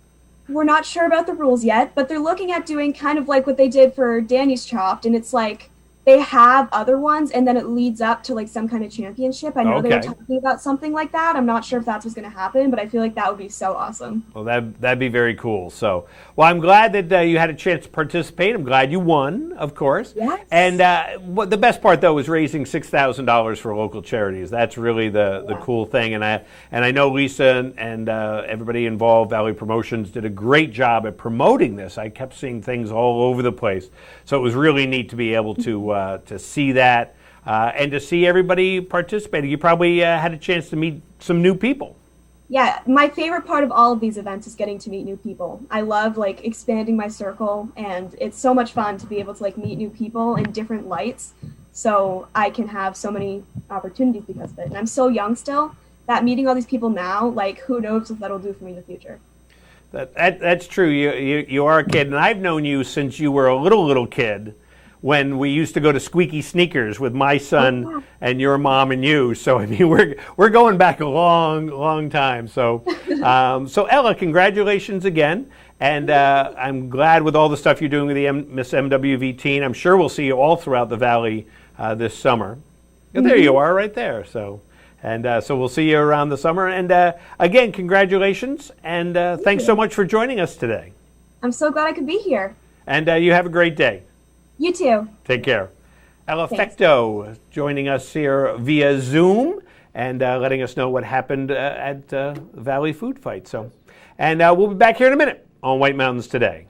[SPEAKER 14] We're not sure about the rules yet, but they're looking at doing kind of like what they did for Danny's Chopped, and it's like they have other ones, and then it leads up to like some kind of championship. I know they were talking about something like that. I'm not sure if that's what's going to happen, but I feel like that would be so awesome.
[SPEAKER 1] Well, that'd be very cool. So, well, I'm glad that you had a chance to participate. I'm glad you won, of course.
[SPEAKER 14] Yes.
[SPEAKER 1] And what the best part though was raising $6,000 for local charities. That's really the cool thing. And I know Lisa and everybody involved, Valley Promotions, did a great job at promoting this. I kept seeing things all over the place, so it was really neat to be able to see that and to see everybody participating. You probably had a chance to meet some new people.
[SPEAKER 14] Yeah, my favorite part of all of these events is getting to meet new people. I love like expanding my circle, and it's so much fun to be able to like meet new people in different lights, so I can have so many opportunities because of it. And I'm so young still that meeting all these people now, like who knows what that'll do for me in the future.
[SPEAKER 1] That's true. You are a kid, and I've known you since you were a little kid, when we used to go to Squeaky Sneakers with my son and your mom and you. So I mean, we're going back a long time. So so Ella, congratulations again, and I'm glad with all the stuff you're doing with the Miss MWV teen. I'm sure we'll see you all throughout the Valley this summer. There you are, right there. So. And so we'll see you around the summer. And again, congratulations, and thanks so much for joining us today.
[SPEAKER 14] I'm so glad I could be here.
[SPEAKER 1] And you have a great day.
[SPEAKER 14] You too.
[SPEAKER 1] Take care. Ella Fecto joining us here via Zoom and letting us know what happened at Valley Food Fight. So, and we'll be back here in a minute on White Mountains Today.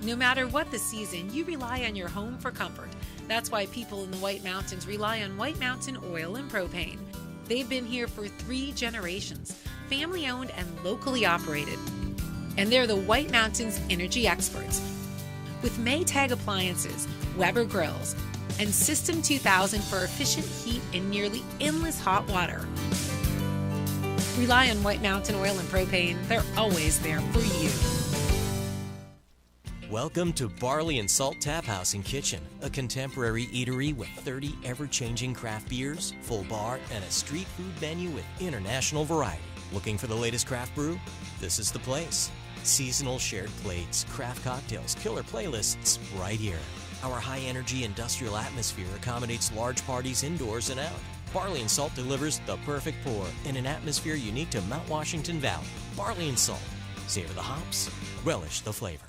[SPEAKER 4] No matter what the season, you rely on your home for comfort. That's why people in the White Mountains rely on White Mountain Oil and Propane. They've been here for 3 generations, family owned and locally operated. And they're the White Mountains energy experts. With Maytag appliances, Weber grills, and System 2000 for efficient heat and nearly endless hot water. Rely on White Mountain Oil and Propane. They're always there for you.
[SPEAKER 21] Welcome to Barley and Salt Tap House and Kitchen, a contemporary eatery with 30 ever-changing craft beers, full bar, and a street food menu with international variety. Looking for the latest craft brew? This is the place. Seasonal shared plates, craft cocktails, killer playlists, right here. Our high-energy industrial atmosphere accommodates large parties indoors and out. Barley and Salt delivers the perfect pour in an atmosphere unique to Mount Washington Valley. Barley and Salt. Savor the hops, relish the flavor.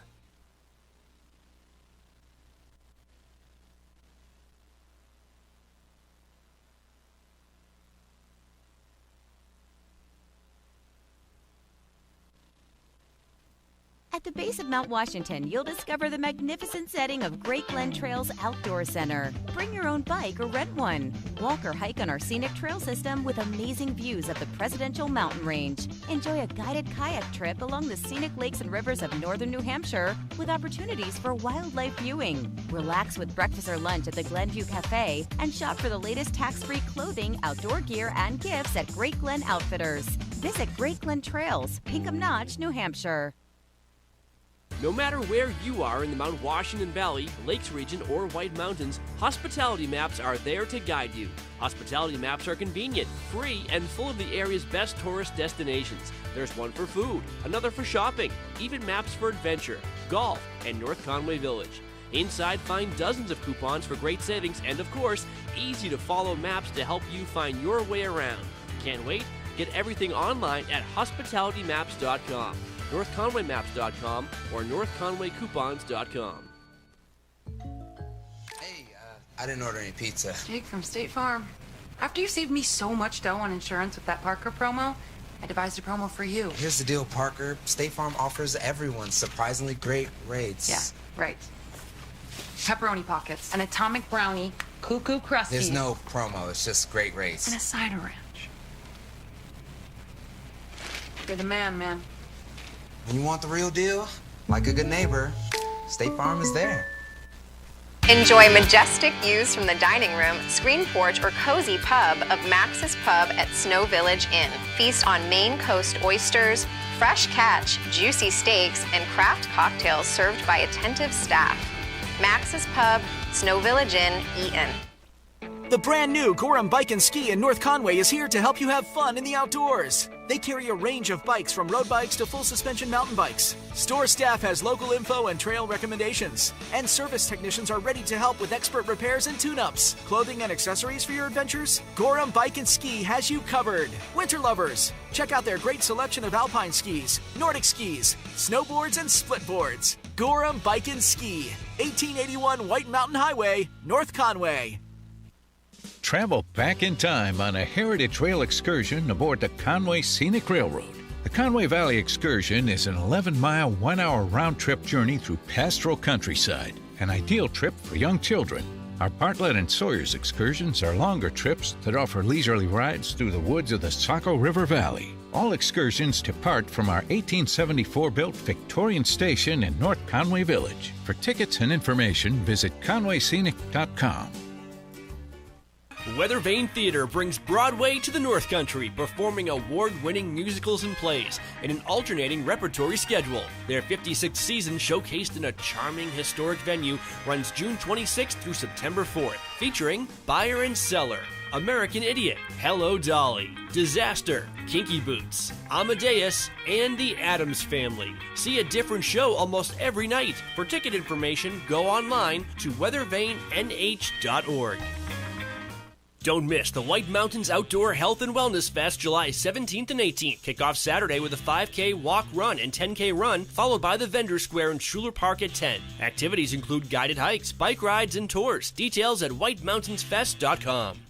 [SPEAKER 15] At the base of Mount Washington, you'll discover the magnificent setting of Great Glen Trails Outdoor Center. Bring your own bike or rent one. Walk or hike on our scenic trail system with amazing views of the Presidential Mountain Range. Enjoy a guided kayak trip along the scenic lakes and rivers of northern New Hampshire with opportunities for wildlife viewing. Relax with breakfast or lunch at the Glenview Cafe and shop for the latest tax-free clothing, outdoor gear, and gifts at Great Glen Outfitters. Visit Great Glen Trails, Pinkham Notch, New Hampshire.
[SPEAKER 16] No matter where you are in the Mount Washington Valley, Lakes region, or White Mountains, Hospitality Maps are there to guide you. Hospitality Maps are convenient, free, and full of the area's best tourist destinations. There's one for food, another for shopping, even maps for adventure, golf, and North Conway Village. Inside, find dozens of coupons for great savings and, of course, easy-to-follow maps to help you find your way around. Can't wait? Get everything online at hospitalitymaps.com. NorthConwayMaps.com or NorthConwayCoupons.com.
[SPEAKER 17] I didn't order any pizza.
[SPEAKER 26] Jake from State Farm. After you saved me so much dough on insurance with that Parker promo, I devised a promo for you.
[SPEAKER 17] Here's the deal, Parker. State Farm offers everyone surprisingly great rates.
[SPEAKER 26] Yeah, right. Pepperoni pockets, an atomic brownie, cuckoo crusty.
[SPEAKER 17] There's no promo, it's just great rates.
[SPEAKER 26] And a cider ranch. You're the man.
[SPEAKER 17] When you want the real deal, like a good neighbor, State Farm is there.
[SPEAKER 19] Enjoy majestic views from the dining room, screen porch, or cozy pub of Max's Pub at Snow Village Inn. Feast on Maine Coast oysters, fresh catch, juicy steaks, and craft cocktails served by attentive staff. Max's Pub, Snow Village Inn, Eaton.
[SPEAKER 27] The brand new Gorham Bike and Ski in North Conway is here to help you have fun in the outdoors. They carry a range of bikes from road bikes to full suspension mountain bikes. Store staff has local info and trail recommendations. And service technicians are ready to help with expert repairs and tune-ups. Clothing and accessories for your adventures? Gorham Bike and Ski has you covered. Winter lovers, check out their great selection of alpine skis, Nordic skis, snowboards, and split boards. Gorham Bike and Ski, 1881 White Mountain Highway, North Conway.
[SPEAKER 13] Travel back in time on a Heritage Trail excursion aboard the Conway Scenic Railroad. The Conway Valley Excursion is an 11-mile, 1-hour round-trip journey through pastoral countryside, an ideal trip for young children. Our Bartlett and Sawyers excursions are longer trips that offer leisurely rides through the woods of the Saco River Valley. All excursions depart from our 1874-built Victorian station in North Conway Village. For tickets and information, visit conwayscenic.com.
[SPEAKER 16] Weather Vane Theater brings Broadway to the North Country, performing award-winning musicals and plays in an alternating repertory schedule. Their 56th season, showcased in a charming historic venue, runs June 26th through September 4th, featuring Buyer and Seller, American Idiot, Hello Dolly, Disaster, Kinky Boots, Amadeus, and the Addams Family. See a different show almost every night. For ticket information, go online to weathervanenh.org. Don't miss the White Mountains Outdoor Health and Wellness Fest July 17th and 18th. Kick off Saturday with a 5K walk, run, and 10K run, followed by the Vendor Square in Schuler Park at 10. Activities include guided hikes, bike rides, and tours. Details at whitemountainsfest.com.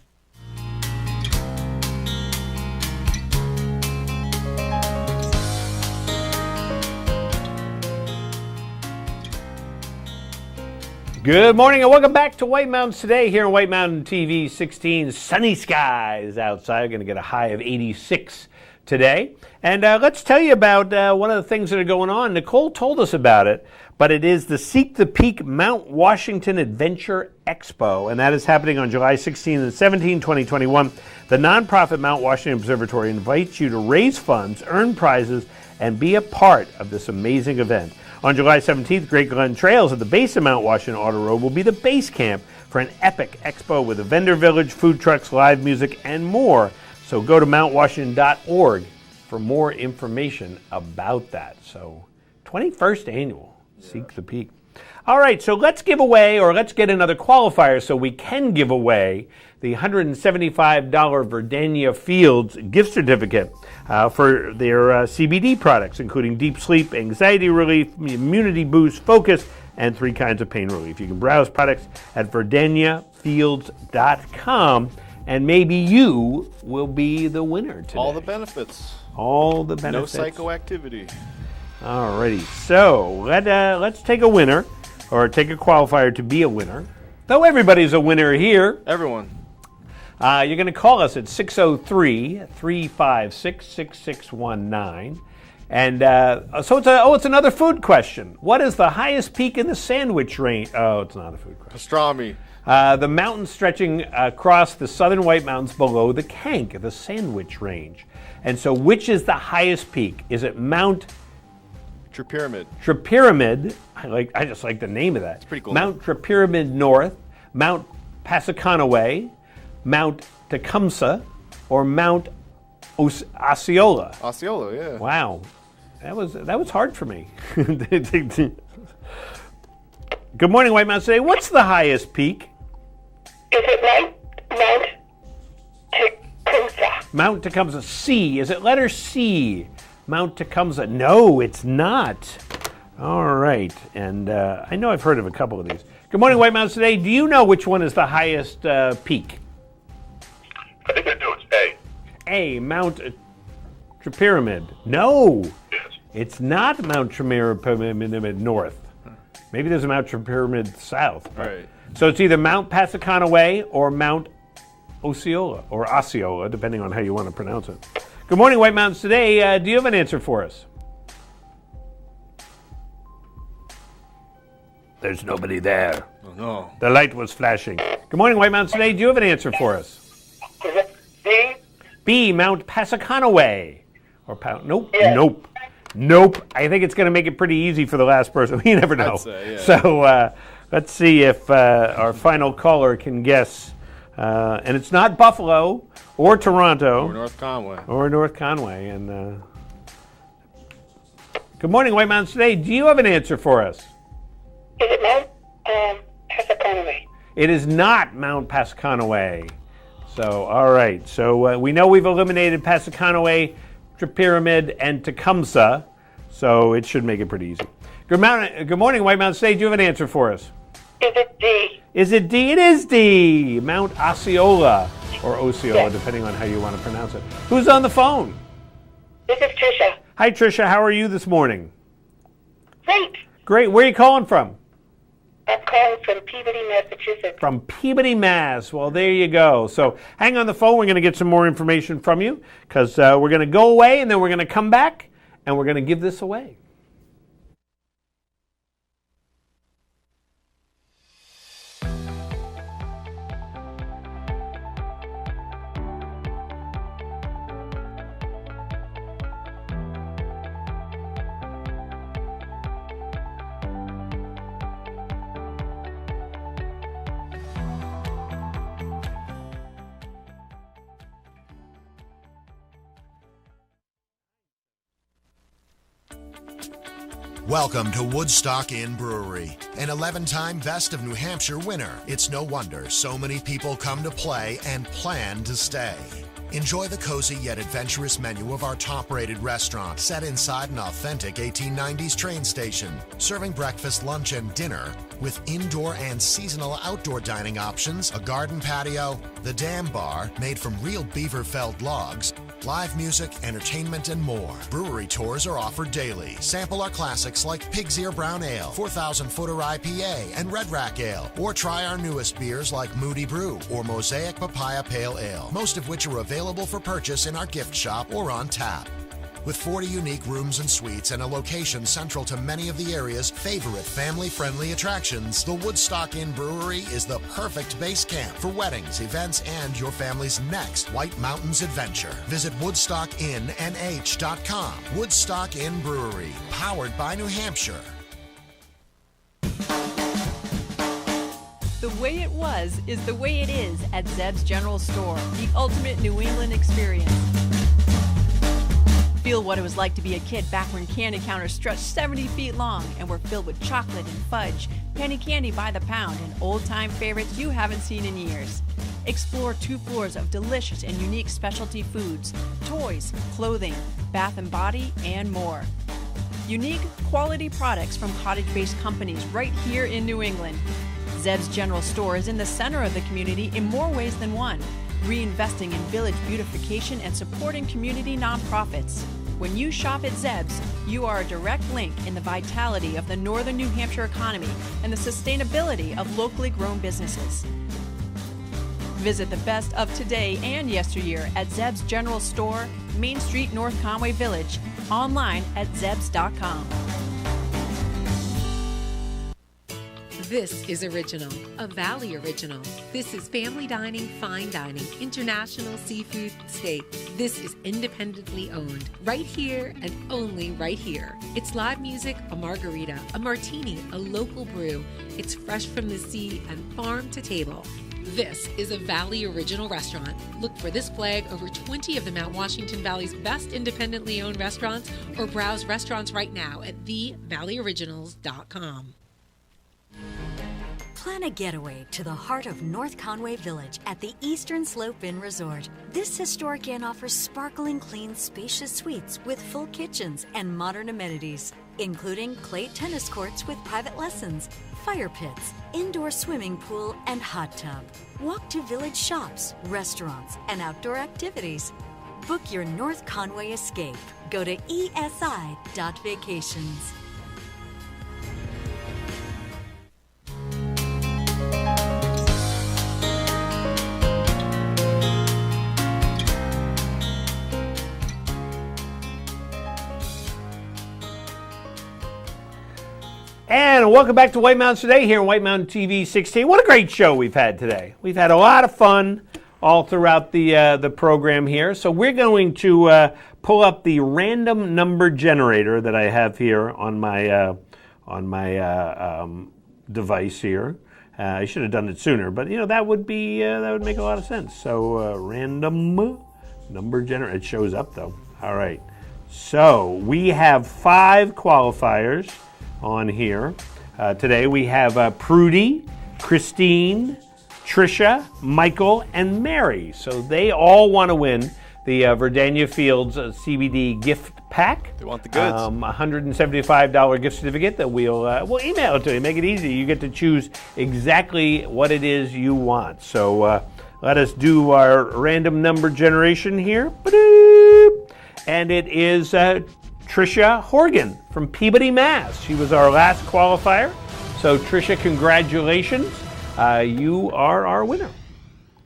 [SPEAKER 1] Good morning and welcome back to White Mountains Today here on White Mountain TV 16. Sunny skies outside. We're going to get a high of 86 today. And let's tell you about one of the things that are going on. Nicole told us about it, but it is the Seek the Peak Mount Washington Adventure Expo, and that is happening on July 16 and 17, 2021. The nonprofit Mount Washington Observatory invites you to raise funds, earn prizes, and be a part of this amazing event. On July 17th, Great Glen Trails at the base of Mount Washington Auto Road will be the base camp for an epic expo with a vendor village, food trucks, live music, and more. So go to mountwashington.org for more information about that. So 21st annual Seek the Peak. All right, so let's give away, or let's get another qualifier so we can give away the $175 Verdania Fields gift certificate for their CBD products, including deep sleep, anxiety relief, immunity boost, focus, and 3 kinds of pain relief. You can browse products at verdaniafields.com, and maybe you will be the winner today.
[SPEAKER 2] All the benefits.
[SPEAKER 1] All the benefits.
[SPEAKER 2] No psychoactivity.
[SPEAKER 1] All righty, so let's take a winner, or take a qualifier to be a winner. Though everybody's a winner here.
[SPEAKER 2] Everyone.
[SPEAKER 1] You're going to call us at 603-356-6619. And so it's another food question. What is the highest peak in the Sandwich Range? Oh, it's not a food question.
[SPEAKER 2] Pastrami.
[SPEAKER 1] The mountain stretching across the southern White Mountains below the Kank, the Sandwich Range. And so which is the highest peak? Is it Mount
[SPEAKER 2] Tripyramid.
[SPEAKER 1] Tripyramid. I just like the name of that.
[SPEAKER 2] It's pretty cool.
[SPEAKER 1] Mount Tripyramid North, Mount Passaconaway, Mount Tecumseh, or Mount Osceola.
[SPEAKER 2] Osceola, yeah.
[SPEAKER 1] Wow, that was hard for me. Good morning, White Mountains today. What's the highest peak?
[SPEAKER 18] Is it Mount Tecumseh?
[SPEAKER 1] Mount Tecumseh. C. Is it letter C? Mount Tecumseh. No, it's not. All right, and I know I've heard of a couple of these. Good morning, White Mountains today. Do you know which one is the highest peak?
[SPEAKER 6] I think I do. It's A.
[SPEAKER 1] A, Mount Tripyramid. No,
[SPEAKER 6] Yes.
[SPEAKER 1] it's not Mount Tripyramid North. Maybe there's a Mount Tripyramid South.
[SPEAKER 2] Right.
[SPEAKER 1] So it's either Mount Passaconaway or Mount Osceola, or Osceola, depending on how you want to pronounce it. Good morning, White Mountains today. Do you have an answer for us? There's nobody there.
[SPEAKER 2] Oh, no.
[SPEAKER 1] The light was flashing. Good morning, White Mountains today. Do you have an answer for us?
[SPEAKER 18] Is it B?
[SPEAKER 1] B, Mount Passaconaway. Or nope,
[SPEAKER 18] Yeah.
[SPEAKER 1] nope. I think it's going to make it pretty easy for the last person. You never know.
[SPEAKER 2] I'd say, yeah.
[SPEAKER 1] So let's see if our final caller can guess. And it's not Buffalo or Toronto.
[SPEAKER 2] Or North Conway.
[SPEAKER 1] Or North Conway. And good morning, White Mountains today. Do you have an answer for us?
[SPEAKER 18] Is it Mount Passaconaway?
[SPEAKER 1] It is not Mount Passaconaway. So, all right. So we know we've eliminated Passaconaway, Tripyramid, and Tecumseh. So it should make it pretty easy. Good morning, White Mountains today. Do you have an answer for us?
[SPEAKER 18] Is it D?
[SPEAKER 1] Is it D? It is D. Mount Osceola, or Osceola,
[SPEAKER 18] Yes.
[SPEAKER 1] depending on how you want to pronounce it. Who's on the phone?
[SPEAKER 18] This is Trisha.
[SPEAKER 1] Hi, Tricia. How are you this morning?
[SPEAKER 18] Great.
[SPEAKER 1] Great. Where are you calling from?
[SPEAKER 18] I'm calling from Peabody, Massachusetts.
[SPEAKER 1] From Peabody, Mass. Well, there you go. So hang on the phone. We're going to get some more information from you, because we're going to go away, and then we're going to come back, and we're going to give this away.
[SPEAKER 7] Welcome to Woodstock Inn Brewery, an 11-time Best of New Hampshire winner. It's no wonder so many people come to play and plan to stay. Enjoy the cozy yet adventurous menu of our top-rated restaurant set inside an authentic 1890s train station, serving breakfast, lunch, and dinner with indoor and seasonal outdoor dining options, a garden patio, the Dam Bar made from real beaver-felled logs, live music, entertainment, and more. Brewery tours are offered daily. Sample our classics like Pig's Ear Brown Ale, 4,000 Footer IPA, and Red Rack Ale. Or try our newest beers like Moody Brew or Mosaic Papaya Pale Ale, most of which are available for purchase in our gift shop or on tap. With 40 unique rooms and suites and a location central to many of the area's favorite family-friendly attractions, the Woodstock Inn Brewery is the perfect base camp for weddings, events, and your family's next White Mountains adventure. Visit WoodstockInnNH.com. Woodstock Inn Brewery, powered by New Hampshire.
[SPEAKER 9] The way it was is the way it is at Zeb's General Store, the ultimate New England experience. Feel what it was like to be a kid back when candy counters stretched 70 feet long and were filled with chocolate and fudge, penny candy by the pound, and old-time favorites you haven't seen in years. Explore 2 floors of delicious and unique specialty foods, toys, clothing, bath and body, and more. Unique, quality products from cottage-based companies right here in New England. Zeb's General Store is in the center of the community in more ways than one, reinvesting in village beautification and supporting community nonprofits. When you shop at Zeb's, you are a direct link in the vitality of the northern New Hampshire economy and the sustainability of locally grown businesses. Visit the best of today and yesteryear at Zeb's General Store, Main Street, North Conway Village, online at zebs.com.
[SPEAKER 4] This is Original, a Valley original. This is family dining, fine dining, international seafood, steak. This is independently owned, right here and only right here. It's live music, a margarita, a martini, a local brew. It's fresh from the sea and farm to table. This is a Valley Original restaurant. Look for this flag over 20 of the Mount Washington Valley's best independently owned restaurants, or browse restaurants right now at thevalleyoriginals.com.
[SPEAKER 5] Plan a getaway to the heart of North Conway Village at the Eastern Slope Inn Resort. This historic inn offers sparkling clean, spacious suites with full kitchens and modern amenities, including clay tennis courts with private lessons, fire pits, indoor swimming pool, and hot tub. Walk to village shops, restaurants, and outdoor activities. Book your North Conway escape. Go to esi.vacations.
[SPEAKER 1] And welcome back to White Mountains Today here on White Mountain TV 16. What a great show we've had today. We've had a lot of fun all throughout the program here. So we're going to pull up the random number generator that I have here on my device here. I should have done it sooner, but you know that would make a lot of sense. So random number generator. It shows up though. All right. So we have 5 qualifiers on here. Today we have Prudy, Christine, Tricia, Michael, and Mary. So they all want to win the Verdania Fields CBD gift pack.
[SPEAKER 2] They want the goods.
[SPEAKER 1] $175 gift certificate that we'll email it to you. Make it easy. You get to choose exactly what it is you want. So let us do our random number generation here. Ba-doop. And it is Tricia Horgan from Peabody, Mass. She was our last qualifier. So Tricia, congratulations. You are our winner.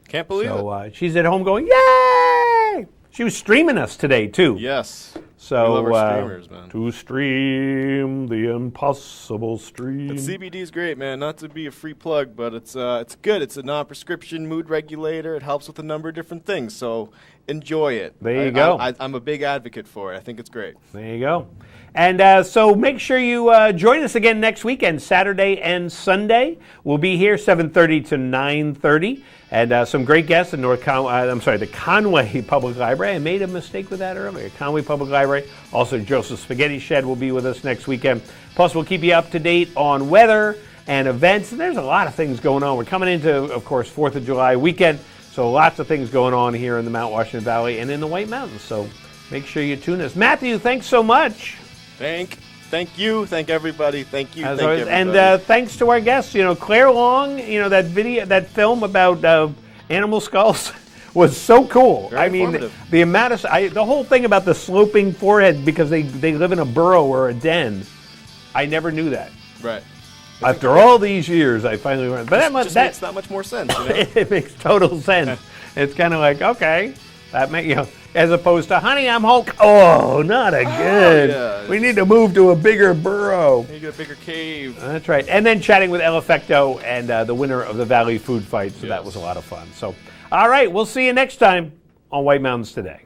[SPEAKER 2] Can't believe
[SPEAKER 1] it. She's at home going, yay! She was streaming us today, too.
[SPEAKER 2] Yes.
[SPEAKER 1] So,
[SPEAKER 2] we love our streamers, man.
[SPEAKER 1] To stream the impossible stream.
[SPEAKER 2] But CBD is great, man. Not to be a free plug, but it's good. It's a non-prescription mood regulator. It helps with a number of different things. So enjoy it.
[SPEAKER 1] There you go.
[SPEAKER 2] I'm a big advocate for it. I think it's great.
[SPEAKER 1] There you go. And so make sure you join us again next weekend, Saturday and Sunday. We'll be here 7:30 to 9:30. And some great guests in the Conway Public Library. I made a mistake with that earlier. Conway Public Library. Also, Joseph Spaghetti Shed will be with us next weekend. Plus, we'll keep you up to date on weather and events. And there's a lot of things going on. We're coming into, of course, 4th of July weekend. So lots of things going on here in the Mount Washington Valley and in the White Mountains. So make sure you tune us. Matthew, thanks so much.
[SPEAKER 2] Thank you. Thank everybody. Thank you.
[SPEAKER 1] Thank everybody. And thanks to our guests. Claire Long, that film about animal skulls was so cool.
[SPEAKER 2] Very
[SPEAKER 1] the amount of the whole thing about the sloping forehead because they live in a burrow or a den. I never knew that.
[SPEAKER 2] Right.
[SPEAKER 1] After all these years, I finally learned. But that
[SPEAKER 2] makes that much more sense.
[SPEAKER 1] It makes total sense. It's kind of like, okay, that as opposed to, honey, I'm Hulk. Oh, not again.
[SPEAKER 2] Yeah.
[SPEAKER 1] We need to move to a bigger burrow.
[SPEAKER 2] You get a bigger cave.
[SPEAKER 1] That's right. And then chatting with El Effecto and the winner of the Valley Food Fight. So that was a lot of fun. So, all right, we'll see you next time on White Mountains Today.